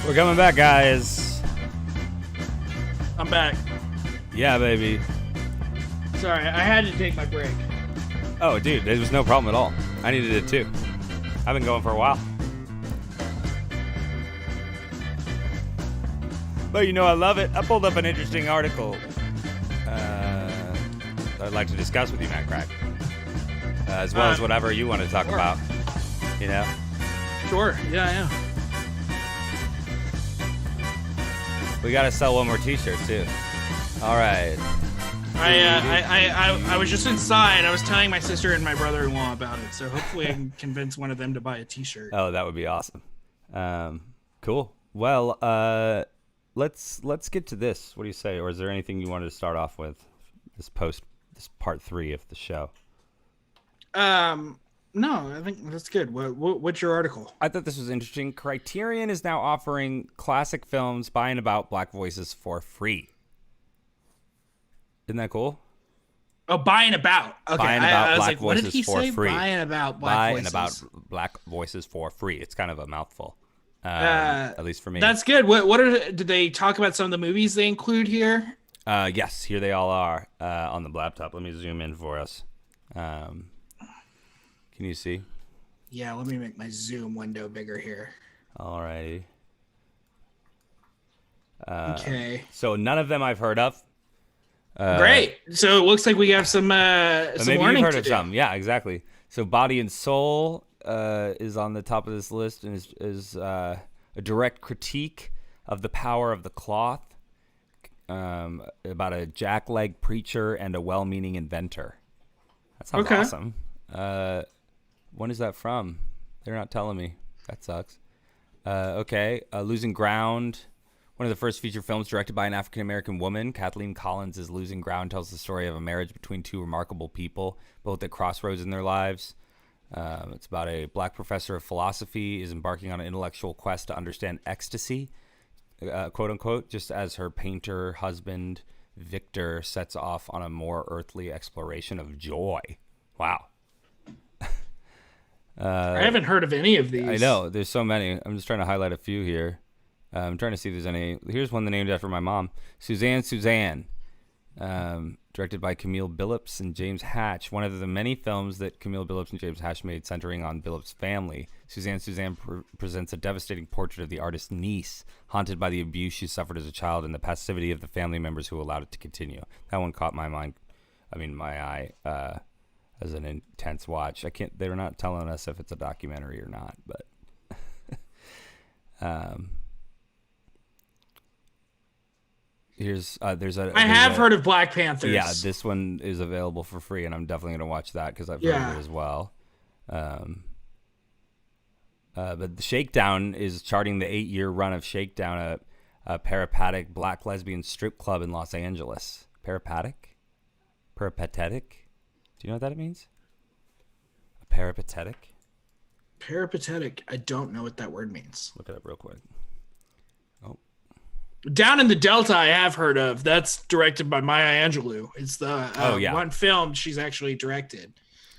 We're coming back, guys. I'm back. Yeah, baby. Sorry, I had to take my break. Oh, dude, there was no problem at all. I needed it too. I've been going for a while. But you know, I love it. I pulled up an interesting article that I'd like to discuss with you, Matt Crack. As well as whatever you want to talk about. You know? Sure, yeah. We gotta sell one more t-shirt too. All right. I was just inside. I was telling my sister and my brother-in-law about it, so hopefully I can convince one of them to buy a t-shirt. Oh, that would be awesome. Cool. Well, let's get to this. What do you say? Or is there anything you wanted to start off with? This part 3 of the show. No, I think that's good. What's your article? I thought this was interesting. Criterion is now offering classic films by and about black voices for free. Isn't that cool? Oh, by and about. Okay. By and about black voices what did he for say? free. By and about black voices. By and about black voices for free. It's kind of a mouthful. At least for me. That's good. Did they talk about some of the movies they include here? Yes, here they all are on the laptop. Let me zoom in for us. Can you see? Yeah, let me make my Zoom window bigger here. All right. Okay. So none of them I've heard of. Great. So it looks like we have some maybe learning you've heard to of do. some. Yeah, exactly. So Body and Soul, is on the top of this list and is a direct critique of the power of the cloth, about a jackleg preacher and a well-meaning inventor. That sounds awesome. When is that from? They're not telling me. That sucks. Losing Ground. One of the first feature films directed by an African-American woman, Kathleen Collins' Losing Ground tells the story of a marriage between two remarkable people, both at crossroads in their lives. It's about a black professor of philosophy is embarking on an intellectual quest to understand ecstasy, quote unquote, just as her painter husband, Victor, sets off on a more earthly exploration of joy. Wow. I haven't heard of any of these. I know. There's so many. I'm just trying to highlight a few here. I'm trying to see if there's any. Here's one named after my mom. Suzanne. Directed by Camille Billups and James Hatch. One of the many films that Camille Billups and James Hatch made centering on Billups' family. Suzanne presents a devastating portrait of the artist's niece, haunted by the abuse she suffered as a child and the passivity of the family members who allowed it to continue. That one caught my eye as an intense watch. They're not telling us if it's a documentary or not, but I have heard of Black Panthers. Yeah, this one is available for free, and I'm definitely going to watch that because I've heard of it as well. But the Shakedown is charting the 8-year run of Shakedown, a peripatetic black lesbian strip club in Los Angeles. Peripatetic? Do you know what that means? A peripatetic? Peripatetic. I don't know what that word means. Look it up real quick. Down in the Delta, I have heard of. That's directed by Maya Angelou. It's the one film she's actually directed.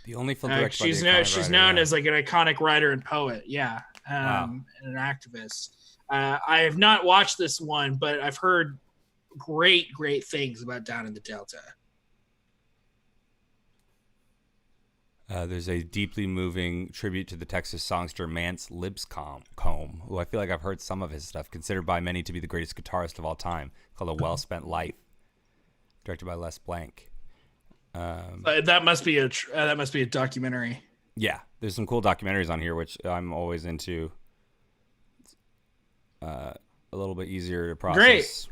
The only film directed she's by she's known as like an iconic writer and poet. Yeah, and an activist. I have not watched this one, but I've heard great things about Down in the Delta. There's a deeply moving tribute to the Texas songster Mance Lipscomb, who I feel like I've heard some of his stuff, considered by many to be the greatest guitarist of all time, called A Well-Spent Life, directed by Les Blank. That must be a documentary. Yeah, there's some cool documentaries on here, which I'm always into. A little bit easier to process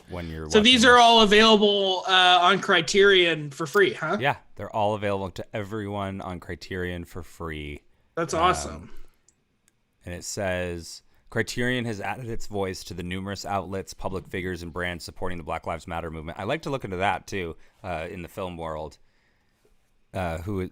when you're so these are all available on Criterion for free, huh? Yeah, they're all available to everyone on Criterion for free. That's awesome. And it says Criterion has added its voice to the numerous outlets, public figures, and brands supporting the Black Lives Matter movement. I like to look into that too, in the film world. Who,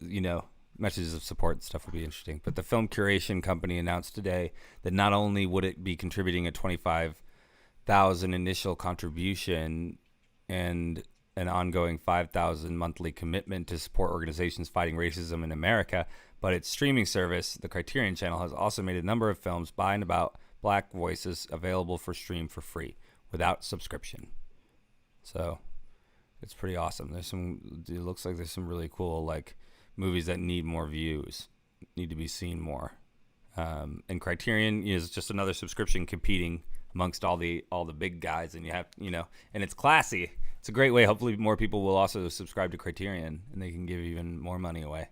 messages of support and stuff would be interesting. But the film curation company announced today that not only would it be contributing a $25,000 initial contribution and an ongoing $5,000 monthly commitment to support organizations fighting racism in America, but its streaming service, the Criterion Channel, has also made a number of films by and about Black voices available for stream for free without subscription. So it's pretty awesome. It looks like there's some really cool movies that need more views, need to be seen more. And Criterion is just another subscription competing amongst all the big guys, and you have, and it's classy. It's a great way. Hopefully more people will also subscribe to Criterion and they can give even more money away.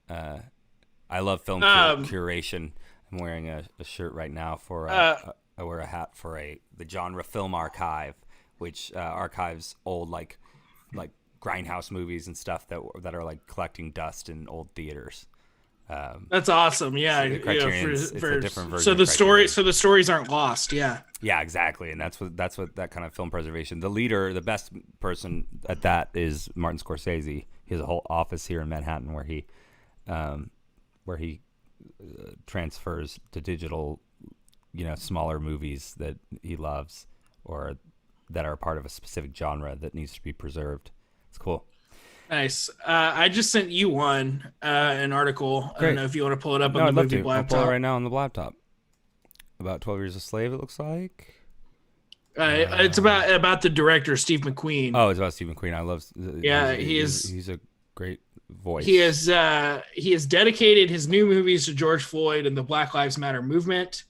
I love film curation. I'm wearing a shirt right now for, I wear a hat for the Genre Film Archive, which archives old, like grindhouse movies and stuff that are like collecting dust in old theaters. That's awesome. Yeah, it's a different version. So the stories aren't lost. Yeah. Yeah, exactly, and that's what that kind of film preservation. The best person at that is Martin Scorsese. He has a whole office here in Manhattan where he transfers to digital, smaller movies that he loves or that are part of a specific genre that needs to be preserved. It's cool. Nice. I just sent you an article. Great. I don't know if you want to pull it up on I'd the love movie to. laptop. I'll pull it right now on the laptop. About 12 Years a Slave, it looks like. It's about the director, Steve McQueen. Oh, it's about Steve McQueen. I love. Yeah, he's a great voice. He has dedicated his new movies to George Floyd and the Black Lives Matter movement.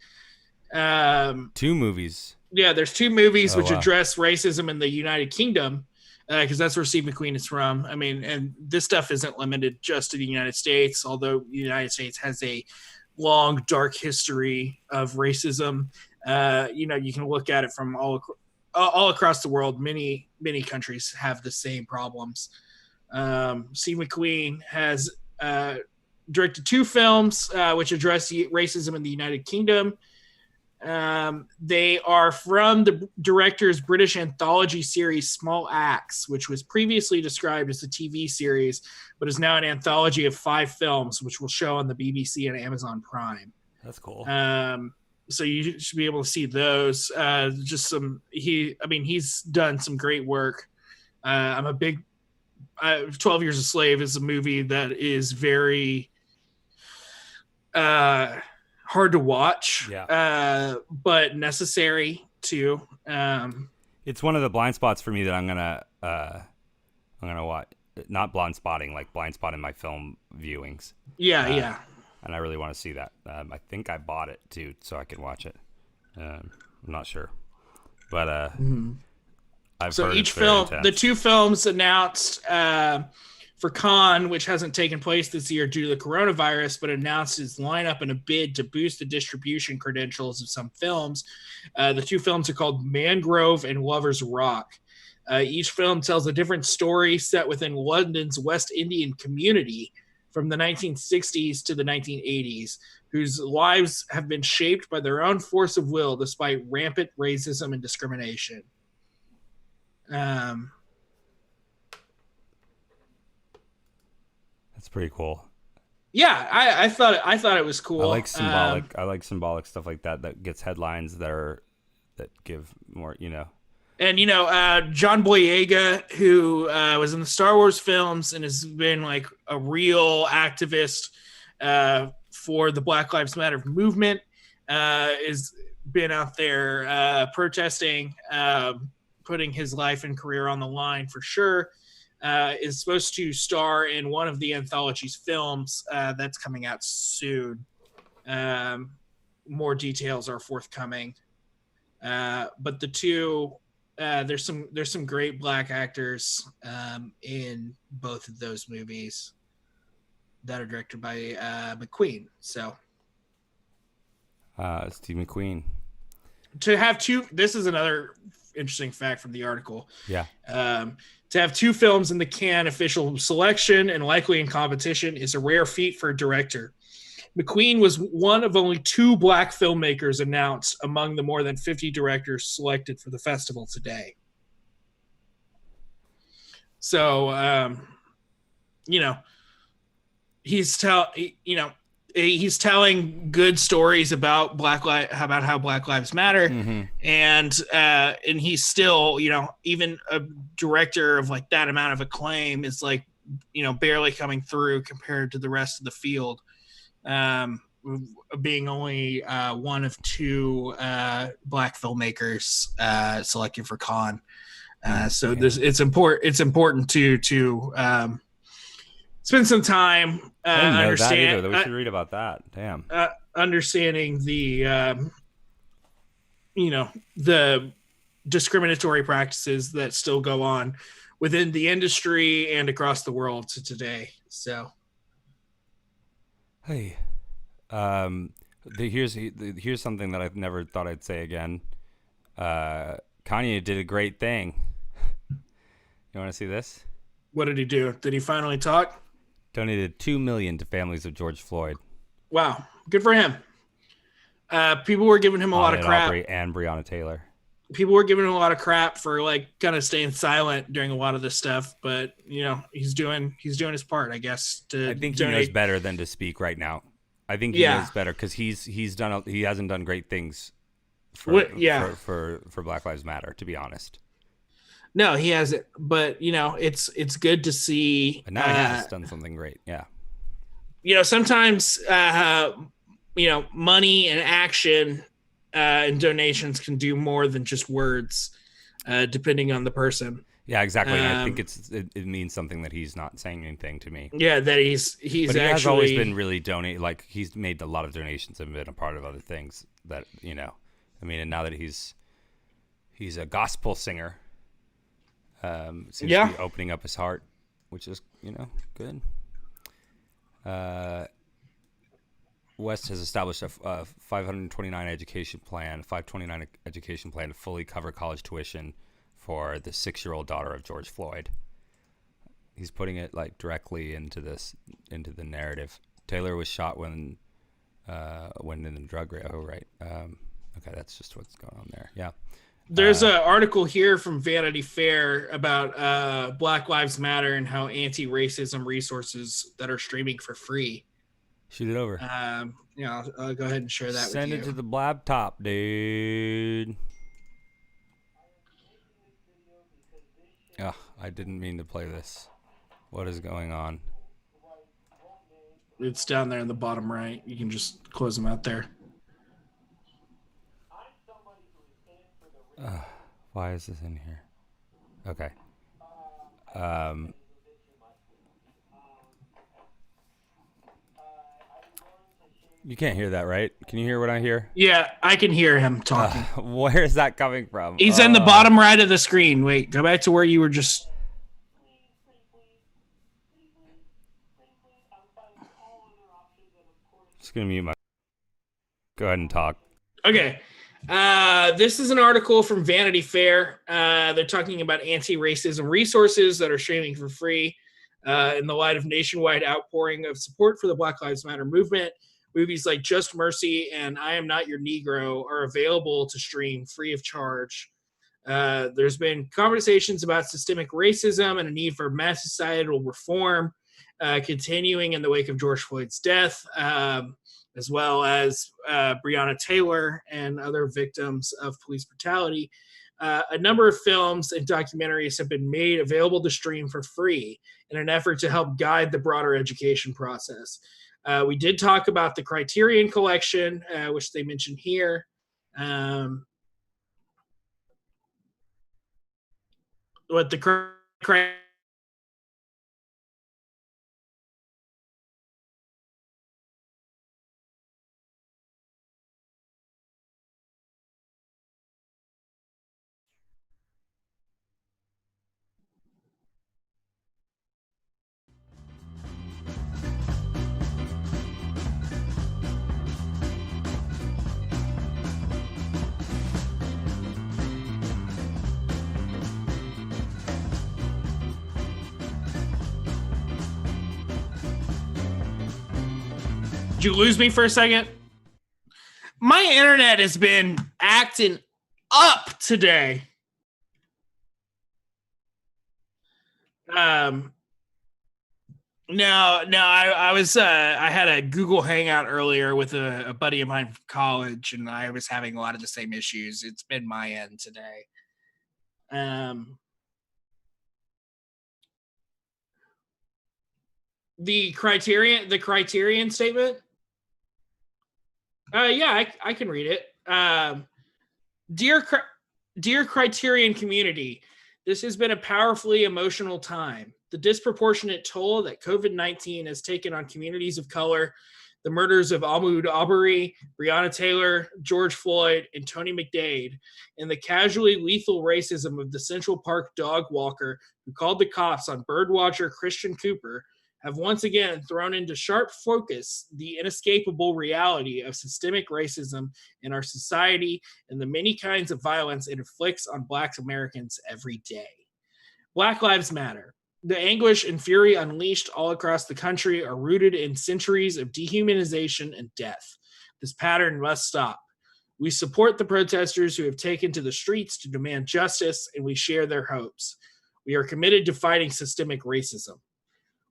2 movies. Yeah, there's 2 movies which wow. address racism in the United Kingdom. because that's where Steve McQueen is from. I mean, and this stuff isn't limited just to the United States, although the United States has a long, dark history of racism. You can look at it from all across the world. Many countries have the same problems. Steve McQueen has directed 2 films which address racism in the United Kingdom. They are from the director's British anthology series Small Axe, which was previously described as a TV series, but is now an anthology of 5 films, which will show on the BBC and Amazon Prime. That's cool. So you should be able to see those. He's done some great work. I'm a big 12 Years a Slave is a movie that is very hard to watch, but necessary too. It's one of the blind spots for me that I'm gonna watch. Not blind spotting, like blind spotting my film viewings. Yeah. And I really want to see that. I think I bought it too, so I can watch it. I'm not sure, but I've heard each it's very film, intense. the 2 films announced for Cannes, which hasn't taken place this year due to the coronavirus, but announced its lineup in a bid to boost the distribution credentials of some films. The 2 films are called Mangrove and Lover's Rock. Each film tells a different story set within London's West Indian community from the 1960s to the 1980s, whose lives have been shaped by their own force of will despite rampant racism and discrimination. That's pretty cool. Yeah, I thought it was cool. I like symbolic stuff like that gets headlines that give more, And John Boyega, who was in the Star Wars films and has been like a real activist for the Black Lives Matter movement, has been out there protesting, putting his life and career on the line for sure. Is supposed to star in one of the anthology's films that's coming out soon. More details are forthcoming. But the 2, there's some great Black actors in both of those movies that are directed by McQueen. So Steve McQueen. To have 2, this is another interesting fact from the article. Yeah. To have 2 films in the Cannes official selection and likely in competition is a rare feat for a director. McQueen was one of only 2 Black filmmakers announced among the more than 50 directors selected for the festival today. So, he's he's telling good stories about about how Black Lives Matter, and he's still, even a director of like that amount of acclaim is like, barely coming through compared to the rest of the field, being only one of 2 Black filmmakers selected for Cannes. So it's important to spend some time understand. We should read about that. Damn. Understanding the the discriminatory practices that still go on within the industry and across the world to today. So, hey, here's something that I've never thought I'd say again. Kanye did a great thing. You want to see this? What did he do? Did he finally talk? Donated $2 million to families of George Floyd. Wow, good for him. People were giving him a lot of crap. Aubrey and Breonna Taylor. People were giving him a lot of crap for like kind of staying silent during a lot of this stuff, but he's doing his part, I guess. I think he knows better than to speak right now. I think he knows better because he hasn't done great things for Black Lives Matter, to be honest. No, he hasn't. But it's good to see. But now he has done something great. Yeah. Sometimes money and action and donations can do more than just words, depending on the person. Yeah, exactly. And I think it means something that he's not saying anything to me. Yeah, that he's but he has always been really like he's made a lot of donations and been a part of other things that and now that he's a gospel singer. Seems to be opening up his heart, which is, good. West has established a 529 education plan to fully cover college tuition for the 6-year-old daughter of George Floyd. He's putting it directly into the narrative. Taylor was shot when in the drug raid. Oh, right. Okay, that's just what's going on there. Yeah. There's an article here from Vanity Fair about Black Lives Matter and how anti-racism resources that are streaming for free. Shoot it over. I'll go ahead and share that Send with it you. to the blab top, dude. Oh, I didn't mean to play this. What is going on? It's down there in the bottom right. You can just close them out there. Why is this in here? Okay. You can't hear that, right? Can you hear what I hear? Yeah, I can hear him talking. Where is that coming from? He's in the bottom right of the screen. Wait, go back to where you were just... Just going to mute my... Go ahead and talk. Okay. This is an article from Vanity Fair. They're talking about anti-racism resources that are streaming for free in the light of nationwide outpouring of support for the Black Lives Matter movement. Movies like Just Mercy and I Am Not Your Negro are available to stream free of charge. There's been conversations about systemic racism and a need for mass societal reform continuing in the wake of George Floyd's death, as well as Breonna Taylor and other victims of police brutality. A number of films and documentaries have been made available to stream for free in an effort to help guide the broader education process. We did talk about the Criterion Collection, which they mentioned here. What the Did you lose me for a second? My internet has been acting up today. I had a Google Hangout earlier with a buddy of mine from college, and I was having a lot of the same issues. It's been my end today. The Criterion statement. I can read it. Dear Criterion community, this has been a powerfully emotional time. The disproportionate toll that COVID-19 has taken on communities of color, the murders of Ahmaud Arbery, Breonna Taylor, George Floyd, and Tony McDade, and the casually lethal racism of the Central Park dog walker who called the cops on birdwatcher Christian Cooper have once again thrown into sharp focus the inescapable reality of systemic racism in our society and the many kinds of violence it inflicts on Black Americans every day. Black Lives Matter. The anguish and fury unleashed all across the country are rooted in centuries of dehumanization and death. This pattern must stop. We support the protesters who have taken to the streets to demand justice, and we share their hopes. We are committed to fighting systemic racism.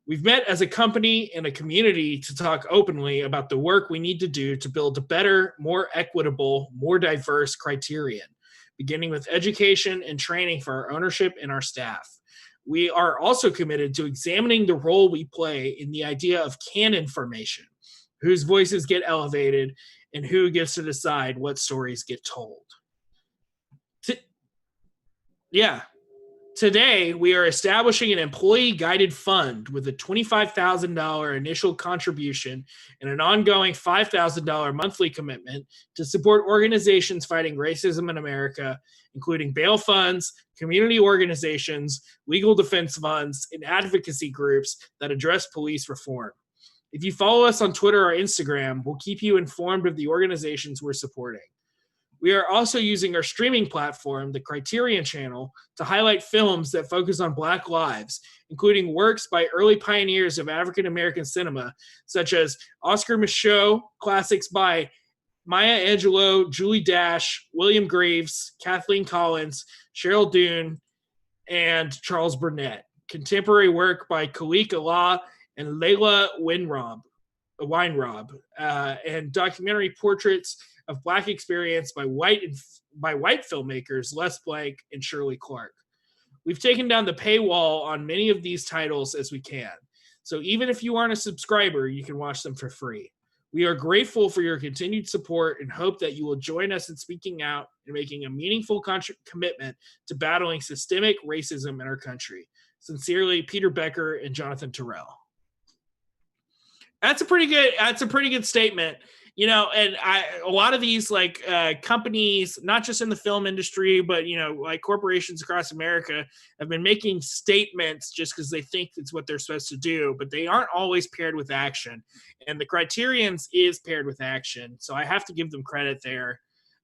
We've met as a company and a community to talk openly about the work we need to do to build a better, more equitable, more diverse Criterion, beginning with education and training for our ownership and our staff. We are also committed to examining the role we play in the idea of canon formation, whose voices get elevated and who gets to decide what stories get told. Today, we are establishing an employee-guided fund with a $25,000 initial contribution and an ongoing $5,000 monthly commitment to support organizations fighting racism in America including bail funds, community organizations, legal defense funds, and advocacy groups that address police reform. If you follow us on Twitter or Instagram, we'll keep you informed of the organizations we're supporting. We are also using our streaming platform, the Criterion Channel, to highlight films that focus on Black lives, including works by early pioneers of African American cinema, such as Oscar Micheaux, classics by Maya Angelou, Julie Dash, William Graves, Kathleen Collins, Cheryl Dunne, and Charles Burnett. Contemporary work by Khalik Allah and Layla Weinrob, and documentary portraits of Black experience by white filmmakers Les Blank and Shirley Clark. We've taken down the paywall on many of these titles as we can, so even if you aren't a subscriber, you can watch them for free. We are grateful for your continued support and hope that you will join us in speaking out and making a meaningful commitment to battling systemic racism in our country. Sincerely, Peter Becker and Jonathan Terrell. That's a pretty good statement. You know, and a lot of these companies, not just in the film industry, but, you know, like corporations across America have been making statements just because they think it's what they're supposed to do, but they aren't always paired with action. And the Criterion's is paired with action. So I have to give them credit there.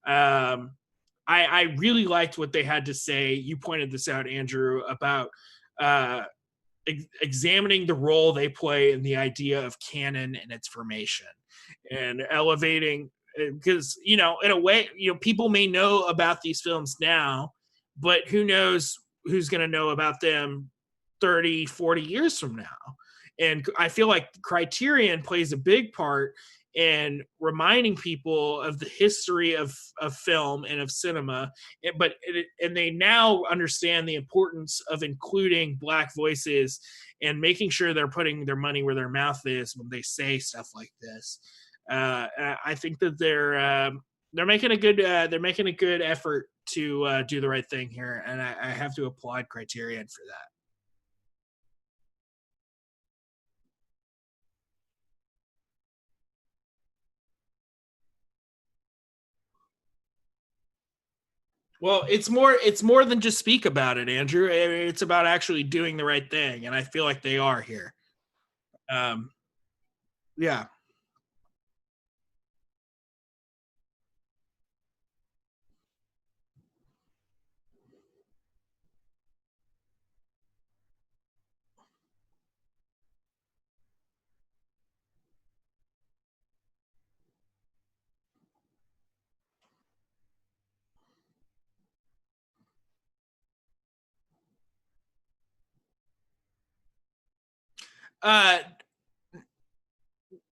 I really liked what they had to say. You pointed this out, Andrew, about examining the role they play in the idea of canon and its formation. And elevating, because, you know, in a way, you know, people may know about these films now, but who knows who's going to know about them 30, 40 years from now. And I feel like Criterion plays a big part in reminding people of the history of film and of cinema, and they now understand the importance of including Black voices and making sure they're putting their money where their mouth is when they say stuff like this. I think that they're making a good effort to do the right thing here, and I have to applaud Criterion for that. Well, it's more than just speak about it, Andrew. It's about actually doing the right thing, and I feel like they are here. Yeah.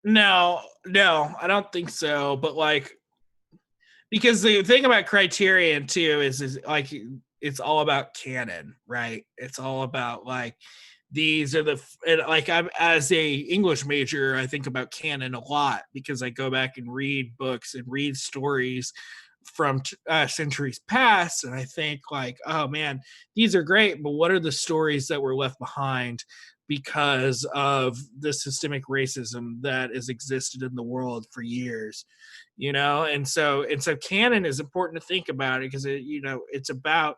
No, I don't think so. But like, because the thing about Criterion too is like it's all about canon, right? It's all about like these are I'm as a English major, I think about canon a lot because I go back and read books and read stories from centuries past, and I think like, oh man, these are great, but what are the stories that were left behind because of the systemic racism that has existed in the world for years, you know? And so canon is important to think about it because it's about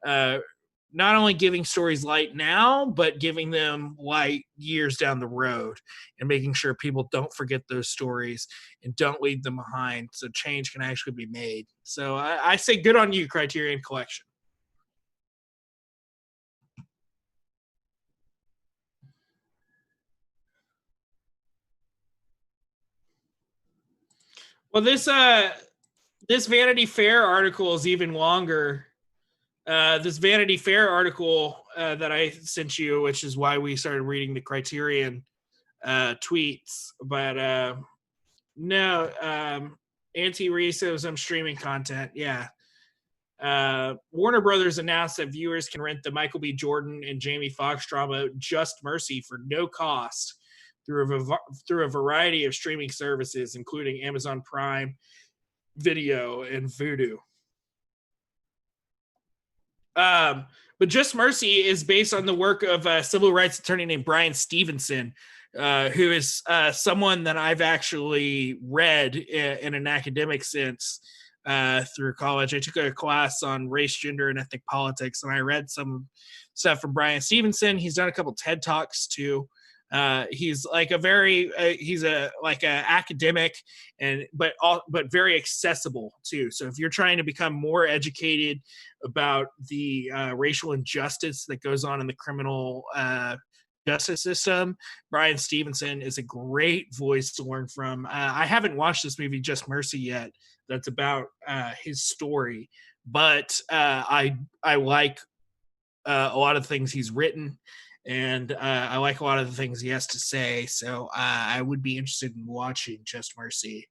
not only giving stories light now, but giving them light years down the road and making sure people don't forget those stories and don't leave them behind so change can actually be made. So I say good on you, Criterion Collection. Well, this Vanity Fair article is even longer. This Vanity Fair article that I sent you, which is why we started reading the Criterion tweets. But no, anti-racism streaming content. Yeah. Warner Brothers announced that viewers can rent the Michael B. Jordan and Jamie Foxx drama Just Mercy for no cost through a variety of streaming services, including Amazon Prime Video and Vudu. But Just Mercy is based on the work of a civil rights attorney named Brian Stevenson, who is someone that I've actually read in an academic sense. through college. I took a class on race, gender, and ethnic politics, and I read some stuff from Brian Stevenson. He's done a couple TED Talks too. He's like a very he's a like a academic but very accessible too. So if you're trying to become more educated about the racial injustice that goes on in the criminal justice system, Brian Stevenson is a great voice to learn from. I haven't watched this movie Just Mercy yet. That's about his story, but I like a lot of things he's written, and I like a lot of the things he has to say. So I would be interested in watching Just Mercy.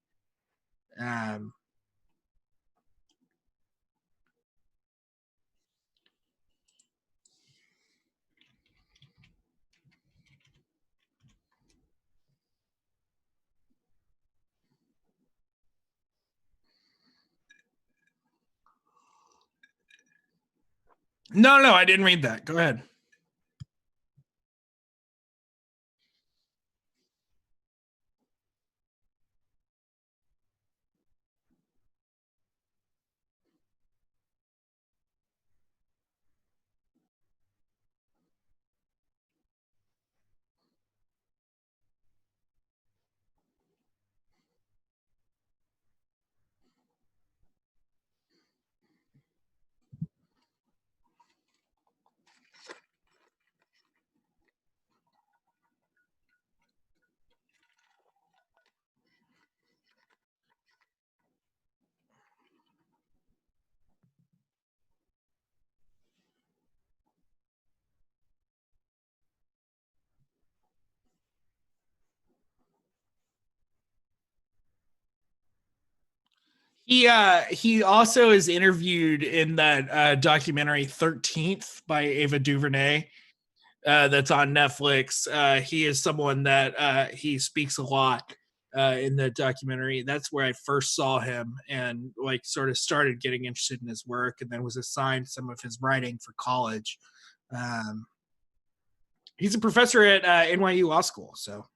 No, I didn't read that. Go ahead. He also is interviewed in that documentary 13th by Ava DuVernay that's on Netflix. He is someone that he speaks a lot in the documentary. That's where I first saw him and like sort of started getting interested in his work, and then was assigned some of his writing for college. He's a professor at NYU Law School. So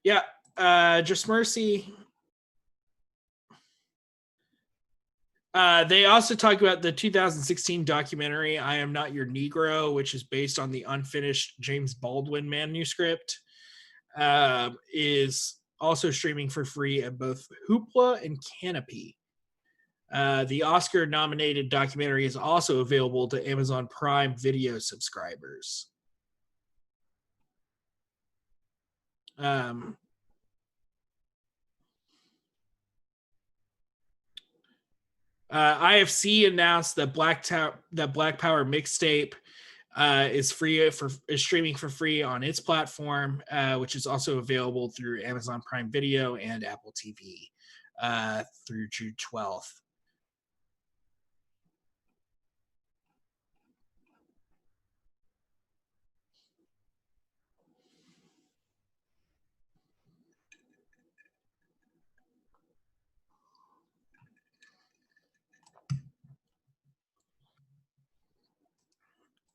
yeah, Just Mercy. They also talk about the 2016 documentary "I Am Not Your Negro," which is based on the unfinished James Baldwin manuscript. Is also streaming for free at both Hoopla and Canopy. The Oscar-nominated documentary is also available to Amazon Prime Video subscribers. IFC announced that Black Power mixtape is streaming for free on its platform, which is also available through Amazon Prime Video and Apple TV through June 12th.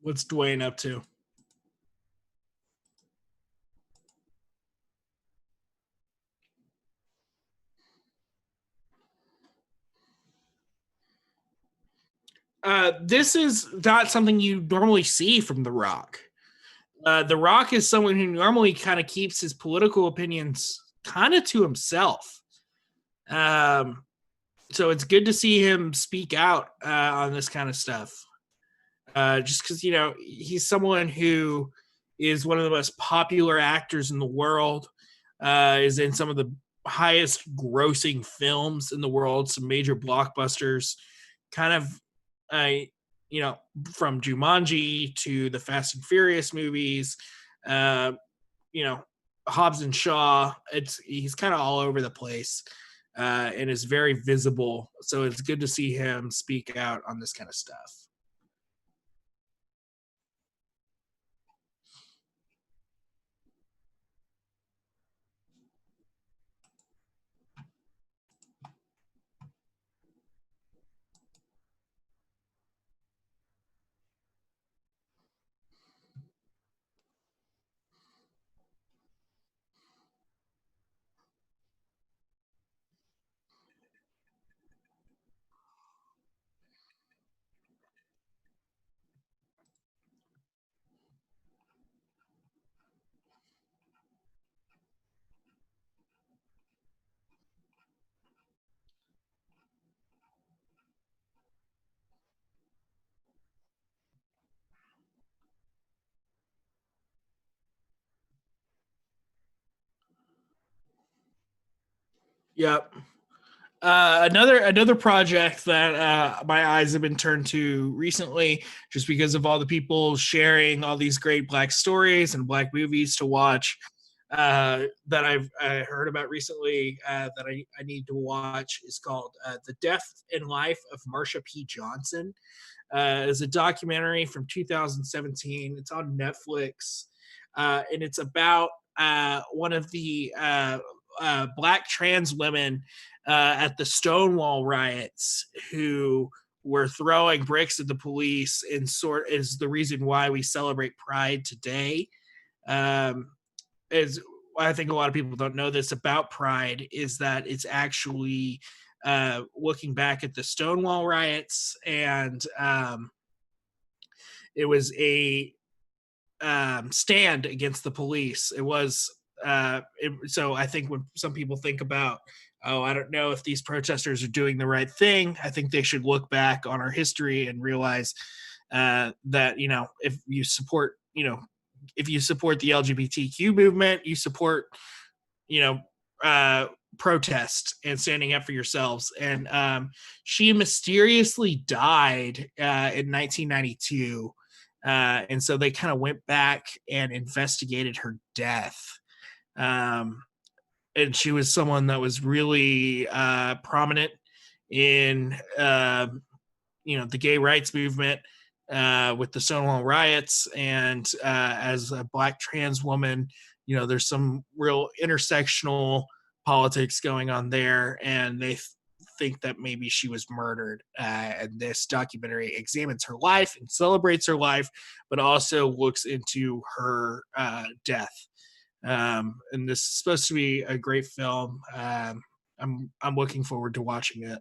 What's Dwayne up to? This is not something you normally see from The Rock. The Rock is someone who normally kind of keeps his political opinions kind of to himself. So it's good to see him speak out on this kind of stuff. Just because, he's someone who is one of the most popular actors in the world, is in some of the highest grossing films in the world, some major blockbusters, kind of, from Jumanji to the Fast and Furious movies, Hobbs and Shaw. He's kind of all over the place and is very visible. So it's good to see him speak out on this kind of stuff. Yep. Another project that my eyes have been turned to recently, just because of all the people sharing all these great Black stories and Black movies to watch, that I've heard about recently, that I need to watch, is called "The Death and Life of Marsha P. Johnson." It's a documentary from 2017. It's on Netflix, and it's about one of the Black trans women at the Stonewall riots who were throwing bricks at the police, and sort is the reason why we celebrate Pride today. Is I think a lot of people don't know this about Pride, is that it's actually looking back at the Stonewall riots, and it was a stand against the police. It was so I think when some people think about, oh, I don't know if these protesters are doing the right thing, I think they should look back on our history and realize that, you know, if you support the LGBTQ movement, you support, you know, protest and standing up for yourselves. And she mysteriously died in 1992. And so they kind of went back and investigated her death. And she was someone that was really prominent in, the gay rights movement with the Stonewall riots. And as a Black trans woman, you know, there's some real intersectional politics going on there, and they think that maybe she was murdered. And this documentary examines her life and celebrates her life, but also looks into her death. And this is supposed to be a great film. I'm looking forward to watching it.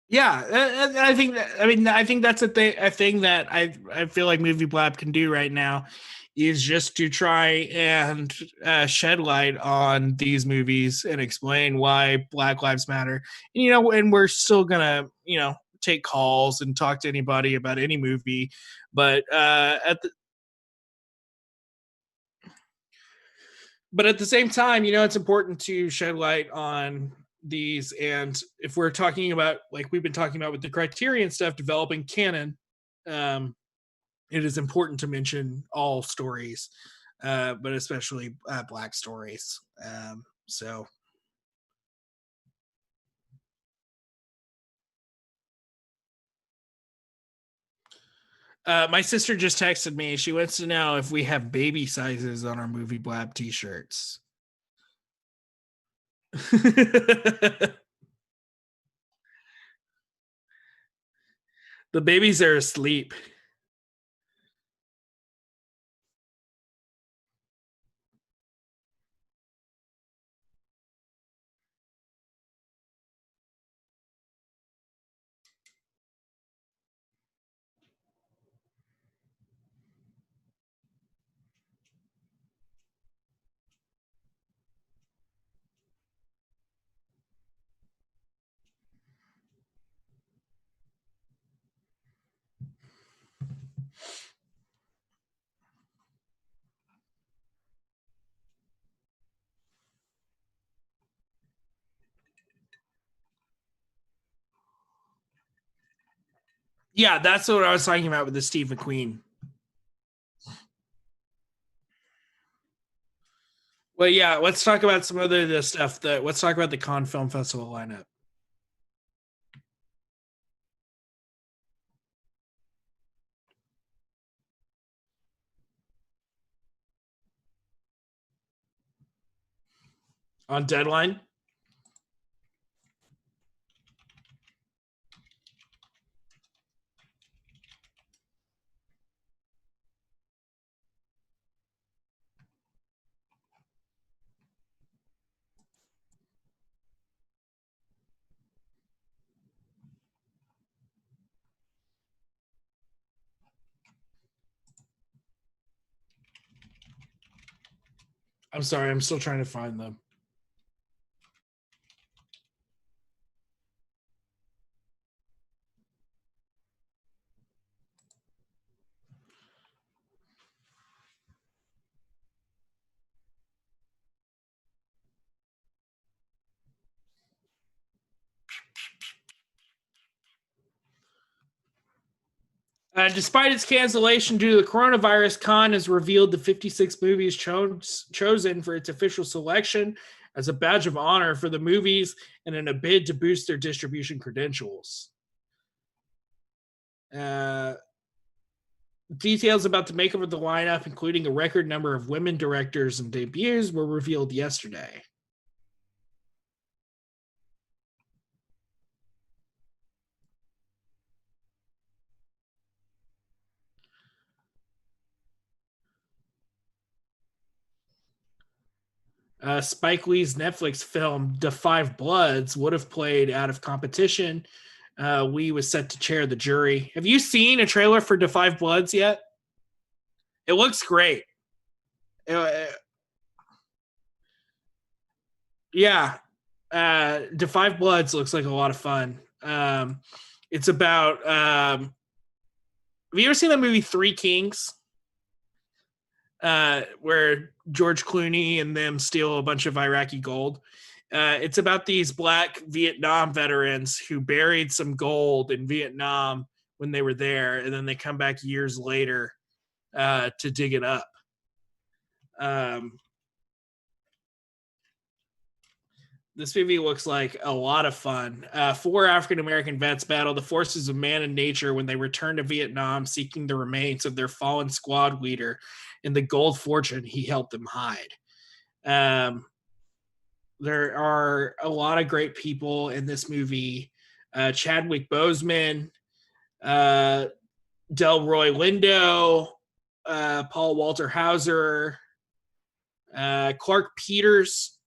Yeah, and I think that, I think that's a thing that I feel like Movie Blab can do right now, is just to try and shed light on these movies and explain why Black Lives Matter. And, you know, and we're still gonna, you know, take calls and talk to anybody about any movie, but at the same time, you know, it's important to shed light on these. And if we're talking about, like we've been talking about with the Criterion stuff, developing canon, it is important to mention all stories, but especially Black stories. So my sister just texted me. She wants to know if we have baby sizes on our Movie Blab t-shirts. The babies are asleep. Yeah, that's what I was talking about with the Steve McQueen. Well, yeah, let's talk about some other the stuff that. Let's talk about the Cannes Film Festival lineup. On Deadline. I'm sorry, I'm still trying to find them. Despite its cancellation due to the coronavirus, Cannes has revealed the 56 movies chosen for its official selection as a badge of honor for the movies and in a bid to boost their distribution credentials. Details about the makeup of the lineup, including a record number of women directors and debuts, were revealed yesterday. Spike Lee's Netflix film *Da 5 Bloods* would have played out of competition. Lee was set to chair the jury. Have you seen a trailer for *Da 5 Bloods* yet? It looks great. Yeah. *Da 5 Bloods* looks like a lot of fun. It's about... have you ever seen that movie *Three Kings*? Where George Clooney and them steal a bunch of Iraqi gold. It's about these black Vietnam veterans who buried some gold in Vietnam when they were there, and then they come back years later to dig it up. This movie looks like a lot of fun. 4 African-American vets battle the forces of man and nature when they return to Vietnam, seeking the remains of their fallen squad leader and the gold fortune he helped them hide. There are a lot of great people in this movie. Chadwick Boseman, Delroy Lindo, Paul Walter Hauser, Clark Peters.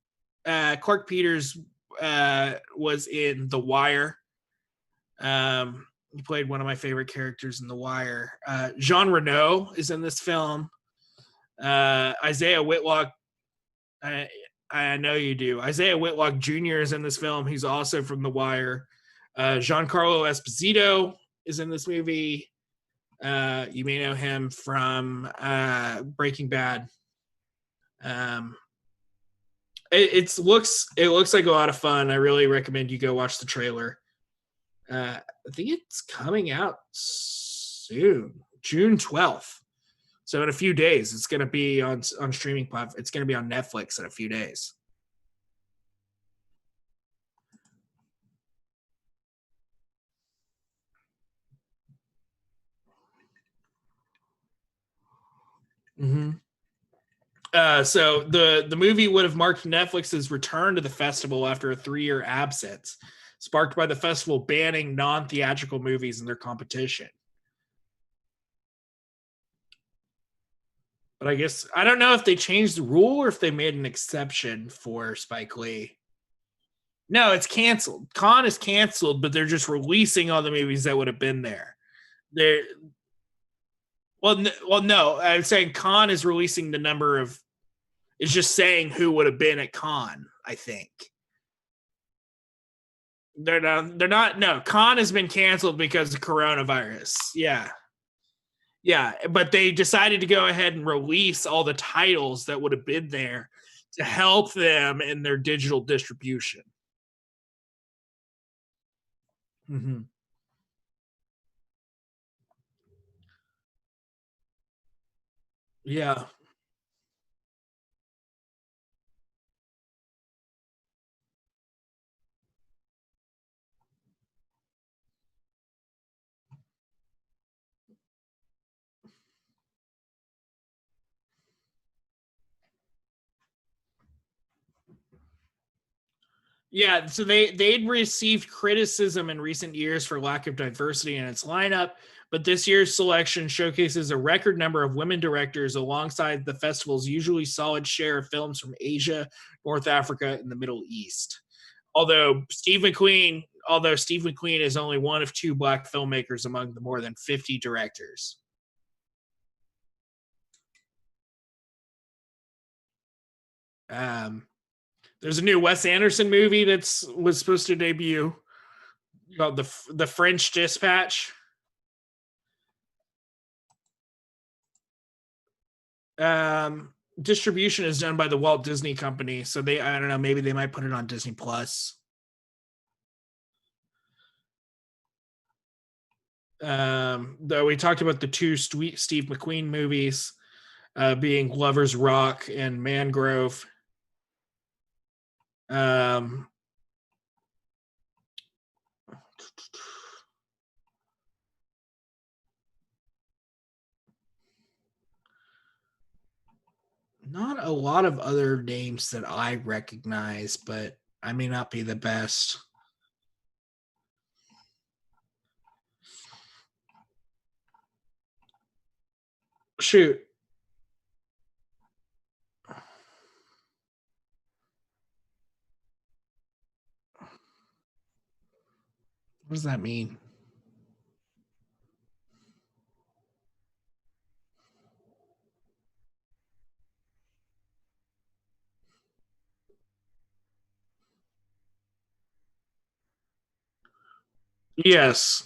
Clark Peters was in The Wire. He played one of my favorite characters in The Wire. Jean Reno is in this film. Isaiah Whitlock, I know you do. Isaiah Whitlock Jr. is in this film. He's also from The Wire. Giancarlo Esposito is in this movie. You may know him from Breaking Bad. It looks like a lot of fun. I really recommend you go watch the trailer. I think it's coming out soon, June 12th. So in a few days, it's going to be on streaming platform. It's going to be on Netflix in a few days. Mm-hmm. So the movie would have marked Netflix's return to the festival after a 3-year absence, sparked by the festival banning non-theatrical movies in their competition. But I guess, I don't know if they changed the rule or if they made an exception for Spike Lee. No, it's canceled. Cannes is canceled, but they're just releasing all the movies that would have been there. Well, no, I'm saying Cannes is releasing the number of, it's just saying who would have been at Cannes, I think. They're not, no, Cannes has been canceled because of coronavirus. Yeah, but they decided to go ahead and release all the titles that would have been there to help them in their digital distribution. Mm-hmm. Yeah. Yeah, so they'd received criticism in recent years for lack of diversity in its lineup, but this year's selection showcases a record number of women directors alongside the festival's usually solid share of films from Asia, North Africa, and the Middle East. Although Steve McQueen is only one of 2 black filmmakers among the more than 50 directors. There's a new Wes Anderson movie was supposed to debut called the French Dispatch. Distribution is done by the Walt Disney Company, so I don't know, maybe they might put it on Disney Plus. Though we talked about the two Steve McQueen movies, being Lover's Rock and Mangrove. Not a lot of other names that I recognize, but I may not be the best. Shoot. What does that mean? Yes.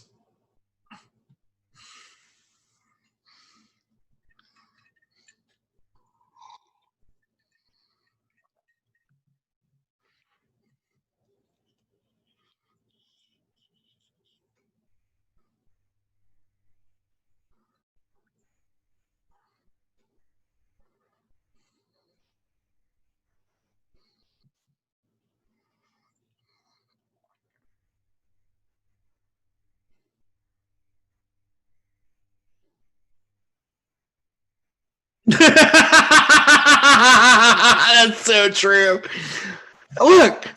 That's so true. Look.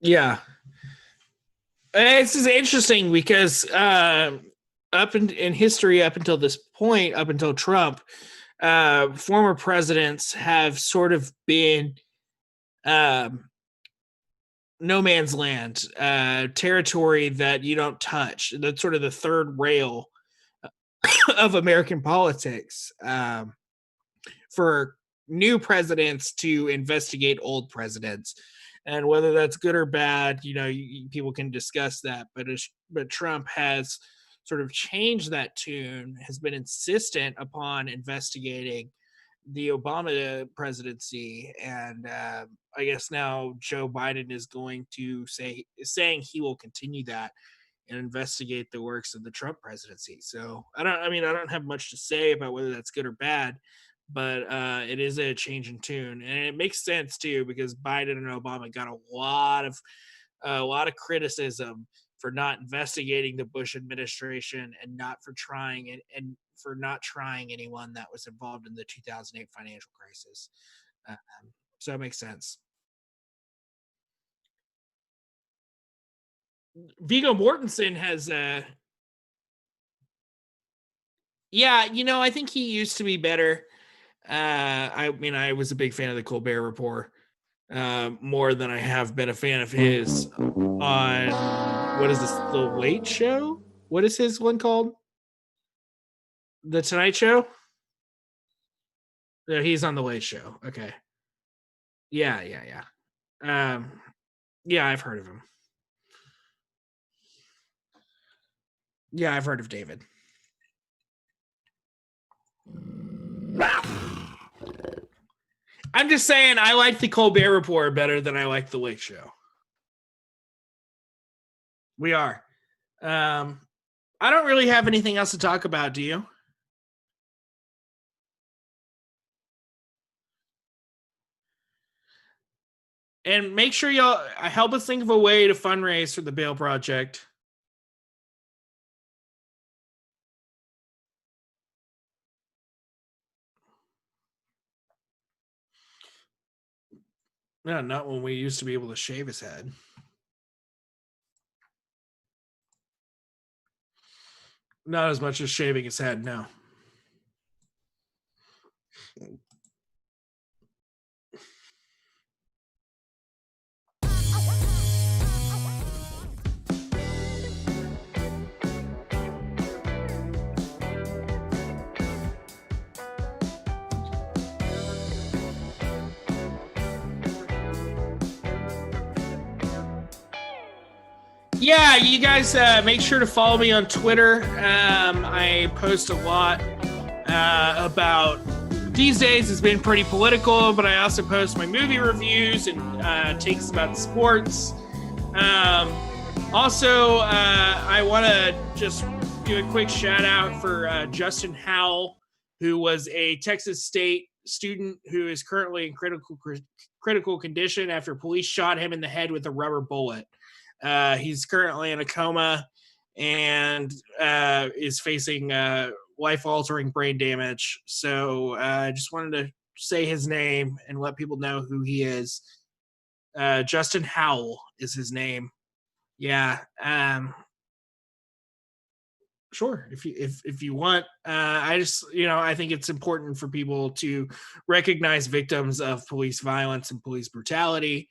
Yeah. This is interesting because up in history, up until this point, up until Trump, former presidents have sort of been no man's land, territory that you don't touch. That's sort of the third rail of American politics, for new presidents to investigate old presidents. And whether that's good or bad, people can discuss that. But Trump has sort of changed that tune, has been insistent upon investigating the Obama presidency, and I guess now Joe Biden is going to saying he will continue that and investigate the works of the Trump presidency. So I don't have much to say about whether that's good or bad, but it is a change in tune, and it makes sense too, because Biden and Obama got a lot of criticism for not investigating the Bush administration and not for trying and for not trying anyone that was involved in the 2008 financial crisis. So it makes sense. Viggo Mortensen has I think he used to be better. I was a big fan of the Colbert Report, more than I have been a fan of his on, what is this, The Late Show? What is his one called? The Tonight Show? Yeah, he's on The Late Show. Okay. Yeah. Yeah, I've heard of him. Yeah, I've heard of David. I'm just saying I like the Colbert Report better than I like The Late Show. We are. I don't really have anything else to talk about, do you? And make sure y'all help us think of a way to fundraise for the Bail Project. No, not when we used to be able to shave his head. Not as much as shaving his head, no. Yeah, you guys make sure to follow me on Twitter. I post a lot about these days. It's been pretty political, but I also post my movie reviews and takes about sports. Also, I want to just do a quick shout out for Justin Howell, who was a Texas State student who is currently in critical condition after police shot him in the head with a rubber bullet. He's currently in a coma and is facing life-altering brain damage. So I just wanted to say his name and let people know who he is. Justin Howell is his name. Yeah. Sure. If you want, I just, I think it's important for people to recognize victims of police violence and police brutality.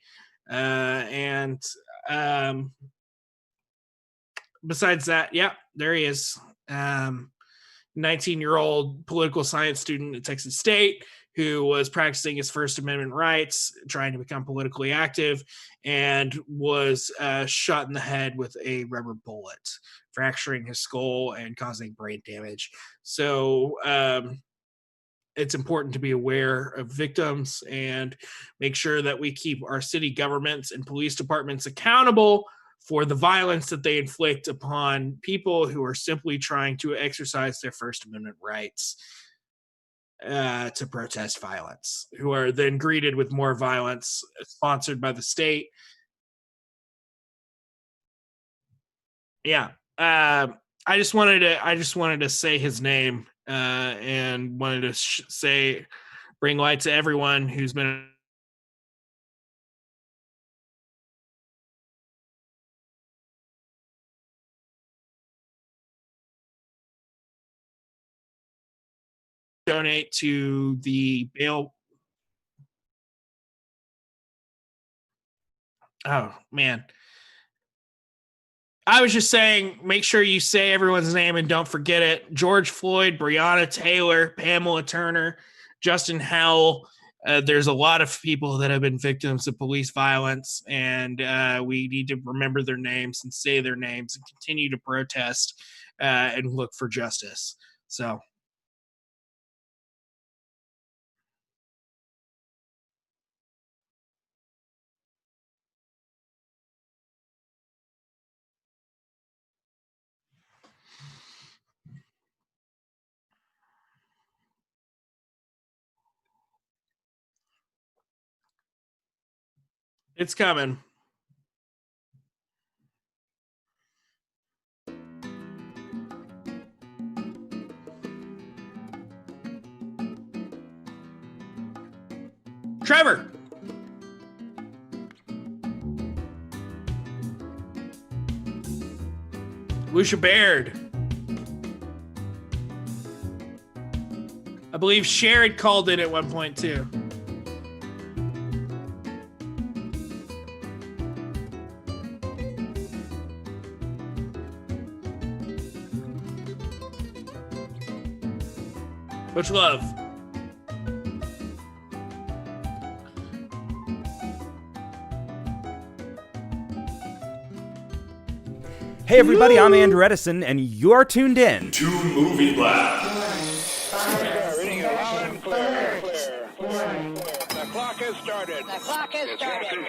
Besides that, yeah, there he is. 19-year-old political science student at Texas State who was practicing his First Amendment rights, trying to become politically active, and was shot in the head with a rubber bullet, fracturing his skull and causing brain damage. So it's important to be aware of victims and make sure that we keep our city governments and police departments accountable for the violence that they inflict upon people who are simply trying to exercise their First Amendment rights to protest violence, who are then greeted with more violence sponsored by the state. Yeah. I just wanted to say his name and wanted to bring light to everyone who's been donate to the bail. Oh man. I was just saying, make sure you say everyone's name and don't forget it. George Floyd, Breonna Taylor, Pamela Turner, Justin Howell. There's a lot of people that have been victims of police violence, and we need to remember their names and say their names and continue to protest and look for justice. So. It's coming. Trevor. Lucia Baird. I believe Sherrod called in at one point too. Much love. Hey everybody, I'm Andrew Edison, and you're tuned in to Movie Blast. The clock has started.